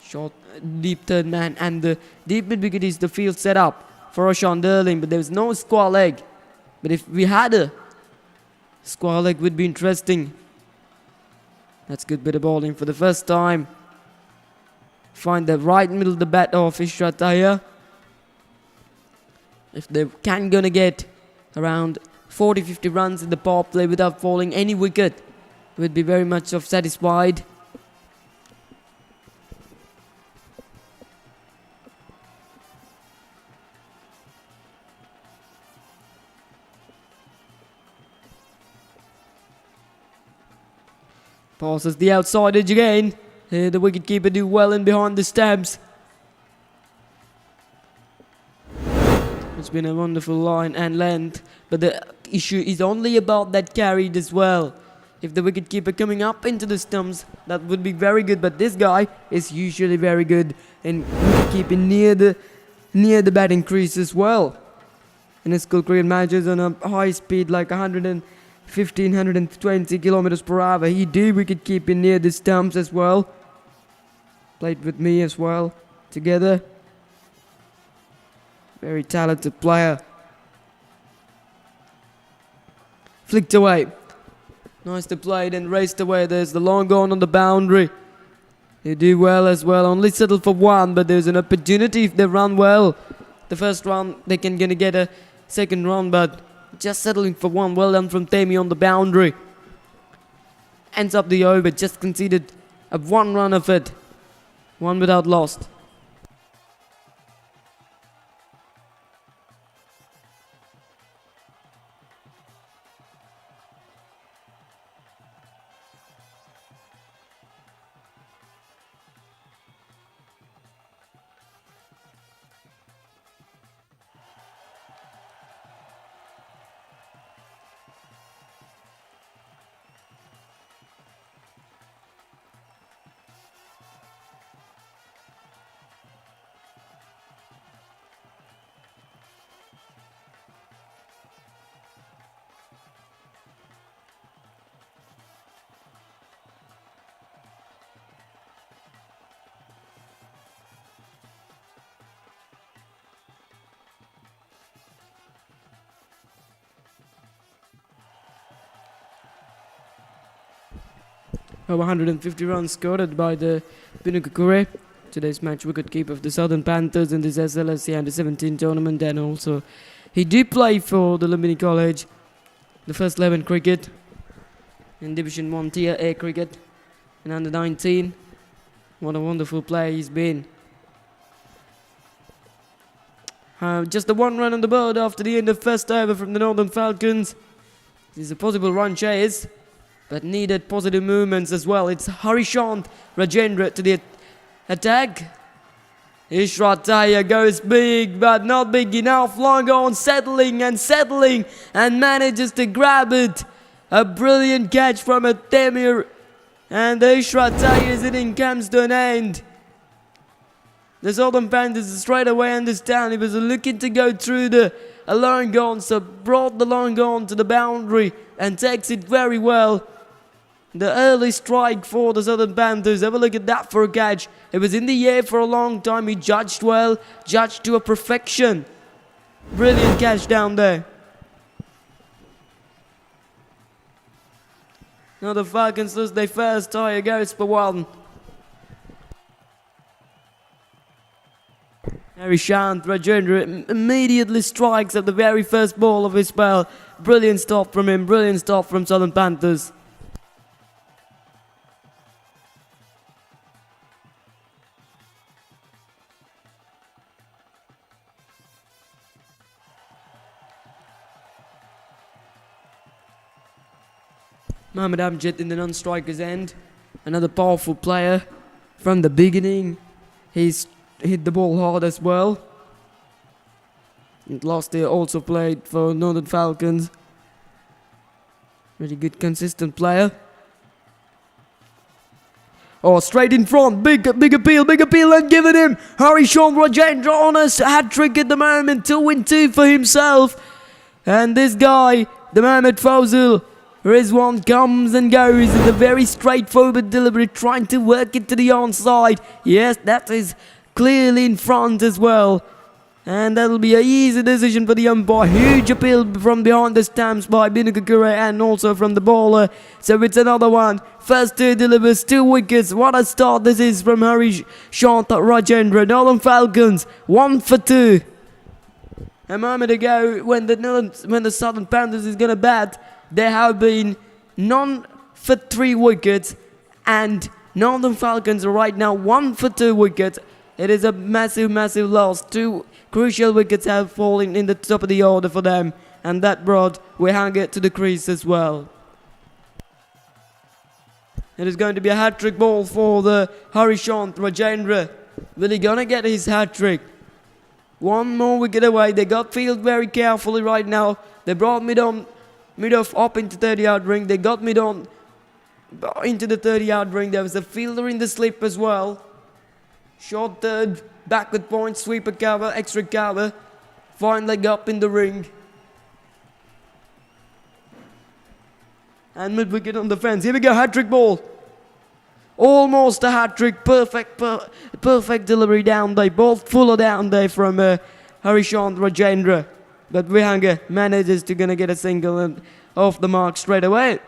Short deep third man, and the deep mid wicket is the field set up for Roshan Derling, but there was no square leg. But if we had a square leg, would be interesting. That's good bit of bowling for the first time. Find the right middle of the bat of Ishrat Tahir. If they can gonna get around 40-50 runs in the power play without falling any wicket, would be very much satisfied. Passes the outside edge again. Here the wicketkeeper do well in behind the stumps. It's been a wonderful line and length, but the issue is only about that carried as well. If the wicketkeeper coming up into the stumps, that would be very good, but this guy is usually very good in keeping near the batting crease as well. In his school cricket matches on a high speed like 115, 120 kilometers per hour, he do wicket keeping near the stumps as well. Played with me as well together. Very talented player. Flicked away. Nicely played and raced away. There's the long on the boundary. They do well as well. Only settle for one, but there's an opportunity if they run well the first round, they can gonna get a second round, but just settling for one. Well done from Temi on the boundary. Ends up the over, just conceded a one run of it. One without lost. Over 150 runs scored by the Binukakure, today's match wicketkeeper of the Southern Panthers in this SLSC Under-17 tournament, and also he did play for the Lumbini College, the first 11 cricket, in Division 1 Tier A cricket, and Under-19. What a wonderful player he's been. Just the one run on the board after the end of first over from the Northern Falcons. This is a possible run chase, but needed positive movements as well. It's Harishant Rajendra to the attack. Ishrat Taya goes big, but not big enough. Long on, settling and manages to grab it. A brilliant catch from a Temir, and the Ishrat Taya's inning comes to an end. The Southern Panthers straight away understand he was looking to go through the long gone, so brought the long gone to the boundary and takes it very well. The early strike for the Southern Panthers. Have a look at that for a catch. It was in the air for a long time. He judged well, judged to a perfection. Brilliant catch down there. Now the Falcons lose their first. Tire goes for one. Harishant Rajendra immediately strikes at the very first ball of his spell. Brilliant stop from him. Brilliant stop from Southern Panthers. Mohammad Amjad in the non-striker's end. Another powerful player from the beginning. He's hit the ball hard as well. Last year also played for Northern Falcons. Really good, consistent player. Oh, straight in front. Big appeal and give it him. Harishant Rajendra on a hat-trick at the moment. 2-2 for himself. And this guy, the Mohammad Fawzul, Rizwan comes and goes with a very straightforward delivery, trying to work it to the onside. Yes, that is clearly in front as well. And that'll be an easy decision for the umpire. Huge appeal from behind the stumps by Binukakure and also from the bowler. So it's another one. First two delivers, 2 wickets. What a start this is from Harishant Rajendra. Northern Falcons, 1 for 2. A moment ago, when the Southern Panthers is going to bat, there have been none for 3 wickets, and Northern Falcons are right now 1 for 2 wickets. It is a massive loss. 2 crucial wickets have fallen in the top of the order for them, and that brought Wehanga to the crease as well. It is going to be a hat-trick ball for the Harishant Rajendra. Will he gonna get his hat-trick? 1 more wicket away. They got field very carefully right now. They brought mid-off up into 30-yard ring. They got mid-on into the 30-yard ring. There was a fielder in the slip as well. Short third, backward point, sweeper cover, extra cover. Fine leg up in the ring. And mid-wicket on the fence. Here we go, hat-trick ball. Almost a hat-trick. Perfect delivery down there. Both fuller down there from Harishant Rajendra. But Wehanga manages to gonna get a single and off the mark straight away.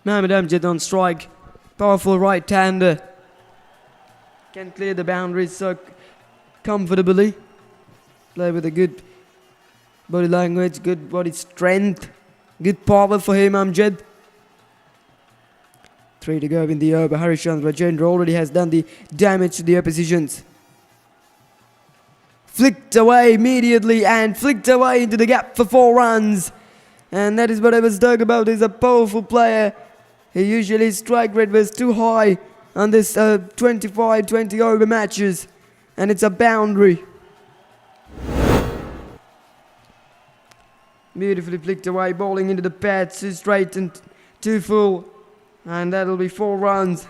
Mohammad Amjad on strike. Powerful right-hander. Can clear the boundaries so comfortably. Play with a good body language, good body strength. Good power for him, Amjad. 3 to go in the over. Harishchandra Rajendra already has done the damage to the oppositions. Flicked away immediately and flicked away into the gap for 4 runs. And that is what I was talking about. He's a powerful player. He usually his strike rate was too high on this 25-20 over matches. And it's a boundary. Beautifully flicked away, bowling into the pads, too straight and too full. And that'll be 4 runs.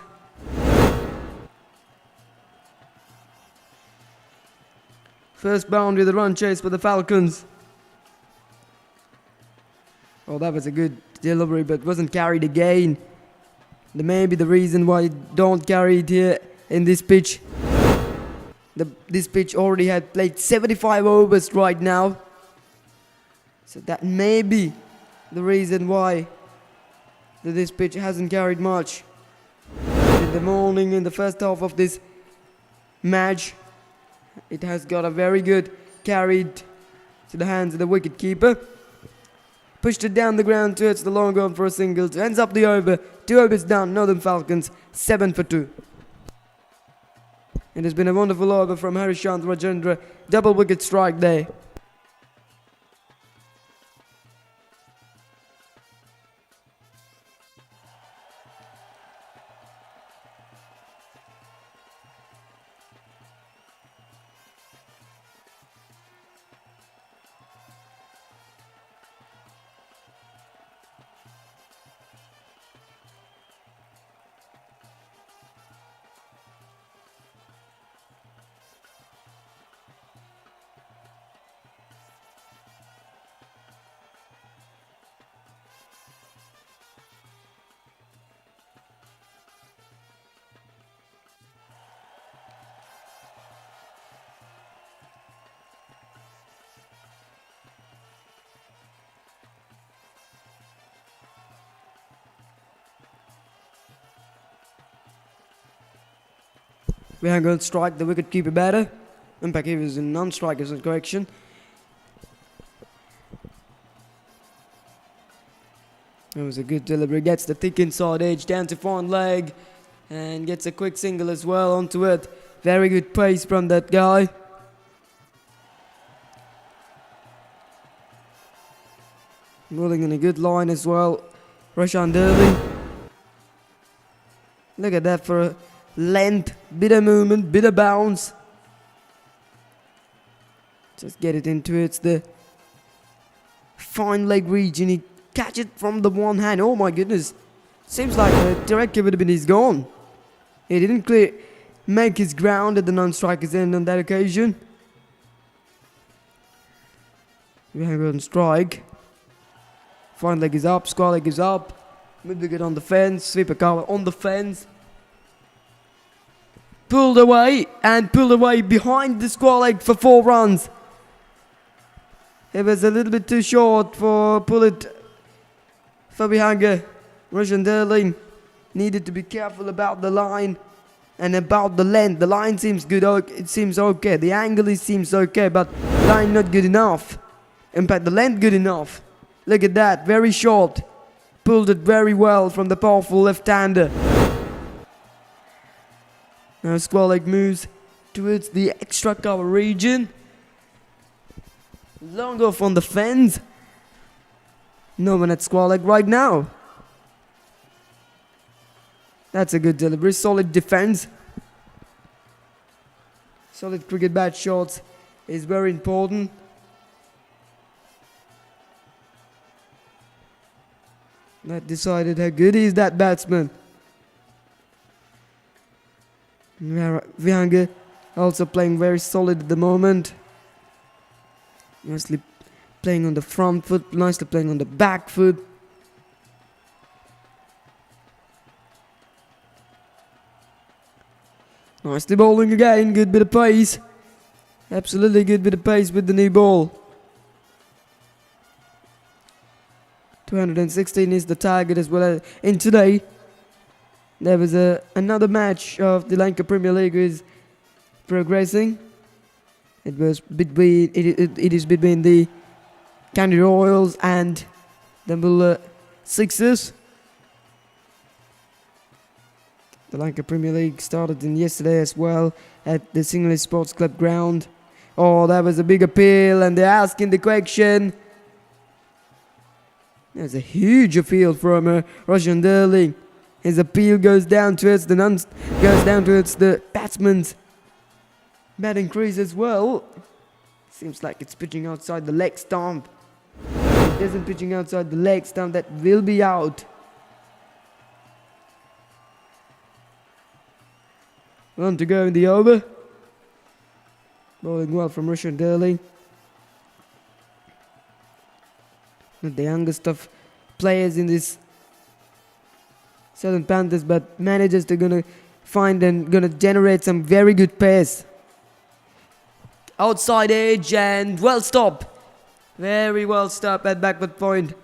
First boundary, the run chase for the Falcons. Oh, that was a good delivery, but wasn't carried again. That may be the reason why you don't carry it here in this pitch. This pitch already had played 75 overs right now. So that may be the reason why this pitch hasn't carried much. In the morning, in the first half of this match, it has got a very good carried to the hands of the wicket keeper. Pushed it down the ground towards the long on for a single. Ends up the over. 2 overs done. Northern Falcons 7 for 2. It has been a wonderful over from Harishchandra Rajendra. Double wicket strike there. We are going to strike the wicket keeper batter. Impact he was in non-strike as a correction. It was a good delivery. Gets the thick inside edge down to fine leg. And gets a quick single as well onto it. Very good pace from that guy. Bowling in a good line as well. Roshan Derby. Look at that for a length, bit of movement, bit of bounce. Just get it into it. It's the fine leg region. He catch it from the one hand. Oh my goodness. Seems like the director would have been he's gone. He didn't make his ground at the non-striker's end on that occasion. We have on strike. Fine leg is up, square leg is up. Mid wicket on the fence, sweeper cover on the fence. Pulled away behind the square leg for 4 runs. It was a little bit too short for pull it for Bihanga. Russian Derling needed to be careful about the line and about the length. The line seems good, it seems okay. The angle seems okay, but line not good enough. In fact, the length good enough. Look at that, very short. Pulled it very well from the powerful left-hander. Now square leg moves towards the extra cover region. Long off on the fence. No one at square leg right now. That's a good delivery. Solid defense. Solid cricket bat shots is very important. That decided how good is that batsman. Vihanga also playing very solid at the moment. Nicely playing on the front foot, nicely playing on the back foot. Nicely bowling again, good bit of pace. Absolutely good bit of pace with the new ball. 216 is the target as well in today. There was another match of the Lanka Premier League is progressing. It is between the Candy Royals and the Muller Sixers. The Lanka Premier League started in yesterday as well at the Singley Sports Club ground. Oh, that was a big appeal, and they're asking the question. There's a huge appeal from Roshan Derling. His appeal goes down towards the batsman's batting crease as well. Seems like it's pitching outside the leg stump. If it isn't pitching outside the leg stump, that will be out. One to go in the over. Bowling well from Roshan Derling. Not the youngest of players in this Southern Panthers, but managers they're gonna find and gonna generate some very good pace. Outside edge and well stopped. Very well stopped at backward point.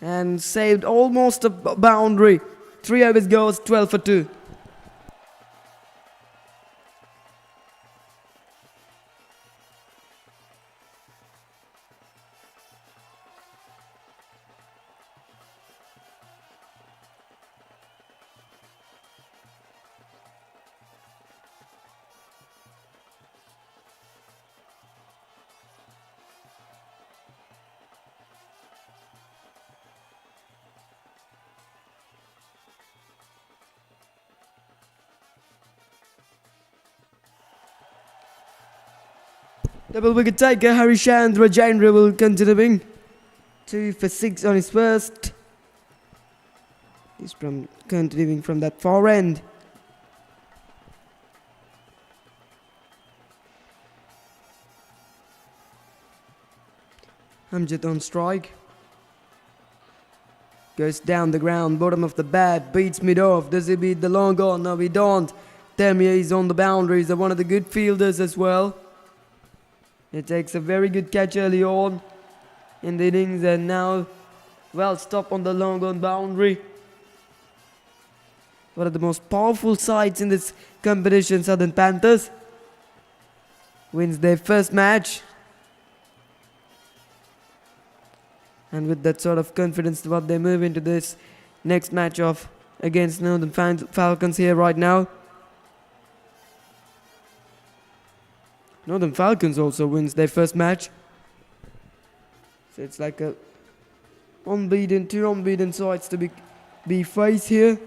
And saved almost a boundary. 3 overs goes 12 for 2. Double wicket taker Harishandra Jandra will continuing. 2 for 6 on his first. He's continuing from that far end. Amjad on strike. Goes down the ground, bottom of the bat, beats mid off. Does he beat the long on? No, we don't. Temia is on the boundaries. They're one of the good fielders as well. He takes a very good catch early on in the innings, and now well stopped on the long on boundary. One of the most powerful sides in this competition, Southern Panthers, wins their first match. And with that sort of confidence, what they move into this next match of against Northern Falcons here right now. Northern Falcons also wins their first match. So it's like a two unbeaten sides to be faced here.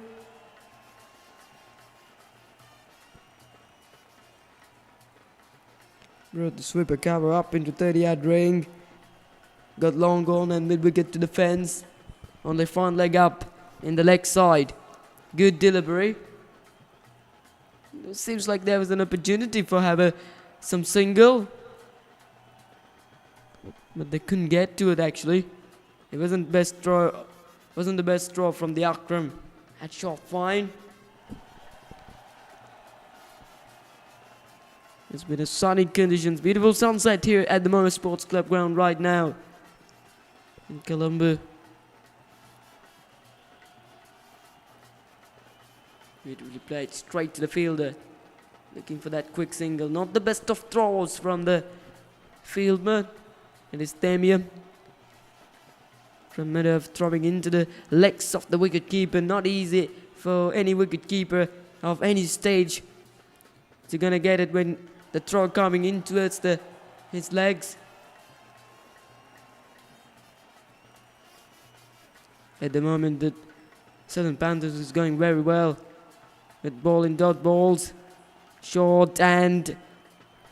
Brought the sweeper cover up into 30-yard ring. Got long on and mid wicket to the fence. On the front leg up in the leg side. Good delivery. It seems like there was an opportunity for some single, but they couldn't get to it actually. It wasn't the best throw from the Akram. Had shot fine. It's been a sunny conditions, beautiful sunset here at the Mono Sports Club ground right now in Colombo. Beautifully played straight to the fielder. Looking for that quick single. Not the best of throws from the fieldman. It is Temia. From matter of throwing into the legs of the wicketkeeper. Not easy for any wicketkeeper of any stage. You're gonna get it when the throw coming in towards his legs. At the moment, the Southern Panthers is going very well with ball in dot balls. Short and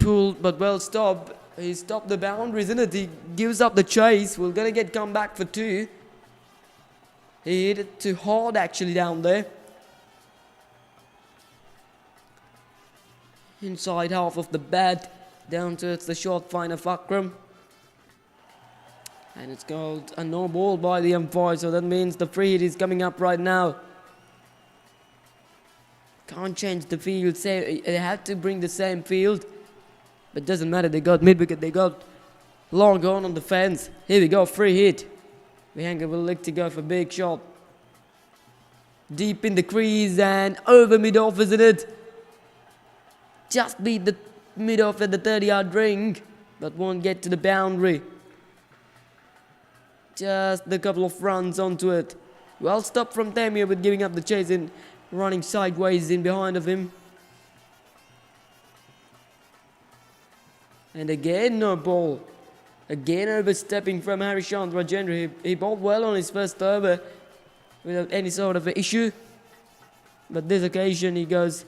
pulled, but well stopped. He stopped the boundaries, isn't it? He gives up the chase. We're going to get come back for 2. He hit it too hard actually down there. Inside half of the bat, down towards the short fine of Akram. And it's called a no ball by the umpire, so that means the free hit is coming up right now. Can't change the field, they have to bring the same field. But doesn't matter, they got mid-wicket, they got long on the fence. Here we go, free hit. Vihanga will look to go for big shot. Deep in the crease and over mid-off, isn't it? Just beat the mid-off at the 30-yard ring, but won't get to the boundary. Just a couple of runs onto it. Well stopped from Tamir with giving up the chase and running sideways in behind of him. And again, no ball. Again, overstepping from Harishant Rajendra. He bowled well on his first over without any sort of issue. But this occasion, he goes.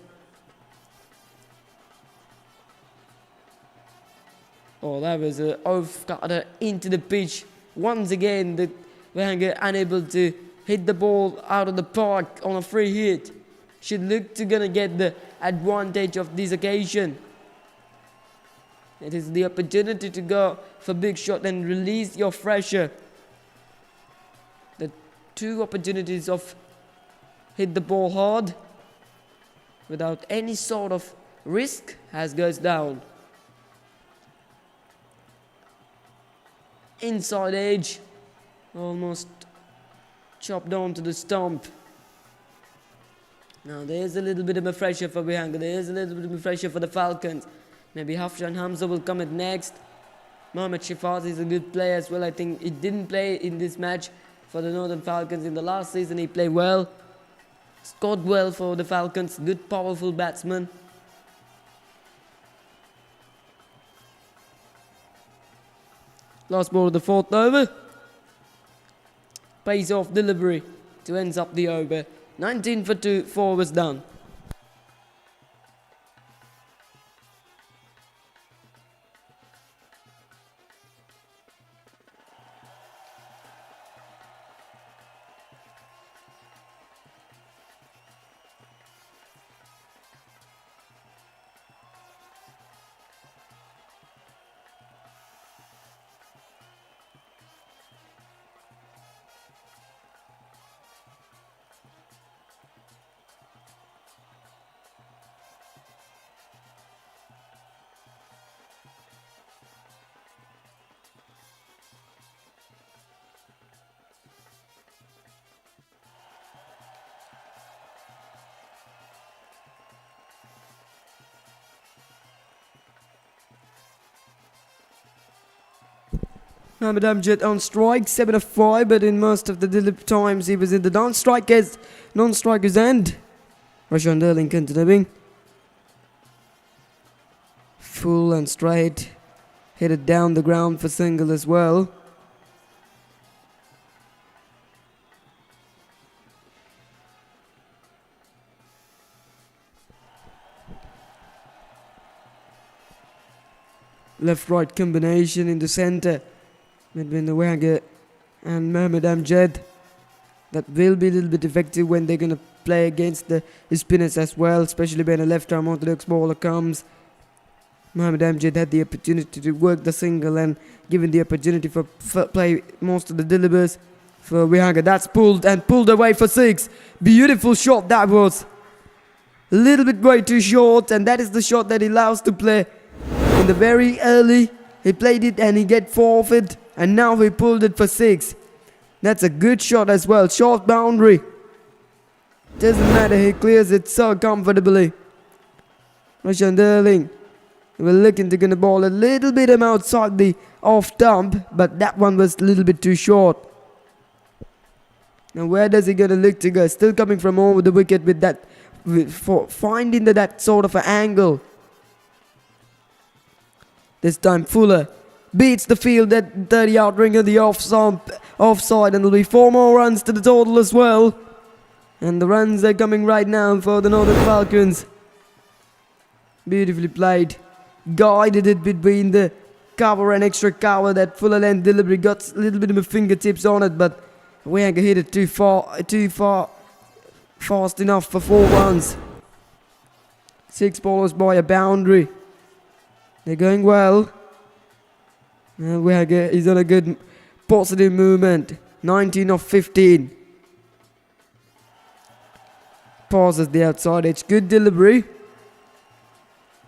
Oh, that was an off-cutter into the pitch. Once again, the Wenger unable to hit the ball out of the park on a free hit. Should look to gonna get the advantage of this occasion. It is the opportunity to go for big shot and release your pressure. The two opportunities of hit the ball hard without any sort of risk has goes down. Inside edge, almost chopped on to the stump. Now there's a little bit of a pressure for Vihanga. There's a little bit of a pressure for the Falcons. Maybe Hafshan Hamza will come at next. Mohammad Shifaz is a good player as well. I think he didn't play in this match for the Northern Falcons. In the last season he played well. Scored well for the Falcons. Good powerful batsman. Last ball of the fourth over. Pays off delivery to ends up the over. 19 for 2, 4 was done. Mohammad Amjad on strike, 7 of 5, but in most of the times he was in the non-strikers end. Rashan Darling continuing. Full and straight. Headed down the ground for single as well. Left-right combination in the centre between the Wagger and Mohammad Amjad. That will be a little bit effective when they're going to play against the spinners as well, especially when a left-arm orthodox bowler comes. Mohammad Amjad had the opportunity to work the single and given the opportunity for play most of the delivers for Vihanga. That's pulled away for 6. Beautiful shot that was. A little bit way too short, and that is the shot that he allows to play in the very early. He played it and he get forfeit, and now he pulled it for 6. That's a good shot as well. Short boundary. Doesn't matter, he clears it so comfortably. Rashan Darling will looking to gonna ball a little bit outside the off stump, but that one was a little bit too short. Now where does he gonna look to go? Still coming from over the wicket with that, for finding that sort of an angle. This time Fuller beats the field at 30-yard ring of the offside, and there'll be 4 more runs to the total as well. And the runs are coming right now for the Northern Falcons. Beautifully played. Guided it between the cover and extra cover. That Fuller length delivery got a little bit of my fingertips on it, but Wenger hit it too far, fast enough for 4 runs. 6 bowlers by a boundary. They're going well. Wenger is on a good positive movement. 19 of 15. Pauses the outside edge. Good delivery.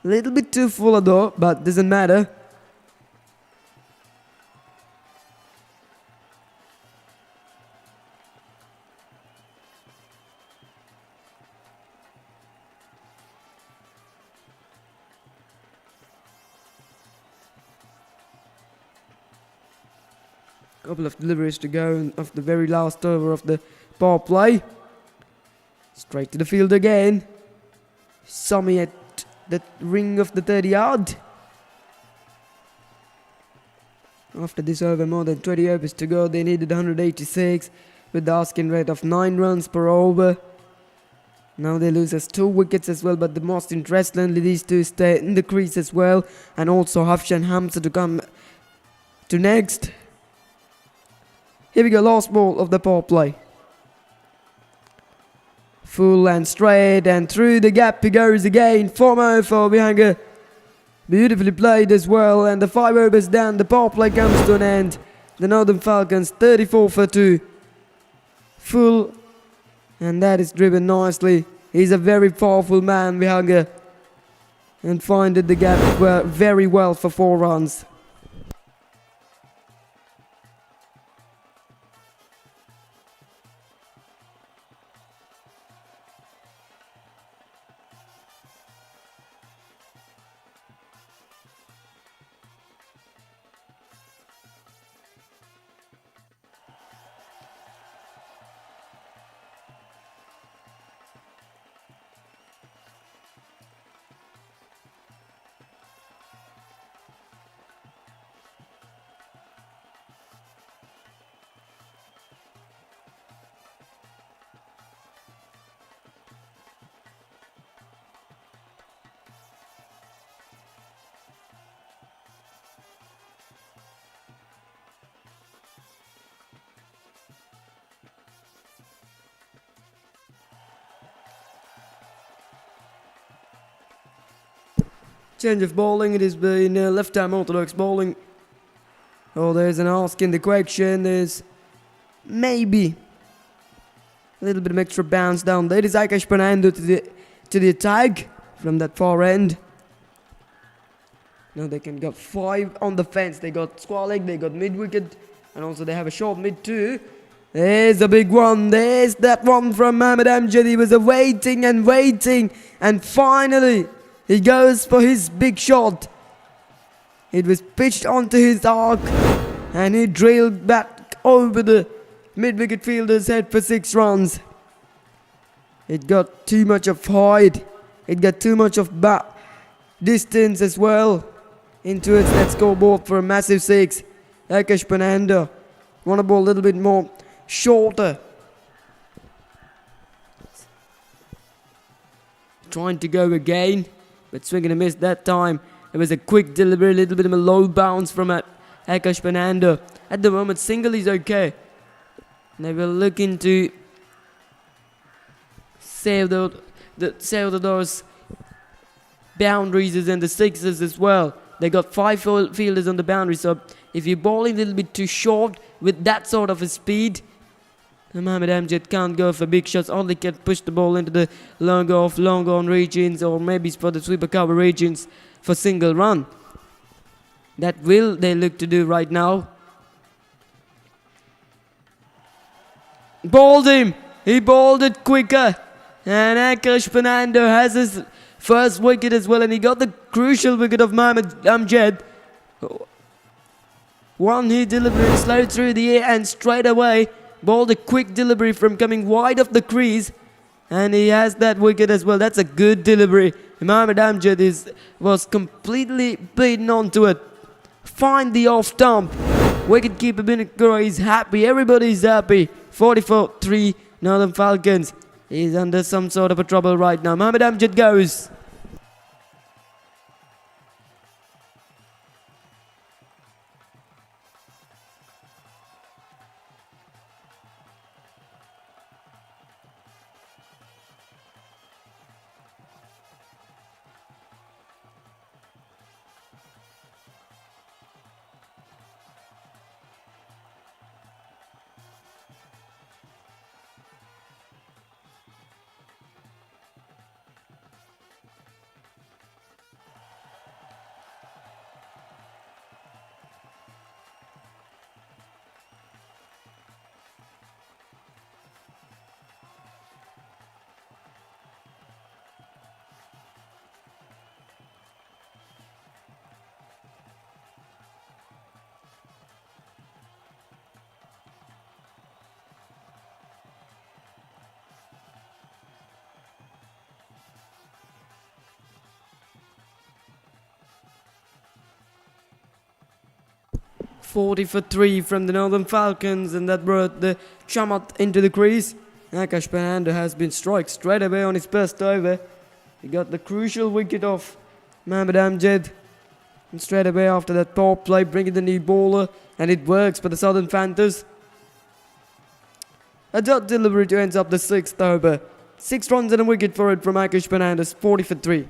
A little bit too full though, but doesn't matter. Couple of deliveries to go of the very last over of the power play. Straight to the field again. Sammy at the ring of the 30-yard. After this over, more than 20 overs to go. They needed 186 with the asking rate of 9 runs per over. Now they lose us 2 wickets as well, but the most interestingly, these two stay in the crease as well. And also Hafshan Hamza to come to next. Here we go, last ball of the power play. Full and straight and through the gap he goes again. 4 for Vihanga. Beautifully played as well, and the 5 overs down, the power play comes to an end. The Northern Falcons 34 for 2. Full, and that is driven nicely. He's a very powerful man, Vihanga, and finded the gap very well for 4 runs. Change of bowling, it has been left-arm orthodox bowling. Oh, there's an ask in the question. There's maybe a little bit of extra bounce down there. It is Akash Panando to the attack from that far end. Now they can get 5 on the fence. They got square leg, they got mid-wicket, and also they have a short mid too. There's a big one. There's that one from Mohammad Amjad. He was waiting and waiting, and finally he goes for his big shot. It was pitched onto his arc and he drilled back over the mid-wicket fielder's head for 6 runs. It got too much of height. It got too much of distance as well into its net scoreboard for a massive 6. Akash Pananda want to bowl a little bit more shorter. Trying to go again, but swing and a miss that time. It was a quick delivery, a little bit of a low bounce from Akash Pananda. At the moment, single is okay. They will look into save those boundaries and the 6s as well. They got 5 fielders on the boundary, so if you're bowling a little bit too short with that sort of a speed, Mohammad Amjad can't go for big shots, only can push the ball into the long on regions, or maybe for the sweeper cover regions for single run. That will they look to do right now. Bowled him. He bowled it quicker. And Akash Pananda has his first wicket as well, and he got the crucial wicket of Mohammad Amjad. One he delivered slow through the air and straight away bowled a quick delivery from coming wide of the crease, and he has that wicket as well. That's a good delivery. Mohammad Amjad was completely beaten onto it. Find the off stump. Wicketkeeper Binakura is happy. Everybody's happy. 44-3 Northern Falcons. He's under some sort of a trouble right now. Mohammad Amjad goes. 40 for 3 from the Northern Falcons, and that brought the Chamat into the crease. Akash Pananda has been struck straight away on his first over. He got the crucial wicket off Mohammad Amjad. And straight away after that power play, bringing the new bowler, and it works for the Southern Panthers. A dot delivery to ends up the 6th over. 6 runs and a wicket for it from Akash Pananda, 40 for 3.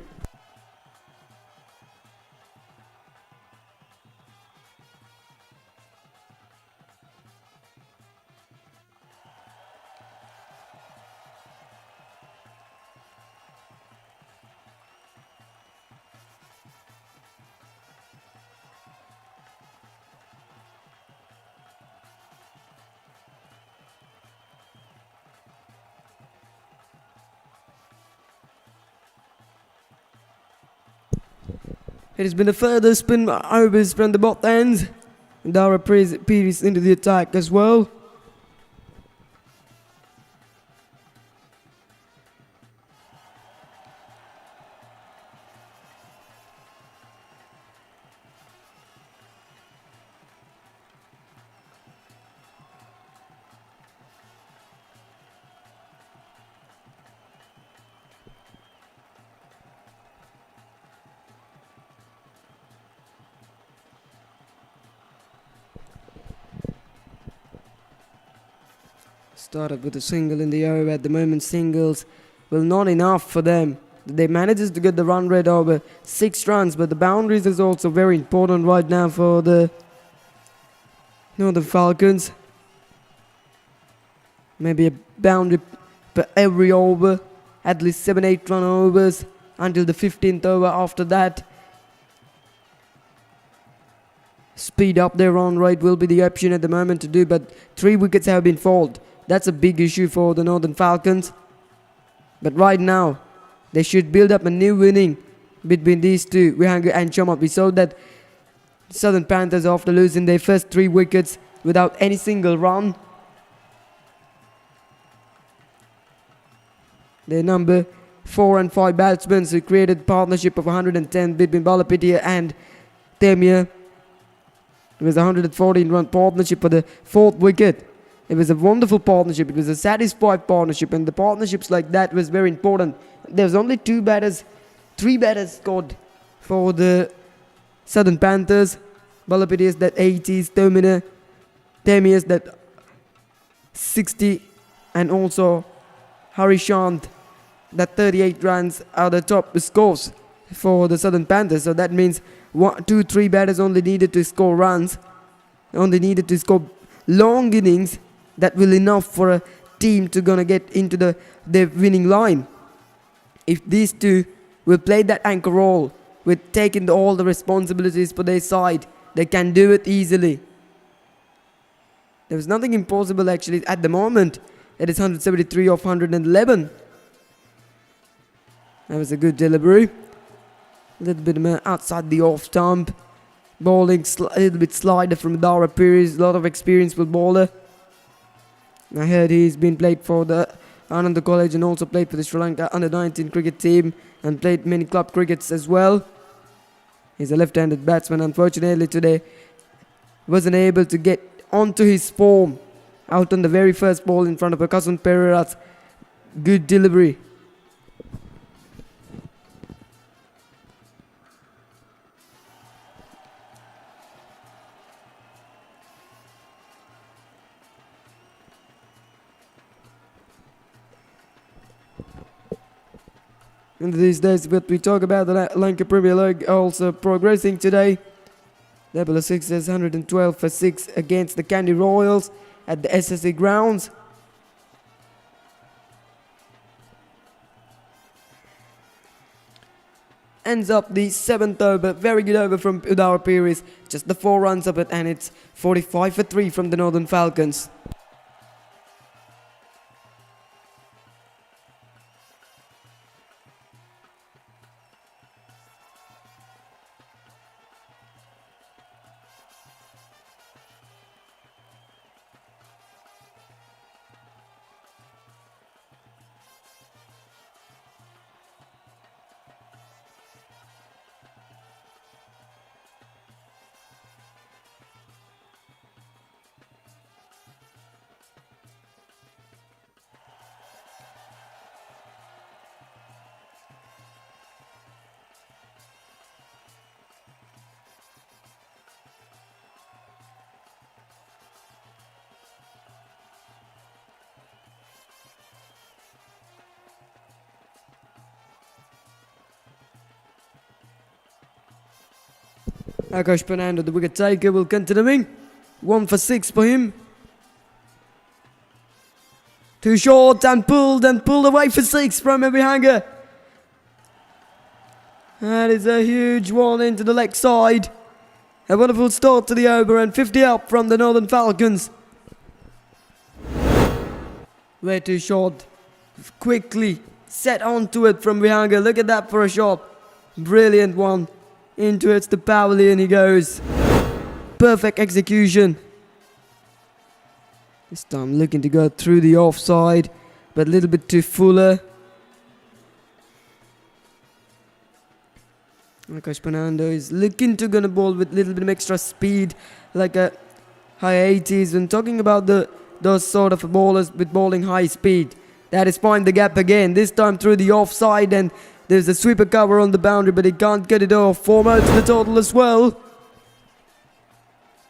It has been a further spin overs from the both ends. Dara Pires into the attack as well. Started with a single in the over. At the moment, singles will not enough for them. They manages to get the run rate over 6 runs, but the boundaries is also very important right now for the Northern Falcons. Maybe a boundary per every over, at least 7-8 run overs until the 15th over. After that, speed up their run rate will be the option at the moment to do, but 3 wickets have been falled. That's a big issue for the Northern Falcons. But right now, they should build up a new winning between these two, Vihangu and Chamat. We saw that Southern Panthers, after losing their first 3 wickets without any single run, their number 4 and 5 batsmen who created a partnership of 110 between Balapitia and Temia. It was a 114-run partnership for the 4th wicket. It was a wonderful partnership. It was a satisfied partnership, and the partnerships like that was very important. There was only 3 batters scored for the Southern Panthers. Balapitias that 80s, Temias that 60, and also Harishant that 38 runs are the top scores for the Southern Panthers. So that means 2-3 batters only needed to score runs, only needed to score long innings. That will enough for a team to gonna get into the winning line. If these two will play that anchor role with taking all the responsibilities for their side, they can do it easily. There was nothing impossible actually at the moment. It is 173 off 111. That was a good delivery. A little bit outside the off stump. Bowling a little bit slider from Dara Pires. A lot of experienced bowler. I heard he's been played for the Ananda College and also played for the Sri Lanka under-19 cricket team and played many club crickets as well. He's a left-handed batsman. Unfortunately today wasn't able to get onto his form out on the very first ball in front of Akasun Pereira's good delivery. And these days, what we talk about, the Lanka Premier League also progressing today. Level of 6 is 112 for 6 against the Kandy Royals at the SSE grounds. Ends up the 7th over. Very good over from Udara Pires. Just the 4 runs of it, and it's 45 for 3 from the Northern Falcons. Akash Fernando, the wicket taker, will continuing. 1 for 6 for him. Too short and pulled away for 6 from Ebihanger. That is a huge one into the leg side. A wonderful start to the over and 50 up from the Northern Falcons. Way too short. Quickly set onto it from Ebihanger. Look at that for a shot. Brilliant one. Into it's the pavilion he goes. Perfect execution. This time looking to go through the offside, but a little bit too fuller. Lankashire Fernando is looking to gonna ball with a little bit of extra speed, like a high 80s. When talking about those sort of bowlers with bowling high speed, that is finding the gap again. This time through the offside, and there's a sweeper cover on the boundary, but he can't get it off. 4 more to the total as well.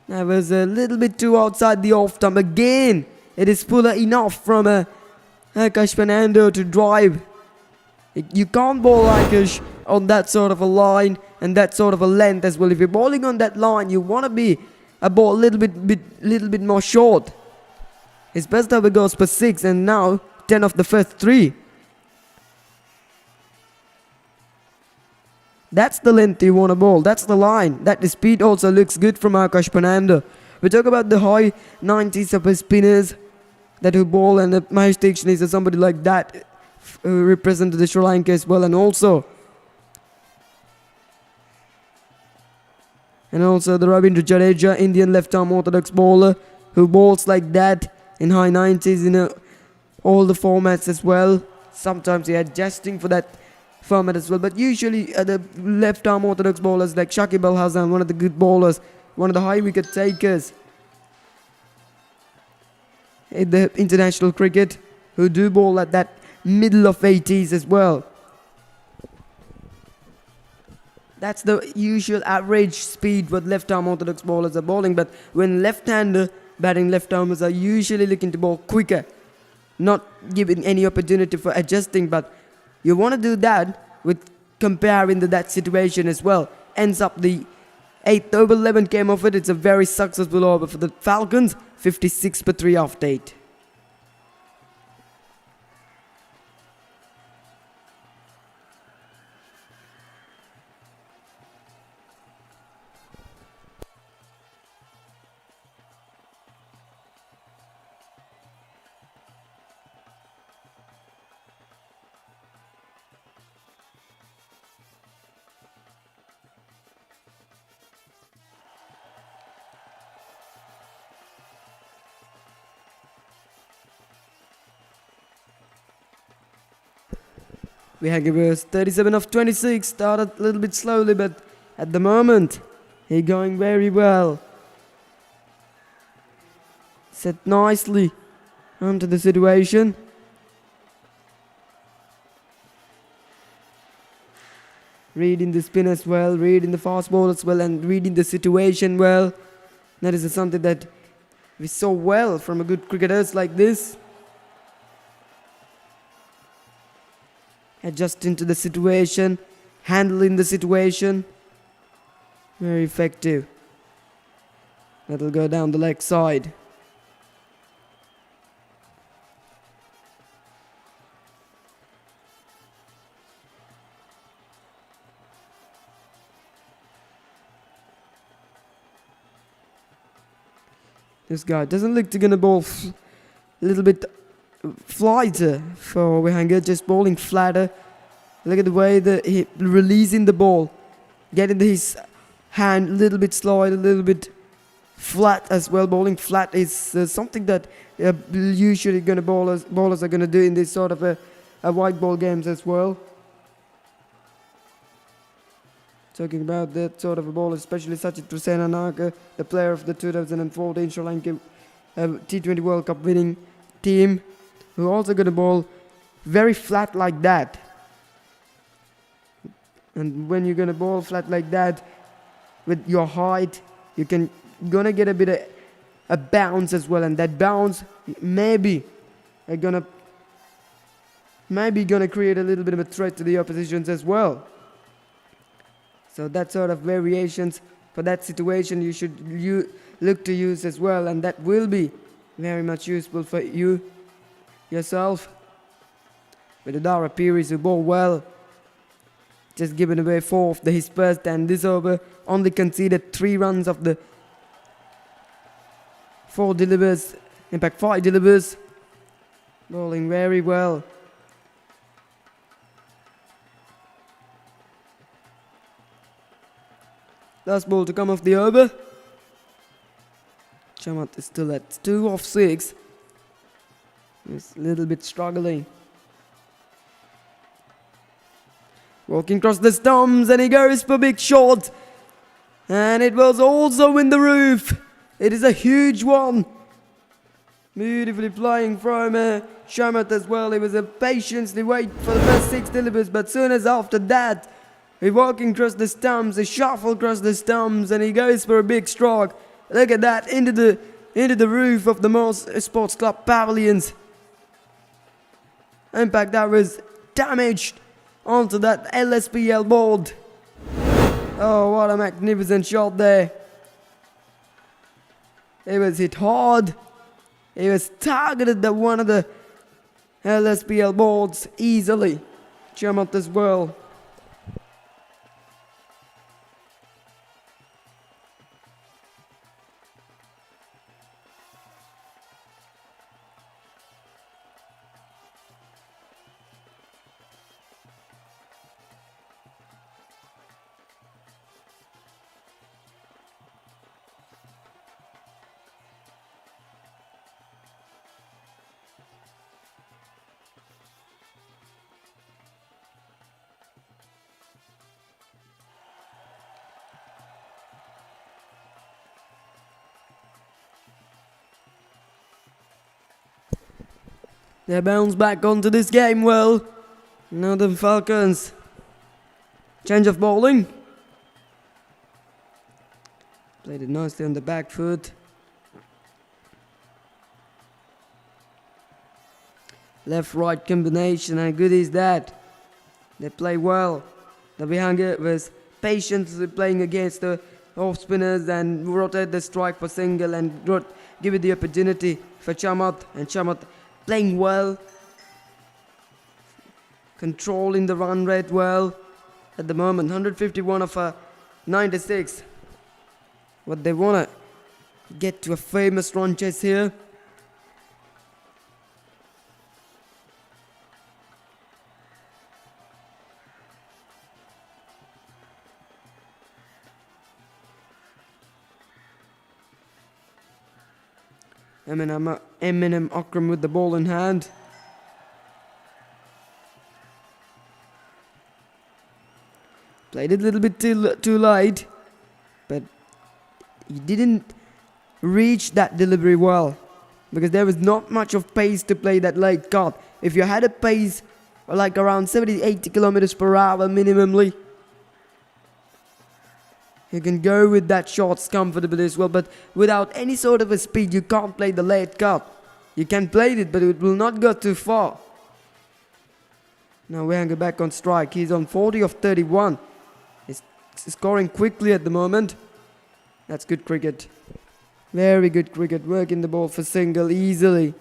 That was a little bit too outside the off stump. Again, it is fuller enough from Lankashire Fernando to drive. You can't bowl Lankash on that sort of a line and that sort of a length as well. If you're bowling on that line, you want to be a ball a little bit more short. His best over goes for 6, and now 10 of the first 3. That's the length you want to bowl. That's the line. That speed also looks good from Lankashire Fernando. We talk about the high 90s of his spinners that who bowl, and Mahesh Dixon is somebody like that who represented the Sri Lanka as well, and also the Ravindra Jadeja, Indian left-arm orthodox bowler, who bowls like that in high 90s in all the formats as well. Sometimes he adjusting for that format as well, but usually the left-arm orthodox bowlers like Shakib Al Hasan, one of the good bowlers, one of the high wicket takers in the international cricket, who do bowl at that middle of 80s as well. That's the usual average speed what left-arm orthodox bowlers are bowling, but when left-hander batting left-armers are usually looking to bowl quicker, not giving any opportunity for adjusting, but you want to do that with comparing to that situation as well. Ends up the 8th over, 11 came off it. It's a very successful over for the Falcons. 56 for 3 after 8. We had Givers 37 of 26, started a little bit slowly, but at the moment, he's going very well. Set nicely onto the situation. Reading the spin as well, reading the fast ball as well, and reading the situation well. That is something that we saw well from a good cricketers like this. Adjusting to the situation, handling the situation. Very effective. That'll go down the leg side. This guy doesn't look to gonna bowl a little bit flighter for Ebihanger, just bowling flatter. Look at the way that he releasing the ball, getting his hand a little bit slow, a little bit flat as well. Bowling flat is something that usually bowlers are gonna do in this sort of a white ball games as well. Talking about that sort of a bowler, especially Sachin Trusenanaka, the player of the 2014 Sri Lanka T20 World Cup winning team, who also going to bowl very flat like that. And when you're going to bowl flat like that, with your height, you can gonna get a bit of a bounce as well, and that bounce maybe gonna create a little bit of a threat to the oppositions as well. So that sort of variations for that situation you should look to use as well, and that will be very much useful for you yourself. With the Dara Piri who bowled well, just giving away 4 of his first, and this over only conceded 3 runs of the 4 delivers, in fact 5 delivers, bowling very well. Last ball to come off the over. Chamat is still at 2 off 6. He's a little bit struggling. Walking across the stumps, and he goes for big shot. And it was also in the roof. It is a huge one. Beautifully flying from Chamat as well. He was patiently waiting for the first 6 delivers, but soon as after that, he's walking across the stumps, he shuffle across the stumps, and he goes for a big stroke. Look at that, into the roof of the Moss Sports Club pavilions. In fact, that was damaged onto that LSPL board. Oh, what a magnificent shot there. It was hit hard. It was targeted at one of the LSPL boards easily. Chamat as well. They bounce back onto this game well. Northern Falcons. Change of bowling. Played it nicely on the back foot. Left-right combination, and good is that. They play well. The Vihanga was patiently playing against the off spinners and rotate the strike for single and give it the opportunity for Chamat, and Chamat playing well, controlling the run rate well. At the moment, 151 of 96. What they want to get to a famous run chase here. Eminem Akram with the ball in hand. Played it a little bit too light, but he didn't reach that delivery well because there was not much of pace to play that late cut. If you had a pace like around 70-80 kilometers per hour minimally, you can go with that shots comfortably as well, but without any sort of a speed, you can't play the late cut. You can play it, but it will not go too far. Now Vihanga back on strike. He's on 40 of 31. He's scoring quickly at the moment. That's good cricket. Very good cricket. Working the ball for single easily.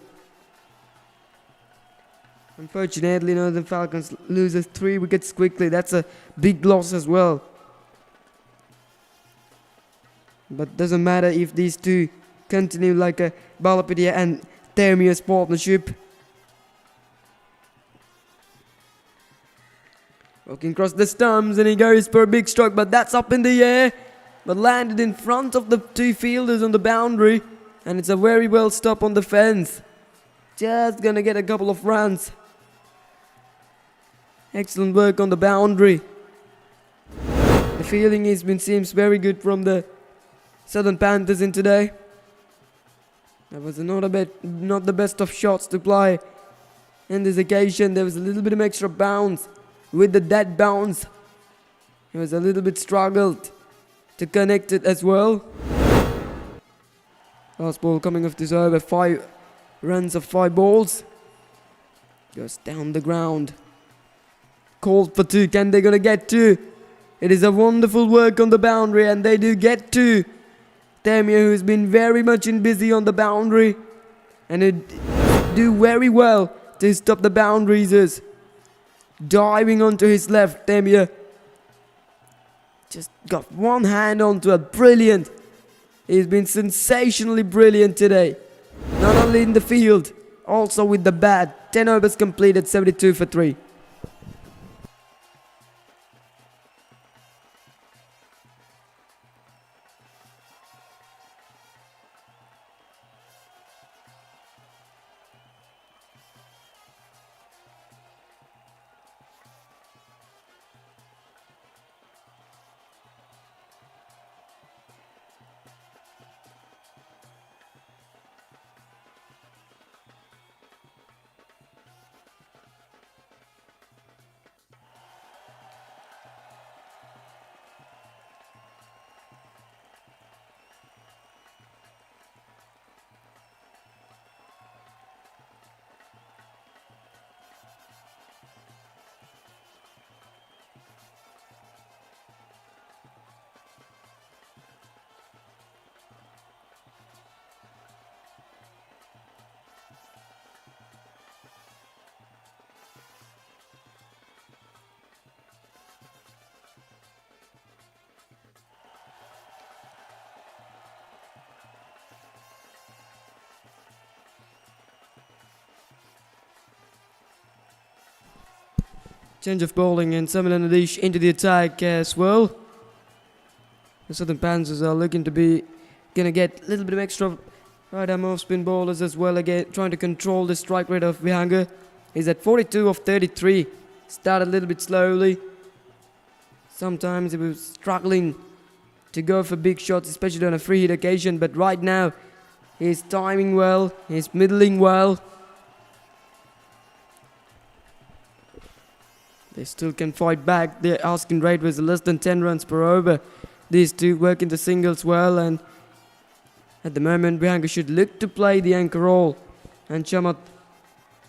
Unfortunately, Northern Falcons loses 3 wickets quickly. That's a big loss as well. But doesn't matter if these two continue like a Balapidia and Termius partnership. Walking across the stumps, and he goes for a big stroke, but that's up in the air. But landed in front of the 2 fielders on the boundary, and it's a very well stop on the fence. Just gonna get a couple of runs. Excellent work on the boundary. The fielding seems very good from the Southern Panthers in today. That was not the best of shots to play. In this occasion, there was a little bit of extra bounce. With the dead bounce, he was a little bit struggled to connect it as well. Last ball coming off this over, 5 runs of 5 balls. Goes down the ground. Called for 2. Can they gonna get 2? It is a wonderful work on the boundary, and they do get to Tamia, who's been very much in busy on the boundary, and it do very well to stop the boundaries. Is diving onto his left. Tamia just got one hand onto it. Brilliant. He's been sensationally brilliant today. Not only in the field, also with the bat. 10 overs completed, 72 for 3. Change of bowling and Samuel Nadish into the attack as well. The Southern Panthers are looking to be gonna get a little bit of extra right arm off spin bowlers as well, again trying to control the strike rate of Vihanga. He's at 42 of 33. Started a little bit slowly. Sometimes he was struggling to go for big shots, especially on a free hit occasion, but right now he's timing well, he's middling well. They still can fight back. Their asking rate was less than 10 runs per over. These two work in the singles well, and at the moment Vihanga should look to play the anchor role, and Chamat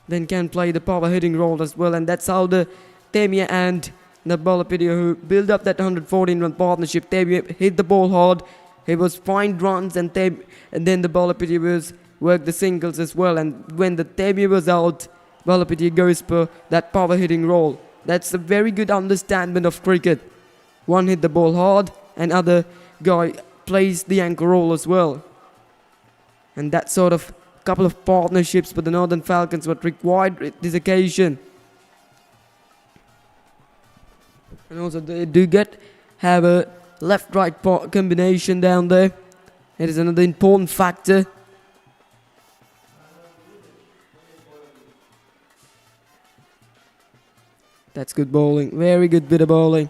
then can play the power hitting role as well, and that's how the Tamia and the Balapidia, who build up that 114 run partnership. Tamia hit the ball hard, he was find runs, and then the Balapidia was work the singles as well, and when the Tamia was out, Balapidia goes for that power hitting role. That's a very good understanding of cricket. One hit the ball hard, and other guy plays the anchor role as well. And that sort of couple of partnerships for the Northern Falcons were required at this occasion. And also they do have a left-right combination down there. It is another important factor. That's good bowling. Very good bit of bowling.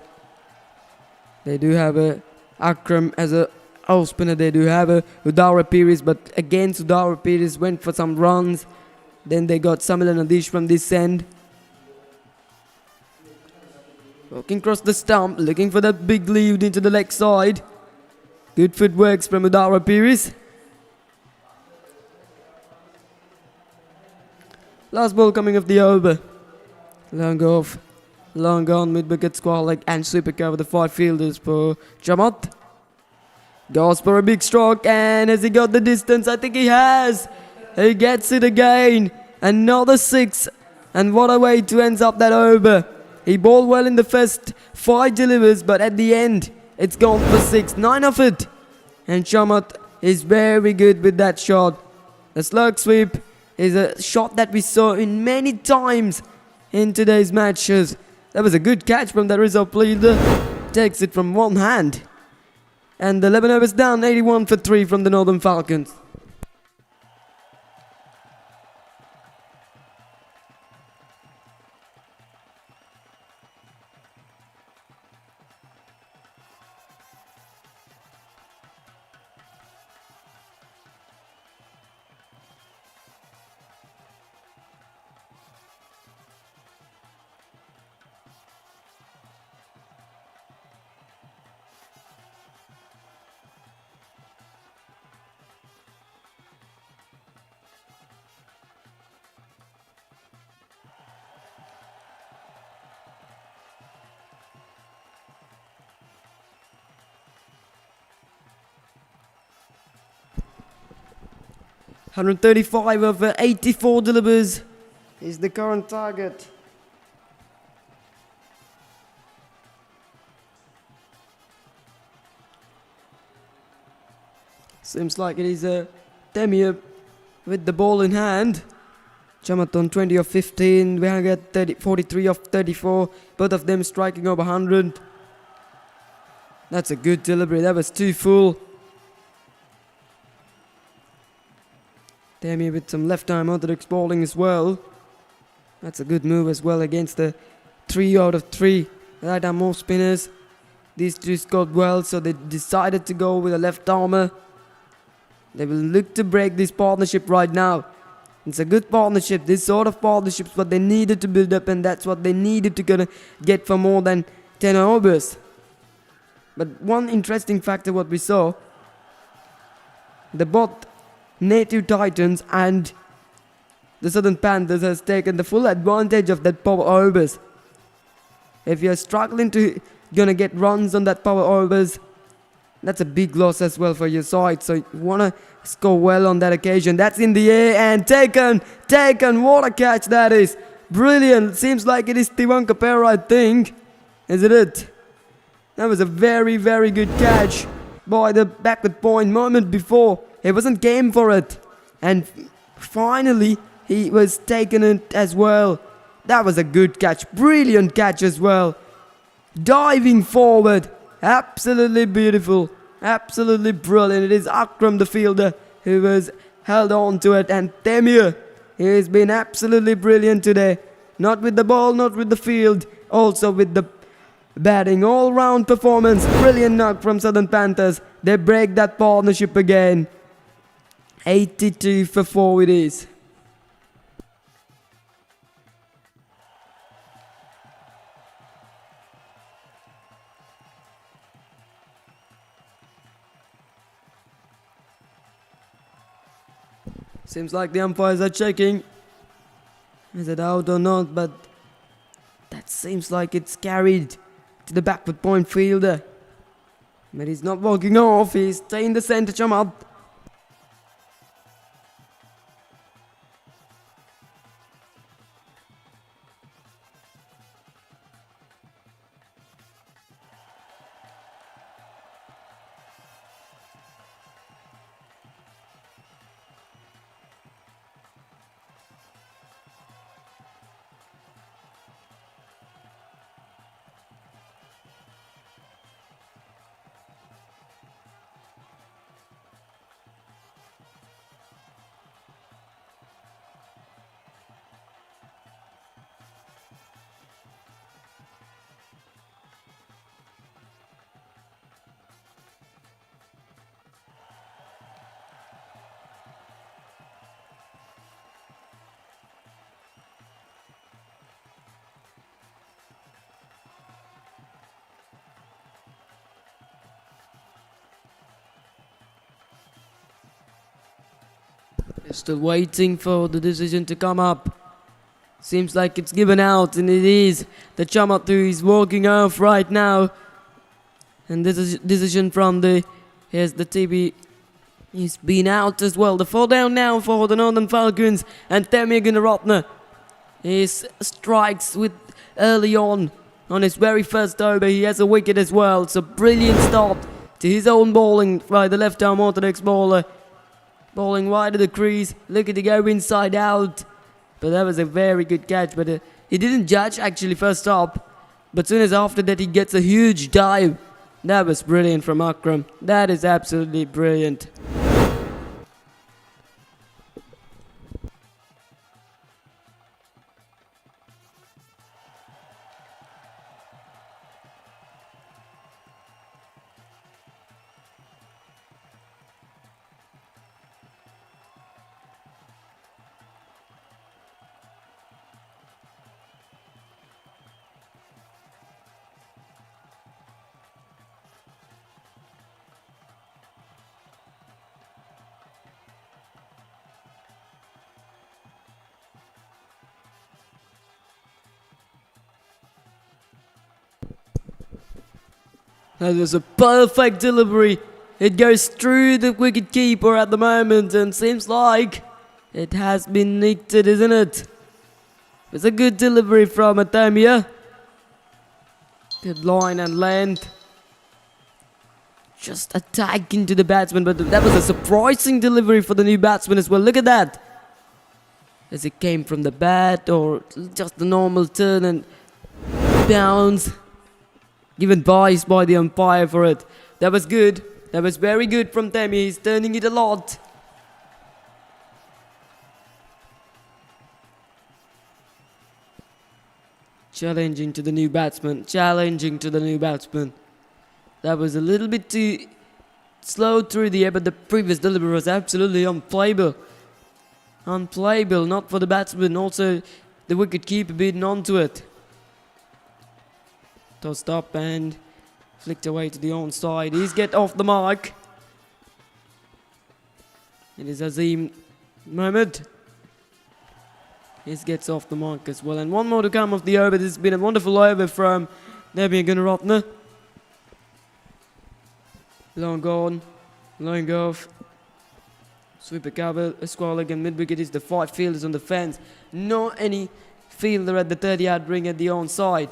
They do have a Akram as a off spinner. They do have a Udara Pires, but again Udara Pires went for some runs. Then they got Samuel Nadish from this end. Walking across the stump, looking for that big lead into the leg side. Good footworks from Udara Pires. Last ball coming off the over. Long off. Long on, mid-wicket square leg and super cover the 5 fielders for Chamat. Goes for a big stroke, and has he got the distance? I think he has. He gets it again. Another 6. And what a way to end up that over. He bowled well in the first 5 delivers, but at the end, it's gone for 6. 9 of it. And Chamat is very good with that shot. The slug sweep is a shot that we saw in many times in today's matches. That was a good catch from the reserve player. Takes it from one hand. And the 11 overs down, 81 for 3 from the Northern Falcons. 135 over 84 delivers is the current target. Seems like it is Demir with the ball in hand. Chamat on 20 of 15, Vihangat 43 of 34, both of them striking over 100. That's a good delivery, that was too full. Demir with some left arm orthodox bowling as well. That's a good move as well against the 3 out of 3 right arm off spinners. These two scored well, so they decided to go with a left armer. They will look to break this partnership right now. It's a good partnership. This sort of partnership's what they needed to build up, and that's what they needed to get for more than 10 overs. But one interesting factor what we saw, the both native Titans and the Southern Panthers has taken the full advantage of that power overs. If you're struggling to gonna get runs on that power overs, that's a big loss as well for your side. So you wanna score well on that occasion. That's in the air and taken. What a catch that is! Brilliant. Seems like it is Tivan Kapera, I think. Isn't it? That was a very, very good catch by the backward point moment before. He wasn't game for it, and finally he was taking it as well. That was a good catch. Brilliant catch as well. Diving forward. Absolutely beautiful. Absolutely brilliant. It is Akram, the fielder, who was held on to it. And Temir, he has been absolutely brilliant today. Not with the ball, not with the field. Also with the batting. All-round performance. Brilliant knock from Southern Panthers. They break that partnership again. 82 for 4 it is. Seems like the umpires are checking. Is it out or not? But that seems like it's carried to the backward point fielder. But he's not walking off. He's staying in the centre, Chamat. Still waiting for the decision to come up. Seems like it's given out, and it is. The Chamatu is walking off right now. And this is decision from here's the TB. He's been out as well. The 4 down now for the Northern Falcons. And Temir Gunaratne. He strikes with early on his very first over. He has a wicket as well. So brilliant start to his own bowling by the left arm orthodox bowler. Bowling wide of the crease, looking to go inside out. But that was a very good catch. But he didn't judge actually first up. But soon as after that he gets a huge dive. That was brilliant from Akram. That is absolutely brilliant. That was a perfect delivery It goes through the wicket keeper at the moment and seems like it has been nicked, isn't it? It's a good delivery from Atamia. Good line and length. Just attack into the batsman, but that was a surprising delivery for the new batsman as well. Look at that. As it came from the bat or just the normal turn and bounce. Given bias by the umpire for it. That was good. That was very good from Temi. He's turning it a lot. Challenging to the new batsman. Challenging to the new batsman. That was a little bit too slow through the air, but the previous delivery was absolutely unplayable. Unplayable, not for the batsman. Also, the wicket keeper beating onto it. Tossed up and flicked away to the onside. He's get off the mark. It is Azim Mohammed. He gets off the mark as well. And one more to come of the over. This has been a wonderful over from Debian Gunaratne. Long on, long off. Sweeper cover, a squall again. Mid wicket is the 5 fielders on the fence. Not any fielder at the 30-yard ring at the onside.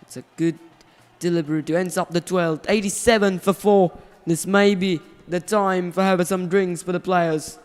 It's a good delivery to ends up the 12th. 87 for 4. This may be the time for having some drinks for the players.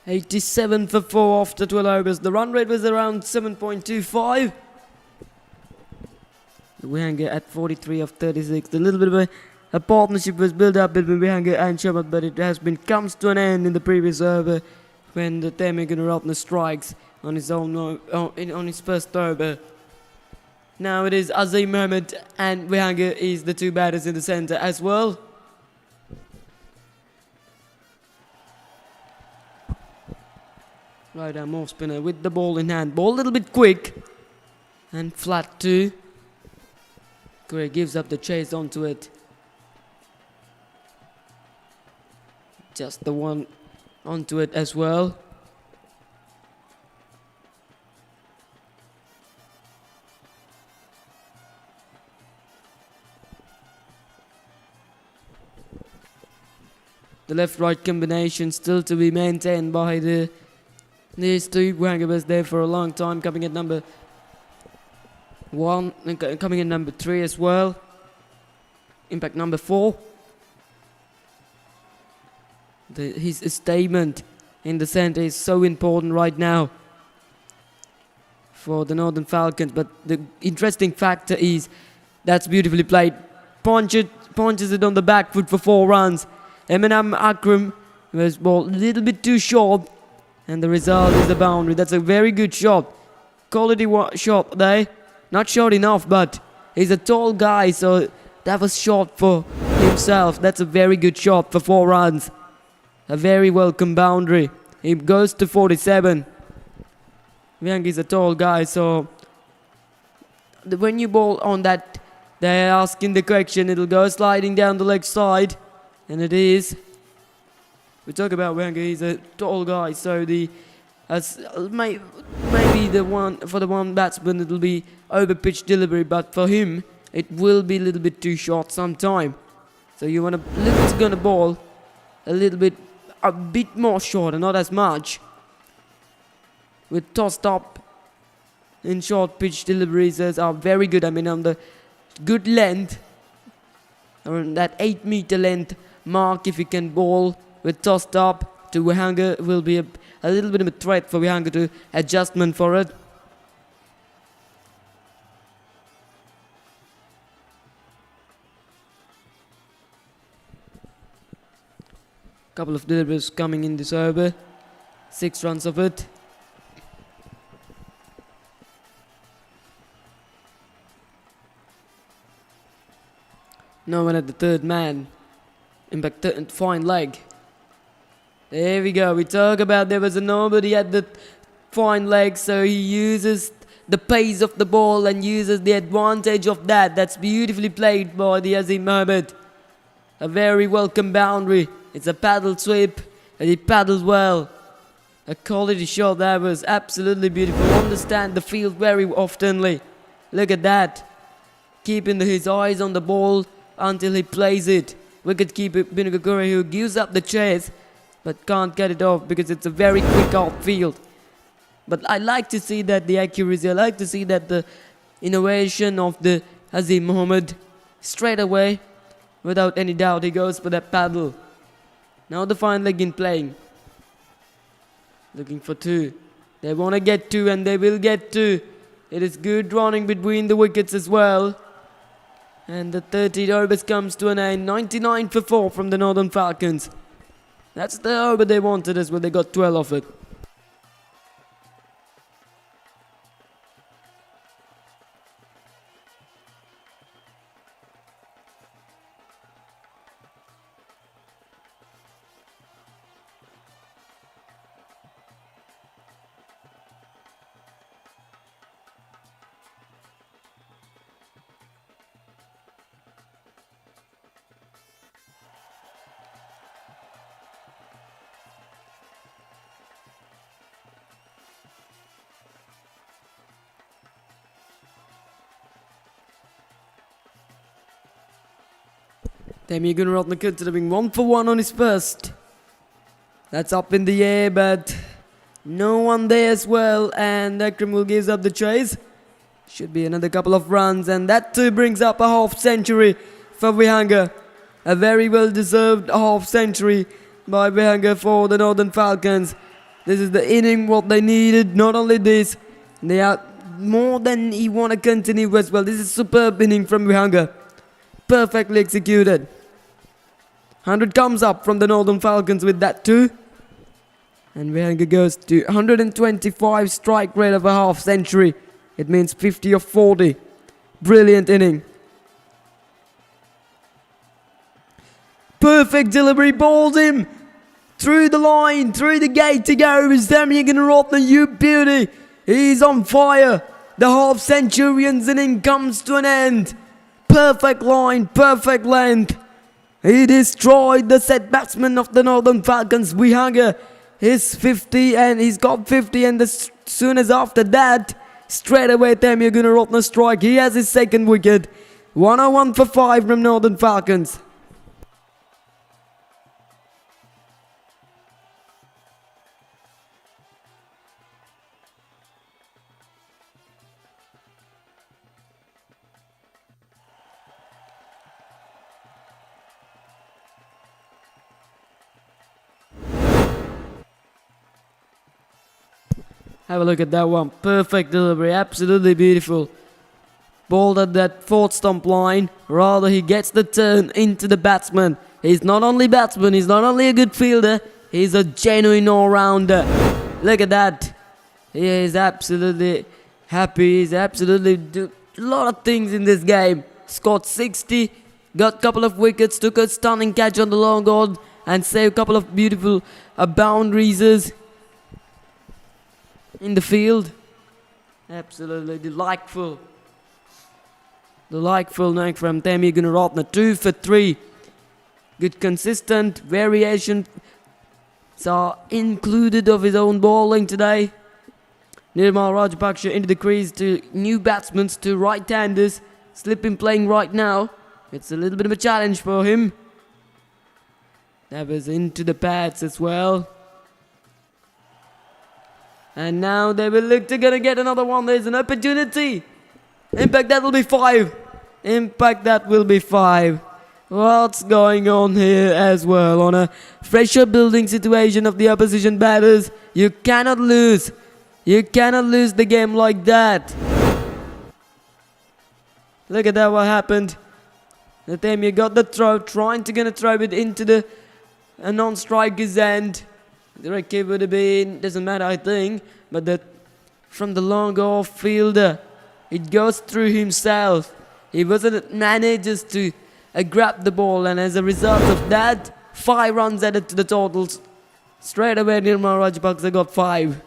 $87 for 4 after 12 overs. The run rate was around 7.25. Wihanger at 43 of 36. A little bit of a partnership was built up between Wihanger and Shabat, but it has been comes to an end in the previous over when the Temi Gunaratne strikes on his own on his first over. Now it is Azim Mohammed and Wihanger is the two batters in the centre as well. Right arm off spinner with the ball in hand. Ball a little bit quick and flat too. Gray gives up the chase onto it. Just the one onto it as well. The left-right combination still to be maintained by these two. Wanga was there for a long time, coming at number 1 and coming in number 3 as well. Impact number 4. His statement in the center is so important right now for the Northern Falcons. But the interesting factor is that's beautifully played. Punches it on the back foot for 4 runs. Eminem Akram was ball a little bit too short, and the result is the boundary. That's a very good shot. Quality shot there. Not short enough, but he's a tall guy, so that was short for himself. That's a very good shot for 4 runs. A very welcome boundary. He goes to 47. Viang is a tall guy, so when you ball on that, they're asking the correction. It'll go sliding down the leg side, and it is. We talk about Wenger. He's a tall guy, so maybe the one batsman it'll be over pitch delivery, but for him it will be a little bit too short sometime. So you want to gonna ball a bit more short and not as much. With tossed up in short pitch deliveries are very good. I mean, on the good length, around that 8 meter length mark, if you can bowl with tossed up to Wihanga, will be a little bit of a threat for Wihanga to adjustment for it. Couple of deliveries coming in this over. 6 runs of it. No one at the third man. Impact fine leg. There we go. We talk about there was a nobody at the fine leg, so he uses the pace of the ball and uses the advantage of that. That's beautifully played by the Azim Mohammed. A very welcome boundary. It's a paddle sweep, and he paddles well. A quality shot that was absolutely beautiful. Understand the field very oftenly. Look at that. Keeping his eyes on the ball until he plays it. Wicketkeeper Binugakure, who gives up the chase but can't get it off because it's a very quick outfield. But I like to see that the accuracy, I like to see that the innovation of the Azim Mohammed. Straight away, without any doubt, he goes for that paddle. Now the fine leg in playing. Looking for 2. They want to get 2 and they will get 2. It is good running between the wickets as well. And the 30 overs comes to an end. 99 for 4 from the Northern Falcons. That's the over they wanted as well. They got 12 of it. Demi Gunratne considering 1 for 1 on his first. That's up in the air, but no one there as well, and Akram will give up the chase. Should be another couple of runs, and that too brings up a half century for Wihanga. A very well deserved half century by Wihanga for the Northern Falcons. This is the inning what they needed. Not only this, they are more than he want to continue as well. This is superb inning from Wihanga. Perfectly executed. 100 comes up from the Northern Falcons with that too. And Wihanga goes to 125 strike rate of a half century. It means 50 of 40. Brilliant inning. Perfect delivery. Balls him through the line, through the gate to go. Is Demi Gunratne, you beauty. He's on fire. The half centurion's inning comes to an end. Perfect line, perfect length. He destroyed the set batsman of the Northern Falcons, Wihanga. He's 50 and he's got 50, and as soon as after that, straight away Demi Gunratne strike. He has his second wicket. 101 for 5 from Northern Falcons. Have a look at that one. Perfect delivery. Absolutely beautiful. Ball at that fourth stump line. Rather, he gets the turn into the batsman. He's not only batsman, he's not only a good fielder, he's a genuine all-rounder. Look at that. He is absolutely happy. He's absolutely do a lot of things in this game. Scored 60, got a couple of wickets, took a stunning catch on the long on, and saved a couple of beautiful boundaries in the field. Absolutely delightful. Delightful night from Temi Gunaratne. 2 for 3. Good consistent variation are included of his own bowling today. Nirmal Rajapaksa into the crease to new batsmen, to right-handers. Slipping playing right now. It's a little bit of a challenge for him. That was into the pads as well. And now they will look to gonna get another one. There's an opportunity. Impact, that will be 5. Impact, that will be 5. What's going on here as well? On a pressure building situation of the opposition batters, you cannot lose. You cannot lose the game like that. Look at that, what happened. Nathemia got the throw, trying to gonna throw it into the non-striker's end. The red kick would have been, doesn't matter I think, but from the long off fielder, it goes through himself. He wasn't manages to grab the ball, and as a result of that, 5 runs added to the totals. Straight away Nirmal Rajapaksa got 5.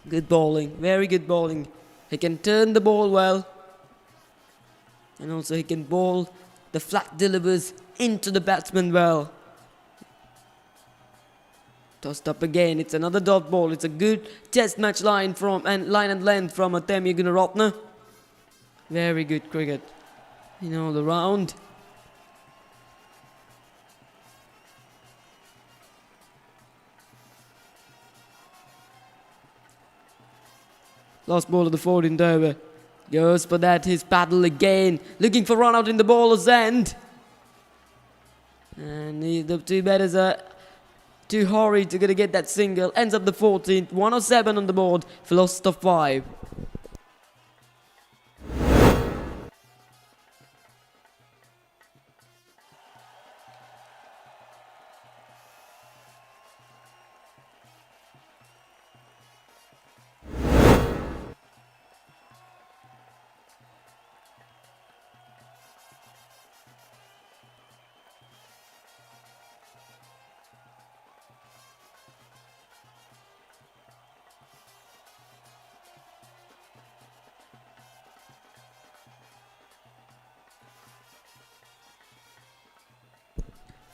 Good bowling, very good bowling. He can turn the ball well, and also he can bowl the flat delivers into the batsman well. Tossed up again, it's another dot ball. It's a good test match line and length from Temi Gunaratne. Very good cricket in all around. Last ball of the 14th over. Goes for that, his paddle again. Looking for run out in the bowler's end. And the two batters are too hurried to get that single. Ends up the 14th. 107 on the board for loss of 5.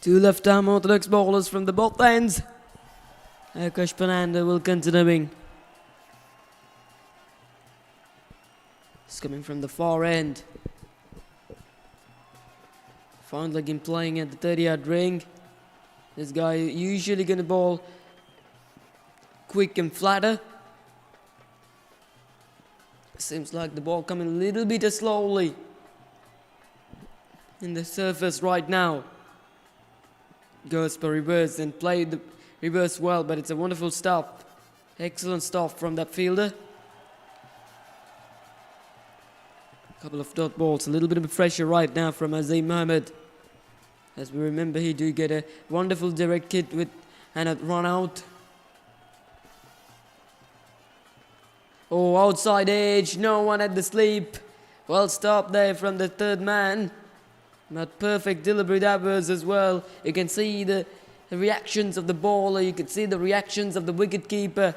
Two left-arm orthodox bowlers from the both ends. Akash Pananda will continuing. He's coming from the far end. Found like him playing at the 30-yard ring. This guy usually gonna bowl quick and flatter. Seems like the ball coming a little bit slowly in the surface right now. Goes for reverse and played the reverse well, but it's a wonderful stop. Excellent stop from that fielder. Couple of dot balls, a little bit of pressure right now from Azim Mohammed. As we remember, he do get a wonderful direct hit with and a run out. Oh, outside edge, no one at the sleep. Well stopped there from the third man. But perfect delivery that was as well. You can see the reactions of the bowler. You can see the reactions of the wicketkeeper.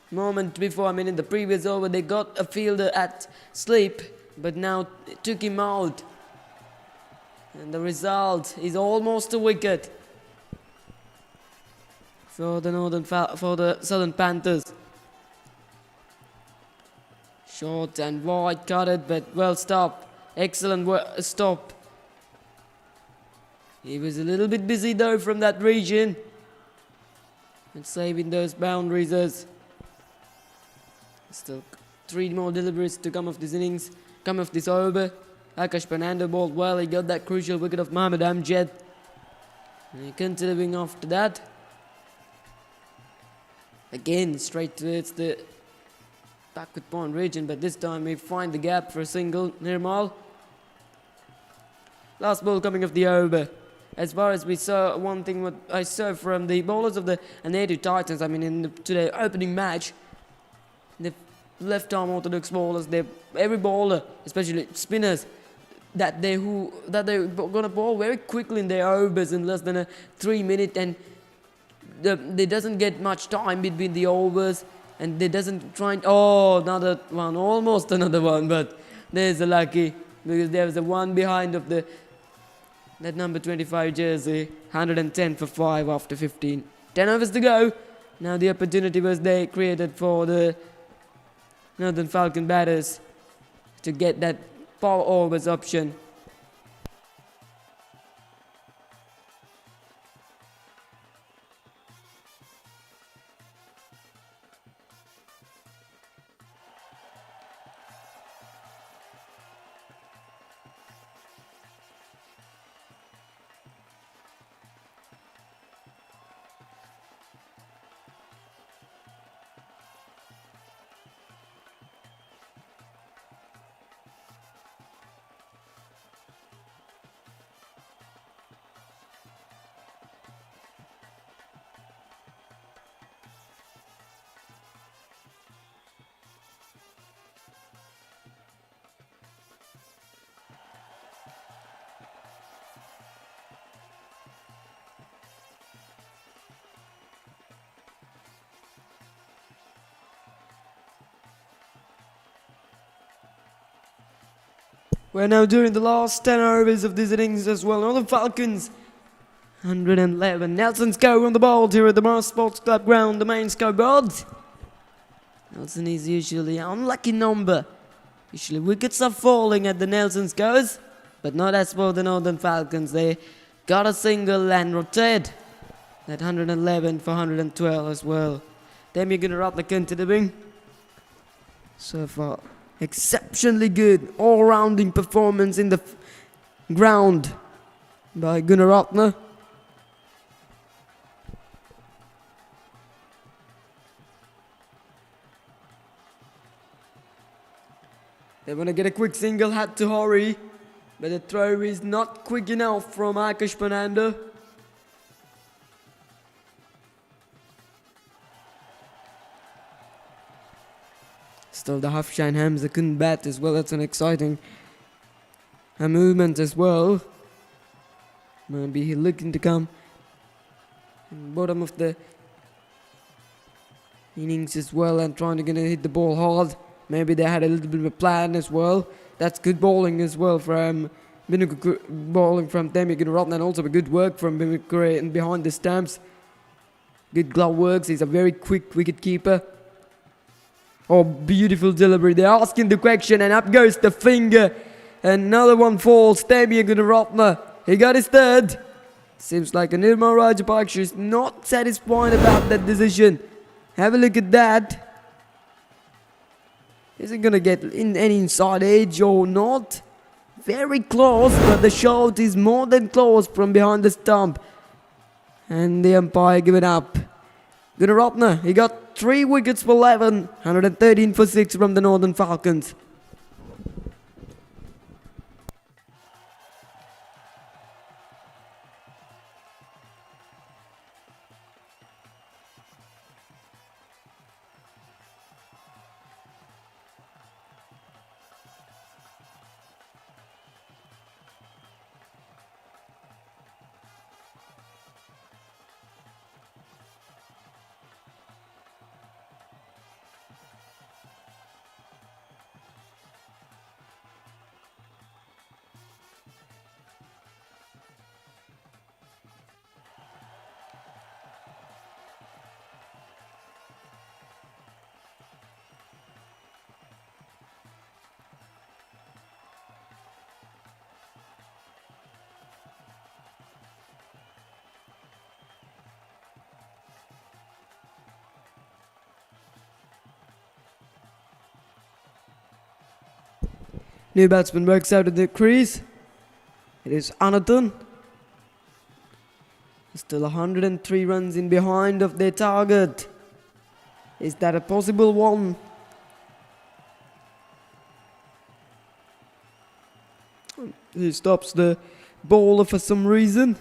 Moment before, in the previous over, they got a fielder at sleep, but now it took him out. And the result is almost a wicket for the Southern Panthers. Short and wide, cut it, but well stopped. Excellent stop. He was a little bit busy though from that region and saving those boundaries. Still 3 more deliveries to come off this innings, come off this over. Akash Pananda bowled well. He got that crucial wicket of Mohammad Amjad. And continuing after that. Again, straight towards the backward point region, but this time we find the gap for a single. Nirmal. Last ball coming off the over. As far as we saw, one thing what I saw from the bowlers of the native Titans, I mean in today opening match, the left arm orthodox bowlers, every bowler, especially spinners, that they're gonna bowl very quickly in their overs in less than a 3 minute, and they doesn't get much time between the overs, and they doesn't try. Another one, almost another one, but there's a lucky, because there was a one behind of that number 25 jersey. 110 for 5 after 15. 10 overs to go. Now the opportunity was there created for the Northern Falcon batters to get that power overs option. We're now doing the last 10 overs of this innings as well. Northern Falcons, 111. Nelson's go on the ball here at the Mars Sports Club ground, the main scoreboard. Nelson is usually an unlucky number. Usually wickets are falling at the Nelson's goes, but not as for the Northern Falcons. They got a single and rotate that 111 for 112 as well. Then you're going to wrap the continuing. So far, exceptionally good all-rounding performance in the ground by Gunaratne. They want to get a quick single, had to hurry, but the throw is not quick enough from Akash Fernando. Still the half-shine Hamza couldn't bat as well. That's an exciting movement as well. Maybe he's looking to come in bottom of the innings as well and trying to hit the ball hard. Maybe they had a little bit of a plan as well. That's good bowling as well from bowling from Demi Gunaratne, and also a good work from Bimukure and behind the stumps. Good glove works. He's a very quick wicket keeper. Oh, beautiful delivery. They're asking the question, and up goes the finger. Another one falls. Demi Gunaratne. He got his third. Seems like Nirmal Rajapaksa is not satisfied about that decision. Have a look at that. Is it going to get in any inside edge or not? Very close, but the shot is more than close from behind the stump. And the umpire giving up. Gunaratne, he got 3 wickets for 11. 113 for 6 from the Northern Falcons. New batsman works out of the crease. It is Anathan. Still 103 runs in behind of their target. Is that a possible one? He stops the bowler for some reason.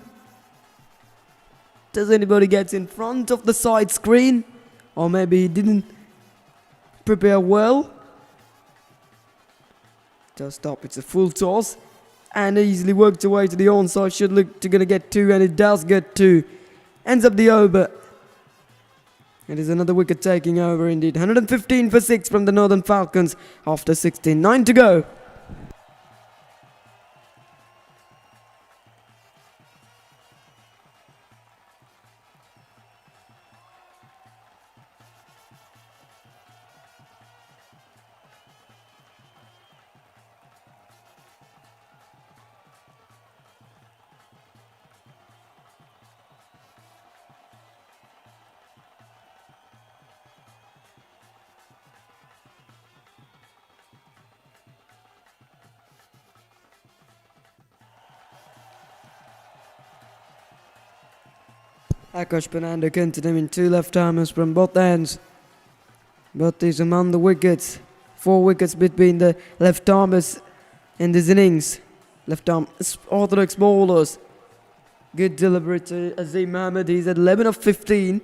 Does anybody get in front of the side screen? Or maybe he didn't prepare well. Does stop, it's a full toss. And easily worked away to the onside. Should look to gonna get 2, and it does get 2. Ends up the over. It is another wicket taking over indeed. 115 for 6 from the Northern Falcons after 16. 9 to go. Akash Fernando counted him in 2 left-armers from both ends. Both these among the wickets. 4 wickets between the left-armers in this innings. Left-arm orthodox bowlers. Good delivery to Azim Ahmed. He's at 11 of 15.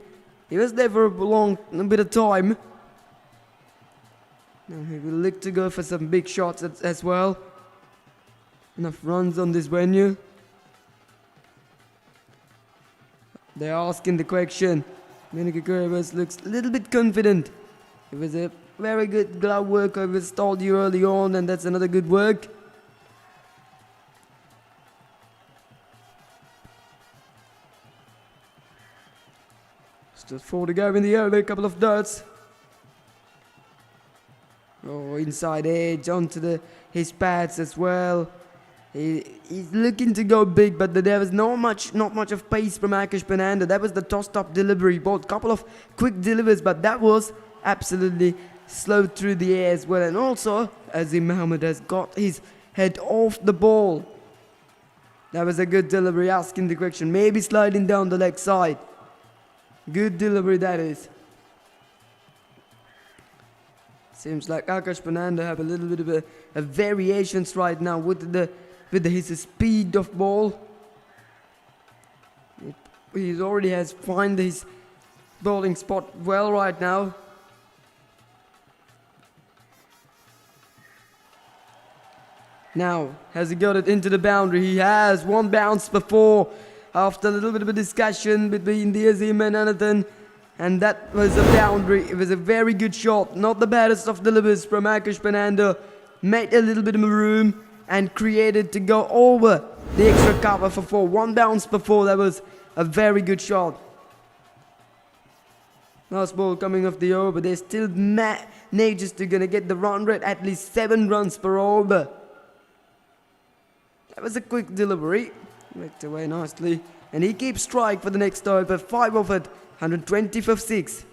He was there for a bit of time. Now he will look to go for some big shots as well. Enough runs on this venue. They're asking the question. Menaka Kurvas looks a little bit confident. It was a very good glove work. I was told you early on, and that's another good work. Still 4 to go in the over, a couple of darts. Oh, inside edge onto his pads as well. He's looking to go big, but there was not much of pace from Akash Fernando. That was the toss-top delivery. Both couple of quick delivers, but that was absolutely slow through the air as well. And also, Azim Mohammed has got his head off the ball. That was a good delivery, asking the question. Maybe sliding down the leg side. Good delivery, that is. Seems like Akash Fernando have a little bit of a variations right now with his speed of ball. He already has found his bowling spot well right now. Now, has he got it into the boundary? He has. One bounce before, after a little bit of a discussion between the Azim and Anathan. And that was a boundary. It was a very good shot. Not the baddest of delivers from Akash Fernando. Made a little bit of room and created to go over the extra cover for 4. One bounce before. That was a very good shot. Last ball coming off the over. They're still manages to gonna get the run rate at least 7 runs per over. That was a quick delivery. Worked away nicely. And he keeps strike for the next over. 5 of it. 120 for 6.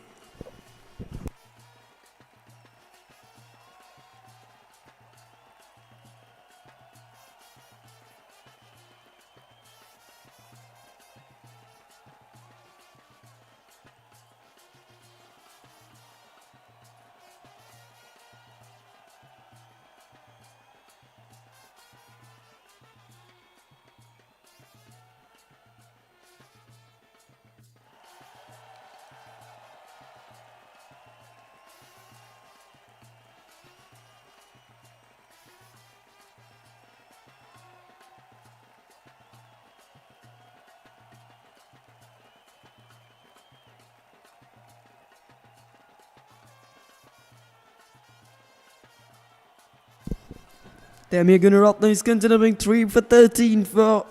Damir Gunaratne is continuing 3 for 13 for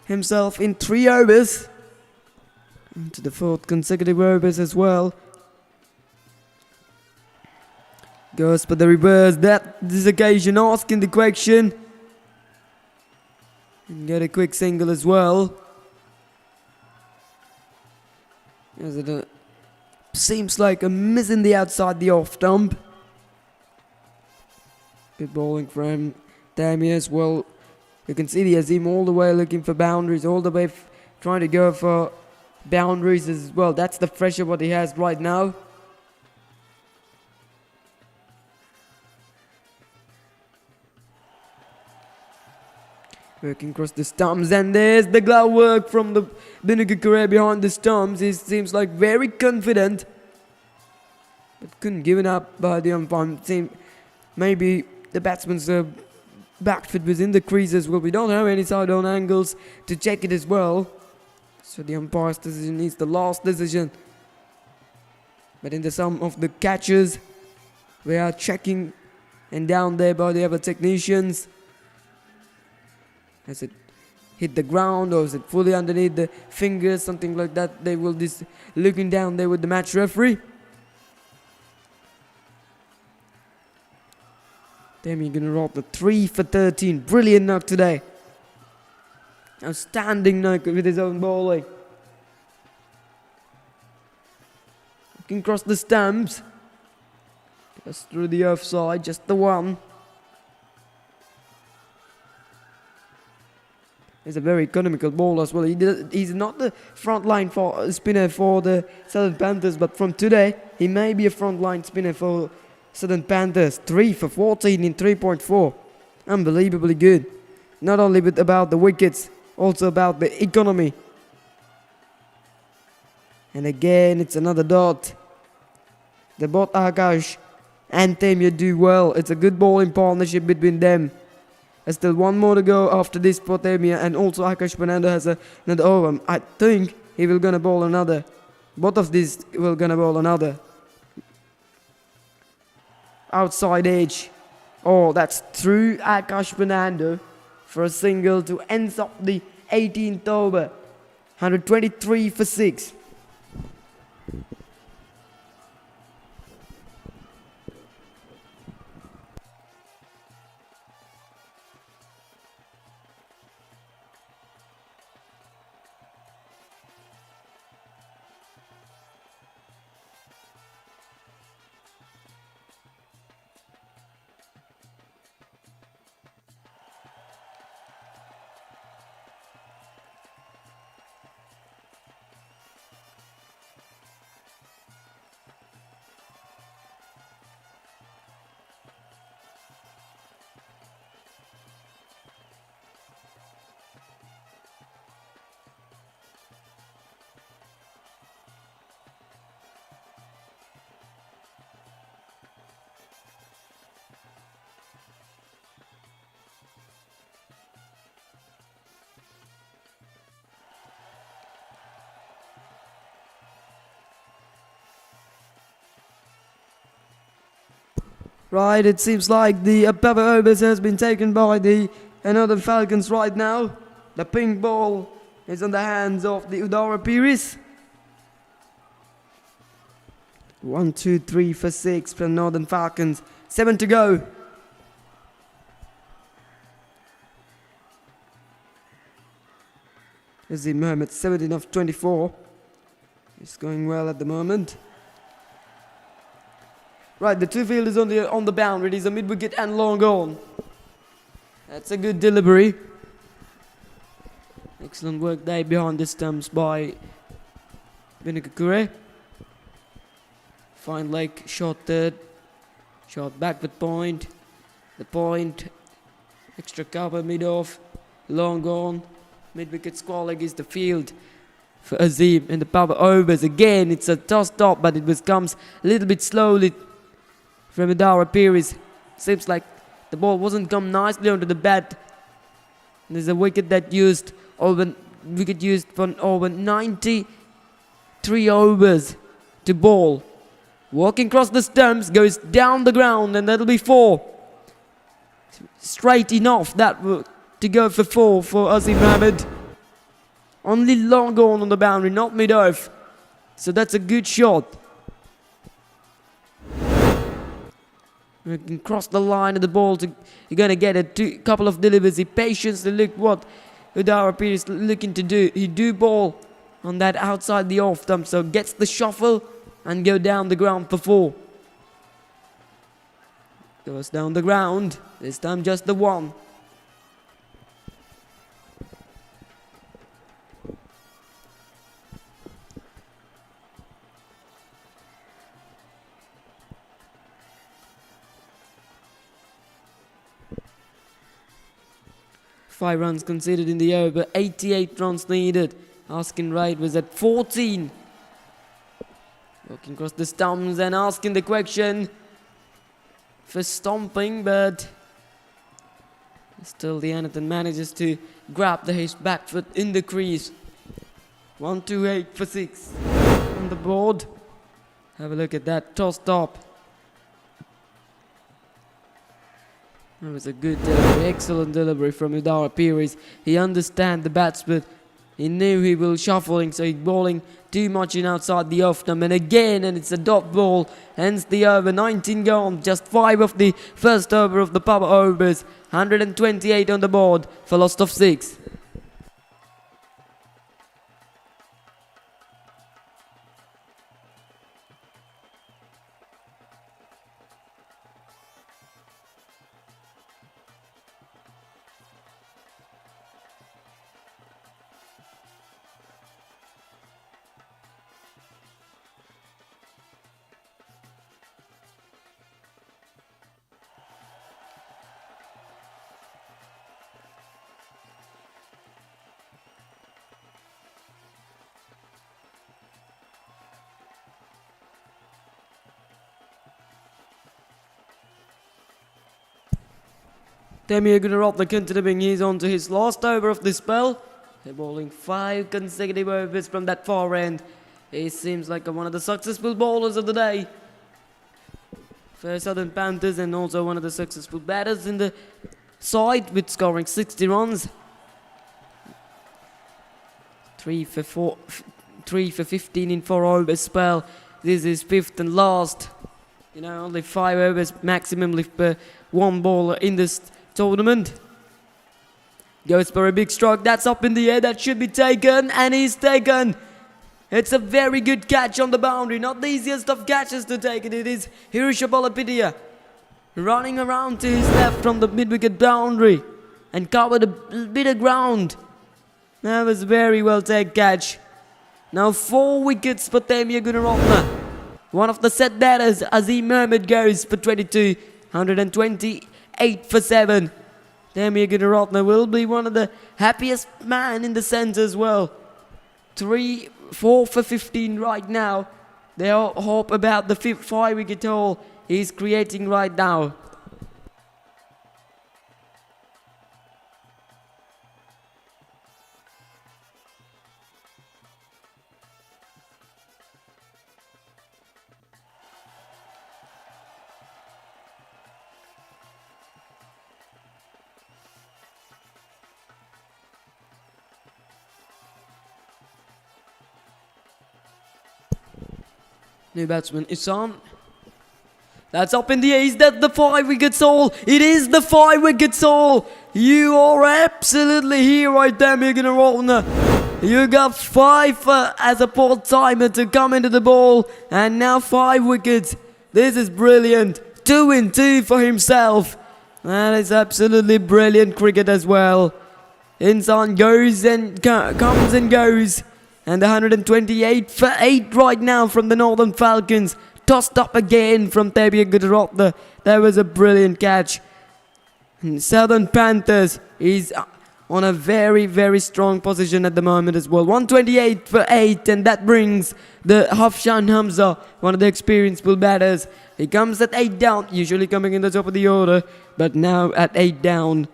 himself in 3 overs. Into the 4th consecutive overs as well. Goes for the reverse. This occasion asking the question. And get a quick single as well. As it seems like a miss in the outside the off stump. Good bowling from Damir as well. You can see the Azim all the way looking for boundaries, all the way trying to go for boundaries as well. That's the pressure what he has right now. Working across the stumps, and there's the glove work from the Binukakure behind the stumps. He seems like very confident, but couldn't give it up by the umpire. Maybe the batsman's back foot was in the crease as well. We don't have any side-on angles to check it as well. So the umpire's decision is the last decision. But in the sum of the catches, we are checking and down there by the other technicians. Has it hit the ground or is it fully underneath the fingers? Something like that. They will just looking down there with the match referee. Damien gonna roll the 3 for 13. Brilliant knock today. Outstanding knock with his own bowling. Looking across the stumps. Just through the offside, just the one. He's a very economical bowler as well. He's not the frontline spinner for the Southern Panthers, but from today, he may be a frontline spinner for Southern Panthers. 3 for 14 in 3.4. Unbelievably good. Not only about the wickets, also about the economy. And again, it's another dot. The both Akash and Temia do well. It's a good bowling partnership between them. There's still one more to go after this for Temia, and also Akash Fernando has another over. I think he will gonna bowl another. Both of these will gonna bowl another. Outside edge. Oh, that's through Akash Fernando for a single to end up the 18th over. 123 for 6. Right, it seems like the Pepper Overs has been taken by the Northern Falcons right now. The pink ball is in the hands of the Udara Piris. 1, 2, 3 for 6 from Northern Falcons. 7 to go. Azim Mohammed, 17 of 24. He's going well at the moment. Right, the two fielders on the boundary. It is a mid-wicket and long on. That's a good delivery. Excellent work there behind the stumps by Binukakure. Fine leg, short third. Short backward point. The point. Extra cover mid-off. Long on. Mid-wicket square leg is the field for Azim. And the power overs. Again, it's a toss stop, but it comes a little bit slowly from Udara Piris. Seems like the ball wasn't come nicely onto the bat. And there's a wicket that used for over 93 overs to bowl. Walking across the stumps, goes down the ground, and that'll be 4. Straight enough that to go for 4 for Azim Mohammed. Only long on the boundary, not mid-off. So that's a good shot. You can cross the line of the ball. You're going to get a couple of deliveries. Patience to look what Udara Piris is looking to do. He do ball on that outside the off stump. So gets the shuffle and go down the ground for 4. Goes down the ground. This time just the 1. 5 runs conceded in the over, 88 runs needed. Asking rate was at 14. Walking across the stumps and asking the question for stomping, but still the Anathan manages to grab his back foot in the crease. 128 for 6 on the board. Have a look at that tossed up. That was a good delivery, excellent delivery from Udara Pires. He understands the batsman. He knew he was shuffling, so he's bowling too much in outside the off stump. And again, and it's a dot ball. Hence the over, 19 gone. Just 5 of the first over of the power overs. 128 on the board for loss of 6. Demir Gunaratne continuing, he's on to his last over of the spell. They're bowling 5 consecutive overs from that far end. He seems like one of the successful bowlers of the day for Southern Panthers, and also one of the successful batters in the side with scoring 60 runs. 3 for 15 in 4 overs spell. This is 5th and last. You know, only 5 overs maximum lift per one bowler in this tournament. Goes for a big stroke. That's up in the air. That should be taken, and he's taken. It's a very good catch on the boundary. Not the easiest of catches to take it. It is Hirisha Balapidia running around to his left from the mid-wicket boundary and covered a bit of ground. That was a very well taken catch. Now 4 wickets for Demir Gunaratne. One of the set batters, Azim Mohammed, goes for 22. 128 for 7. Demir Gunaratne will be one of the happiest man in the centre as well. 4 for 15 right now. They all hope about the 5 wicket haul he's creating right now. New batsman Isan. That's up in the air. Is that the 5 wickets haul? It is the 5 wickets haul. You are absolutely here right there, Demir Gunaratne. You got 5 as a part-timer to come into the ball, and now 5 wickets. This is brilliant. 2 in 2 for himself. That is absolutely brilliant cricket as well. Insan goes and comes and goes. And 128 for 8 right now from the Northern Falcons. Tossed up again from Demir Gunaratne. That was a brilliant catch. And Southern Panthers is on a very, very strong position at the moment as well. 128 for 8, and that brings the Hafshan Hamza, one of the experienced bull batters. He comes at 8 down, usually coming in the top of the order, but now at 8 down.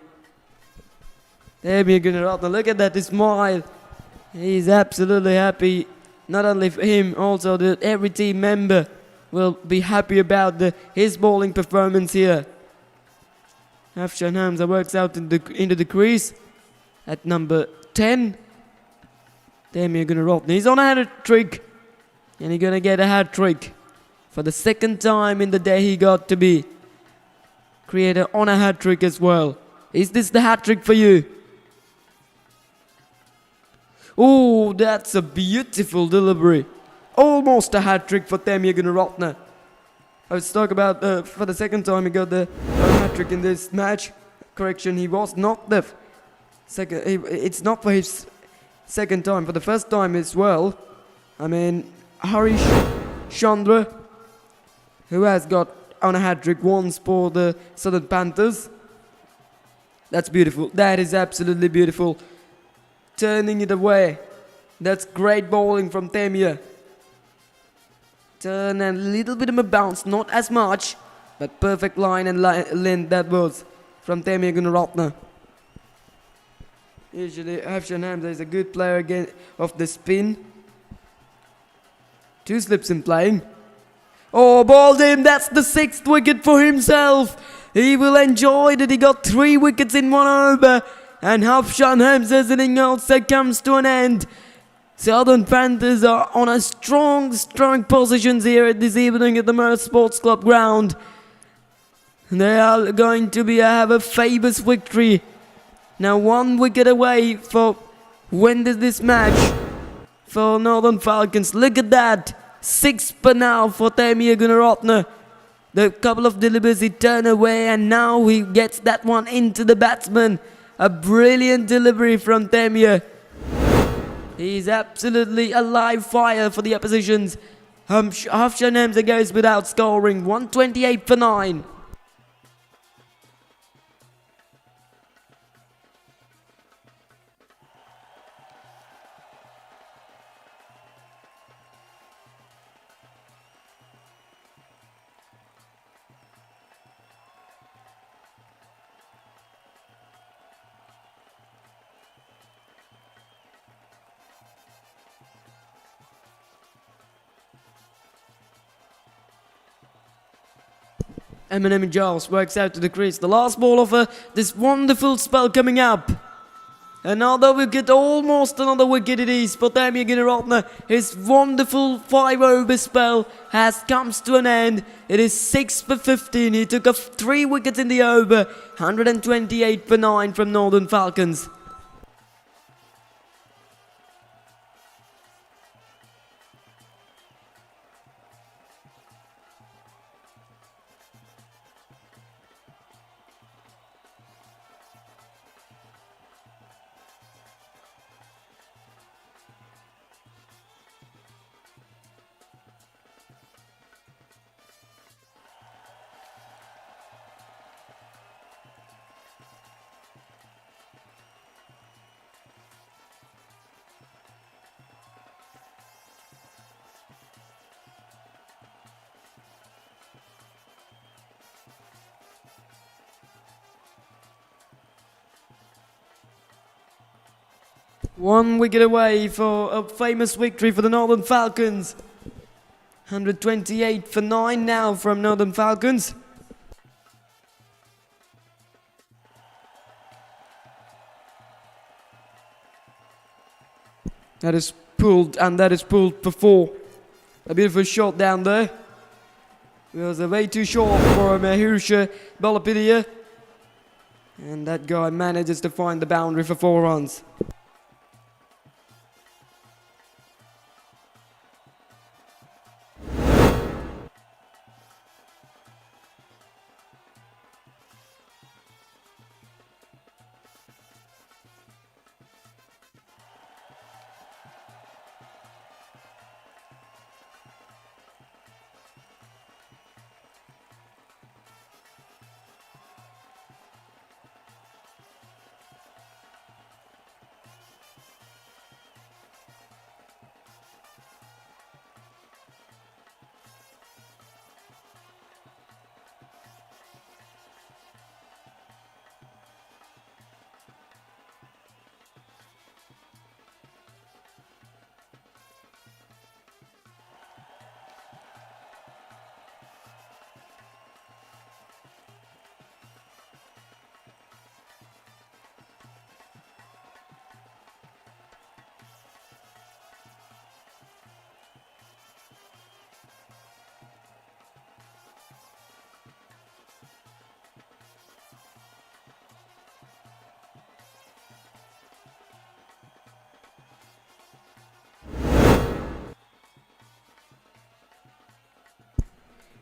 Demir Gunaratne, look at that, his smile. He's absolutely happy. Not only for him, also that every team member will be happy about his bowling performance here. Hafshan Hamza works out into the crease at number 10. Demir Gunaratne, he's on a hat-trick, and he's gonna get a hat-trick for the 2nd time in the day he got to be creator on a hat-trick as well. Is this the hat-trick for you? Oh, that's a beautiful delivery. Almost a hat-trick for Demir Gunaratne. Let's talk about for the 2nd time he got the hat-trick in this match. Correction, he was not the second. It's not for his 2nd time. For the 1st time as well. I mean, Harish Chandra, who has got on a hat-trick once for the Southern Panthers. That's beautiful. That is absolutely beautiful. Turning it away. That's great bowling from Temia. Turn and a little bit of a bounce, not as much, but perfect line and length that was from Temia Gunaratne. Usually Afshan Hamza is a good player again of the spin. 2 slips in playing. Oh, balled him. That's the 6th wicket for himself. He will enjoy that he got 3 wickets in 1 over. And Afshan Hamza's inning also comes to an end. Southern Panthers are on a strong positions here this evening at the Merse Sports Club ground. They are going to have a famous victory. Now 1 wicket away for when does this match for Northern Falcons. Look at that. 6 per now for Temia Gunaratne. The couple of delivers he turned away and now he gets that one into the batsman. A brilliant delivery from Temia. He's absolutely a live fire for the oppositions. Afshan Hamza goes without scoring. 128 for 9. Eminem Giles works out to the crease. The last ball of this wonderful spell coming up. Another wicket, almost another wicket it is for Temia Gunaratne. His wonderful 5-over spell comes to an end. It is 6 for 15. He took 3 wickets in the over. 128 for 9 from Northern Falcons. One wicket away for a famous victory for the Northern Falcons. 128 for 9 now from Northern Falcons. That is pulled, and that is pulled for 4. A beautiful shot down there. It was way too short for Mahirsha Balapidia. And that guy manages to find the boundary for 4 runs.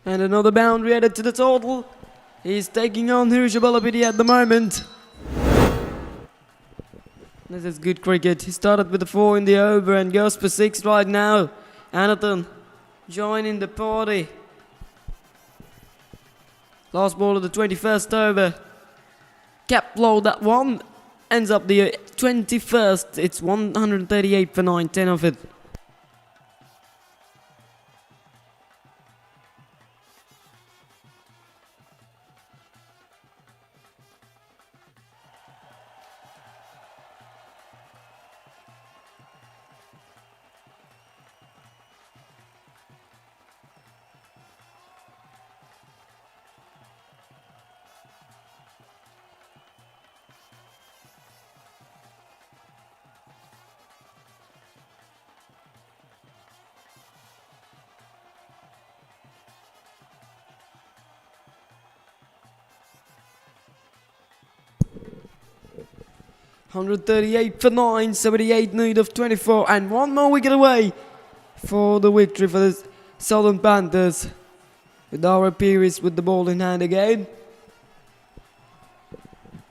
And another boundary added to the total. He's taking on Hirsha Balapidi at the moment. This is good cricket. He started with a 4 in the over and goes for 6 right now. Anathan joining the party. Last ball of the 21st over. kept low, that one. Ends up the 21st. It's 138 for 9, 10 of it. $138 for 9, 78 need of 24, and one more wicket away for the victory for the Southern Panthers. With our Pires with the ball in hand again.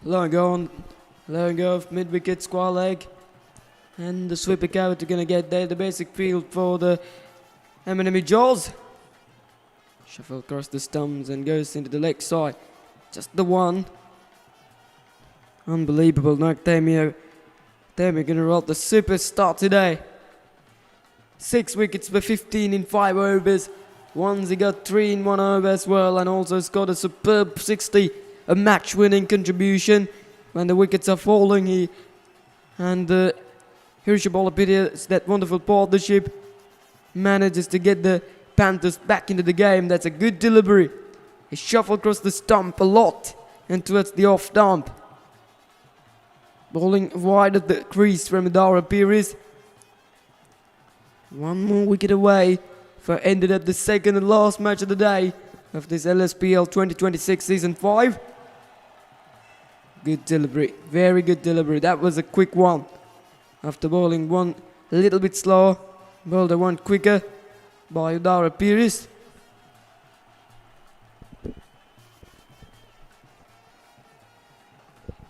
Letting go of mid-wicket square leg. And the sweeper carrot are going to get there. The basic field for the enemy Jaws. Shuffle across the stumps and goes into the leg side. Just the one. Unbelievable. They're going to roll the superstar today. 6 wickets for 15 in 5 overs. Once he got 3 in 1 over as well, and also scored a superb 60, a match-winning contribution. When the wickets are falling, here's your ball, that wonderful partnership manages to get the Panthers back into the game. That's a good delivery. He shuffled across the stump a lot and towards the off stump. Bowling wide at the crease from Adara Pires. One more wicket away for ended up the second and last match of the day of this LSPL 2026 Season 5. Good delivery, very good delivery. That was a quick one. After bowling one a little bit slower, bowled one quicker by Adara Pires.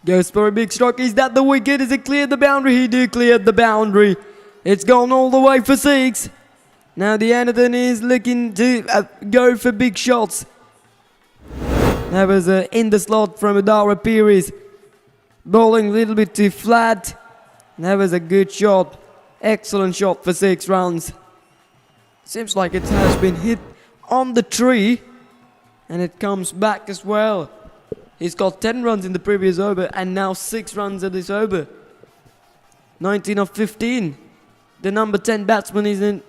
Goes for a big strike. Is that the wicket? Is it cleared the boundary? He did clear the boundary. It's gone all the way for 6. Now the Anathan is looking to go for big shots. That was in the slot from Adara Pires. Bowling a little bit too flat. That was a good shot. Excellent shot for 6 runs. Seems like it has been hit on the tree. And it comes back as well. He's got 10 runs in the previous over and now 6 runs at this over. 19 of 15. The number 10 batsman is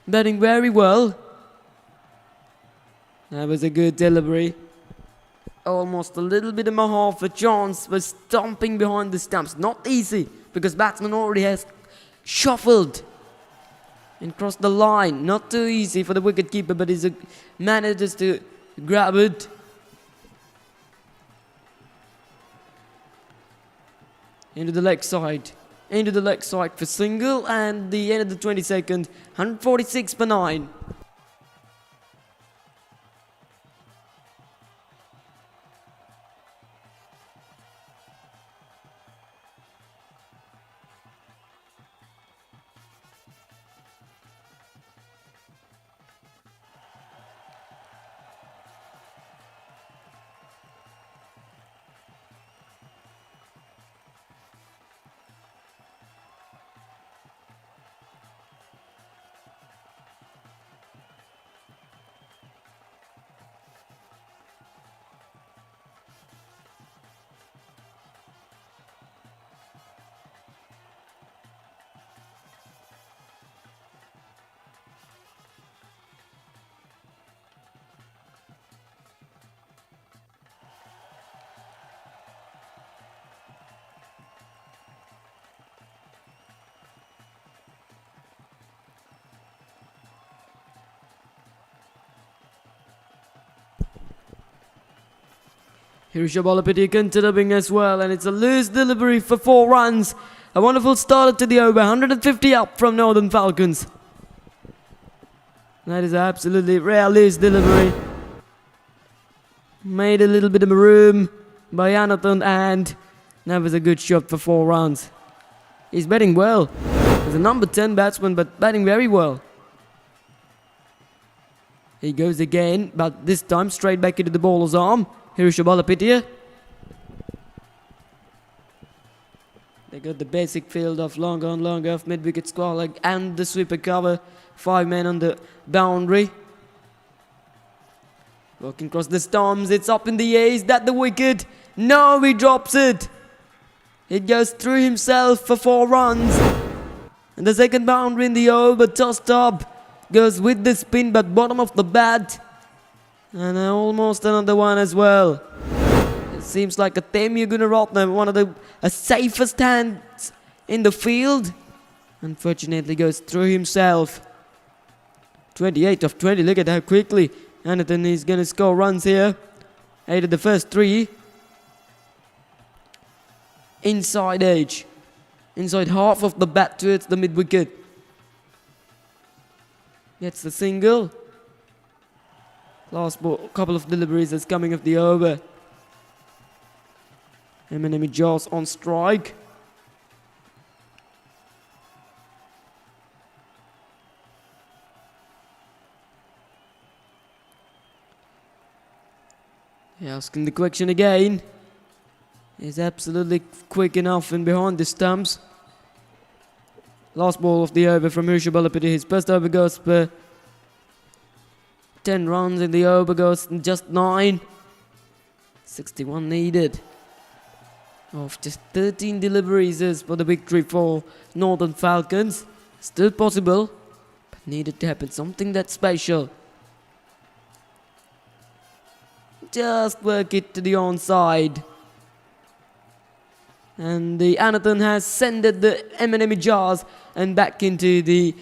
batting very well. That was a good delivery. Almost a little bit of a half a chance for stomping behind the stumps. Not easy because batsman already has shuffled and crossed the line. Not too easy for the wicketkeeper, but he manages to grab it. Into the leg side for single, and the end of the 22nd, 146 for 9. Here's Shabalapiti continuing as well, and it's a loose delivery for 4 runs. A wonderful start to the over, 150 up from Northern Falcons. That is absolutely rare loose delivery. Made a little bit of room by Anathan, and that was a good shot for 4 runs. He's batting well. He's a number 10 batsman, but batting very well. He goes again, but this time straight back into the bowler's arm. Here's Shabalapitiya. They got the basic field of longer and longer of mid-wicket squall and the sweeper cover. 5 men on the boundary. Working across the stumps. It's up in the air. Is that the wicket? No, he drops it. It goes through himself for 4 runs. And the second boundary in the over, tossed up. Goes with the spin, but bottom of the bat. And almost another one as well. It seems like a Temu Gunaratnam, one of the safest hands in the field. Unfortunately goes through himself. 28 of 20, look at how quickly Anathan is going to score runs here. 8 of the first 3. Inside edge. Inside half of the bat towards the mid-wicket. Gets the single. Last ball, couple of deliveries is coming of the over. Eminem Jaws on strike. Asking the question again. He's absolutely quick enough and behind the stumps. Last ball of the over from Rishabh Balapati. His first over goes for 10 runs in the over goes just 9. 61 needed. Of just 13 deliveries is for the victory for Northern Falcons. Still possible, but needed to happen something that's special. Just work it to the onside. And the Anathan has sended the M&M jars and back into the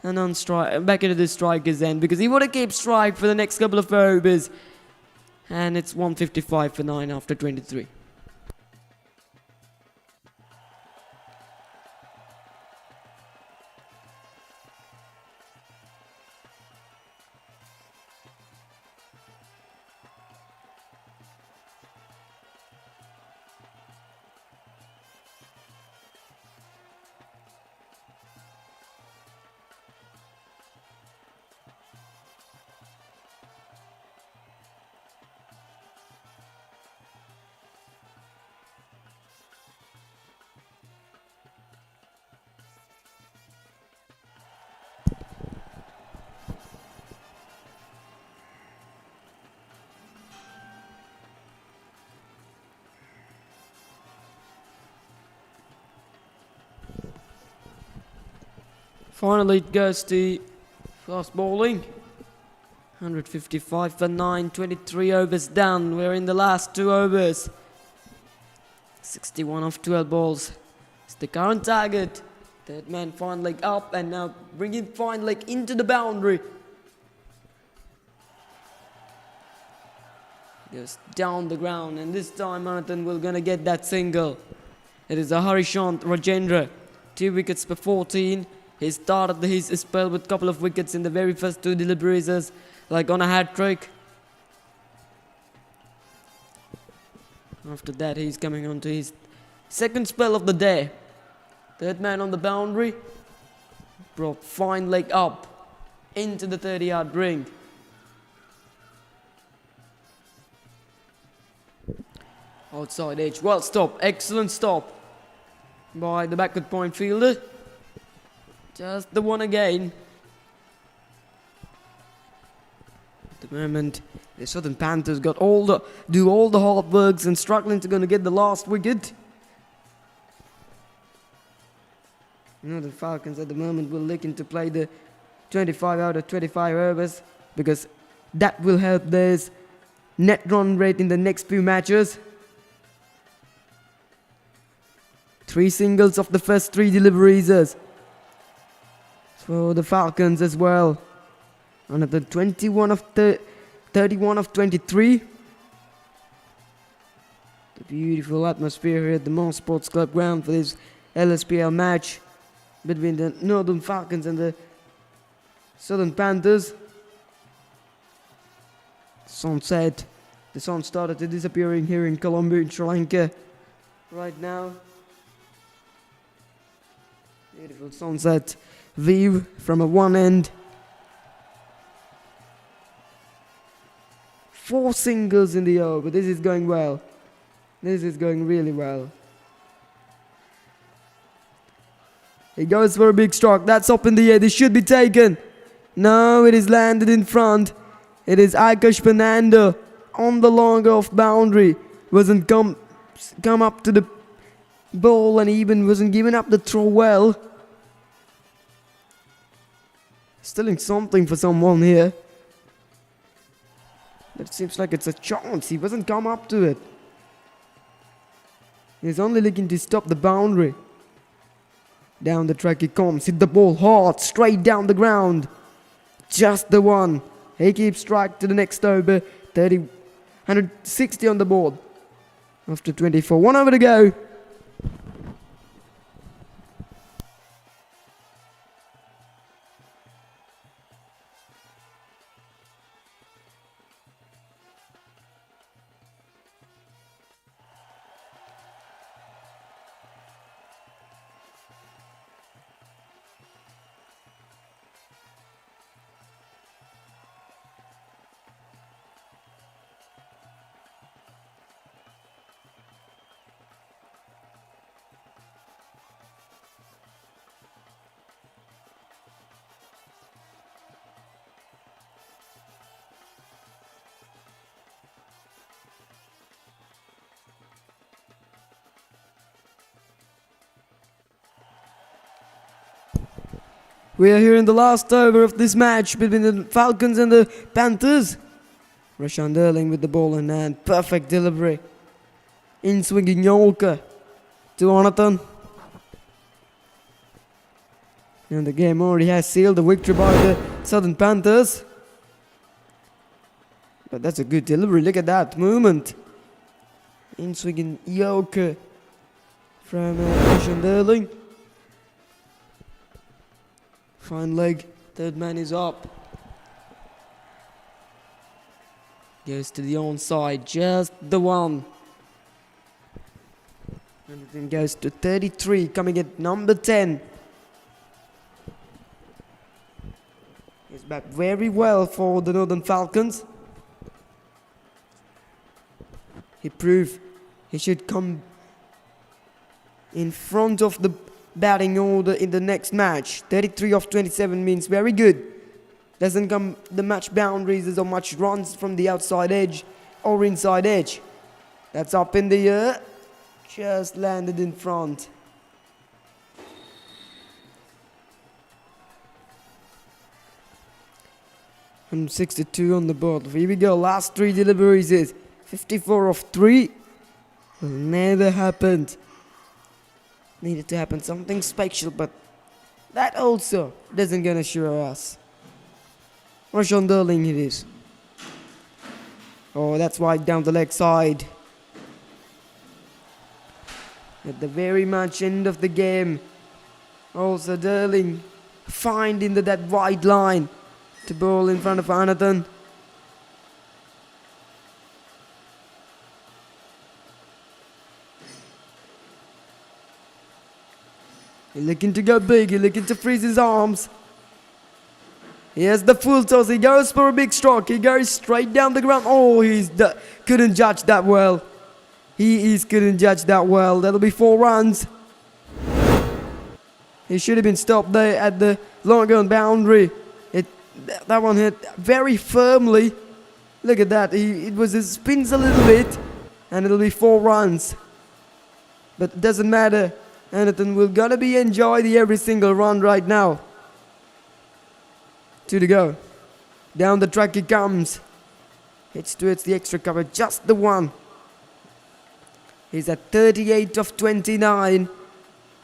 back into the striker's end, because he would have kept strike for the next couple of overs. And it's 155 for 9 after 23. Finally it goes to fast bowling. 155 for 9, 23 overs done. We're in the last 2 overs. 61 of 12 balls. It's the current target. Third man fine leg up and now bringing fine leg into the boundary. Goes down the ground, and this time Anathan will gonna get that single. It is a Harishant Rajendra. 2 wickets for 14. He started his spell with a couple of wickets in the very first 2 deliveries, like on a hat trick. After that, he's coming on to his second spell of the day. Third man on the boundary. Brought fine leg up into the 30-yard ring. Outside edge. Well stop. Excellent stop by the backward point fielder. Just the one again. At the moment, the Southern Panthers do all the hard works and struggling to gonna get the last wicket. The Falcons at the moment will looking to play the 25 out of 25 overs, because that will help their net run rate in the next few matches. 3 singles of the first 3 deliveries for the Falcons as well. Another 21 of 31 of 23. The beautiful atmosphere here at the Moss Sports Club ground for this LSPL match between the Northern Falcons and the Southern Panthers. Sunset. The sun started to disappearing here in Colombo in Sri Lanka right now. Beautiful sunset view from one end. 4 singles in the over. This is going well. This is going really well. He goes for a big stroke. That's up in the air. This should be taken. No, it is landed in front. It is Akash Fernando on the long off boundary. Wasn't come up to the ball and even wasn't giving up the throw well. Stealing something for someone here. It seems like it's a chance. He wasn't come up to it. He's only looking to stop the boundary. Down the track he comes. Hit the ball hard. Straight down the ground. Just the one. He keeps strike to the next over. 160 on the board. After 24. 1 over to go. We are here in the last over of this match between the Falcons and the Panthers. Rashawn Derling with the ball in hand. Perfect delivery. In swinging Yorker to Onathan. And the game already has sealed the victory by the Southern Panthers. But that's a good delivery. Look at that movement. In swinging Yorker from Rashawn Derling. Fine leg, third man is up. Goes to the onside, just the one. And then goes to 33, coming at number 10. He's back very well for the Northern Falcons. He proved he should come in front of the batting order in the next match. 33 of 27 means very good. Doesn't come the match boundaries or much runs from the outside edge or inside edge. That's up in the air. Just landed in front. And 62 on the board. Here we go. Last 3 deliveries is 54 of 3. Will never happened. Needed to happen something special, but that also doesn't gonna assure us. Rashawn Derling it is. Oh, that's wide down the leg side. At the very much end of the game. Also Derling finding that wide line to bowl in front of Anathan. He's looking to go big, he's looking to freeze his arms. He has the full toss, he goes for a big stroke, he goes straight down the ground. Oh, couldn't judge that well. Couldn't judge that well. That'll be 4 runs. He should have been stopped there at the long on boundary. That one hit very firmly. Look at that, it spins a little bit. And it'll be 4 runs. But it doesn't matter. Anathan will gonna be enjoy every single run right now. 2 to go. Down the track he comes. Hits towards the extra cover, just the one. He's at 38 of 29.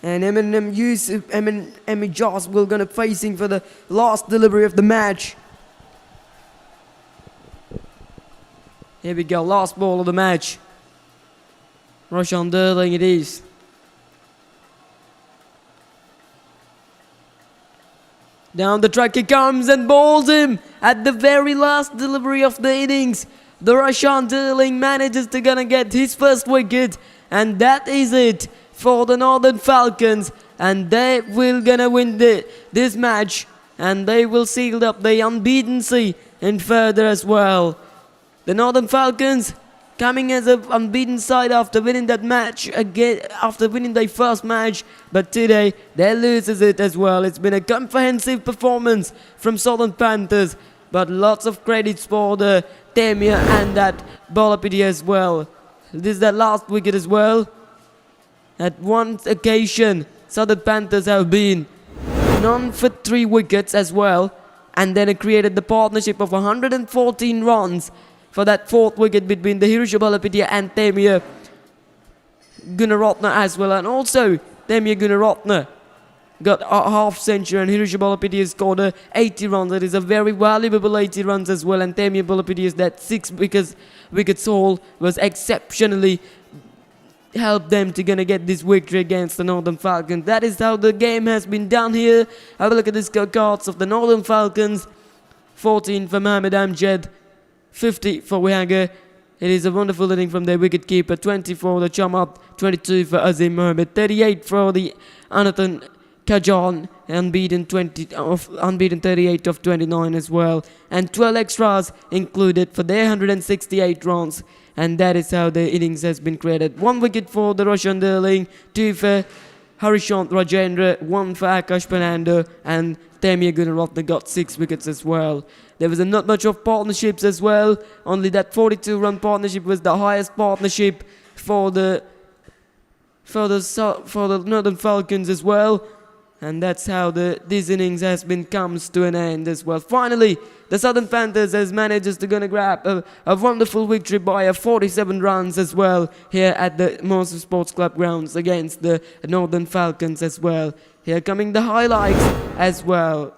And Emmy Joss will gonna facing for the last delivery of the match. Here we go, last ball of the match. Rashawn Derling it is. Down the track he comes and bowls him at the very last delivery of the innings. The Rashawn Derling manages to gonna get his first wicket, and that is it for the Northern Falcons, and they will gonna win this match, and they will seal up the unbeatency and further as well. The Northern Falcons coming as an unbeaten side after winning that match again, after winning their first match, but today they loses it as well. It's been a comprehensive performance from Southern Panthers, but lots of credits for the Temia and that Bolapidi as well. This is the last wicket as well. At one occasion, Southern Panthers have been known for 3 wickets as well, and then it created the partnership of 114 runs for that 4th wicket between the Hirusha Balapitiya and Temia Gunaratne as well. And also, Temia Gunaratne got a half century and Hirusha Balapitiya scored 80 runs. That is a very valuable 80 runs as well. And Temia Balapitiya's that 6 wickets haul was exceptionally helped them to gonna get this victory against the Northern Falcons. That is how the game has been done here. Have a look at the scorecards of the Northern Falcons. 14 for Mohamed Amjad, 50 for Wihanger. It is a wonderful inning from their wicketkeeper. 20 for the Chamat, 22 for Azim Mohammed, 38 for the Anathan Kajan, unbeaten 38 of 29 as well, and 12 extras included for their 168 runs. And that is how the innings has been created. 1 wicket for the Roshan Derling, 2 for Harishant Rajendra, 1 for Akash Fernando, and Temia Gunaratne got 6 wickets as well. There was not much of partnerships as well. Only that 42-run partnership was the highest partnership for the Northern Falcons as well. And that's how this innings has been comes to an end as well. Finally, the Southern Panthers has managed to gonna grab a wonderful victory by 47 runs as well here at the Monster Sports Club grounds against the Northern Falcons as well. Here coming the highlights as well.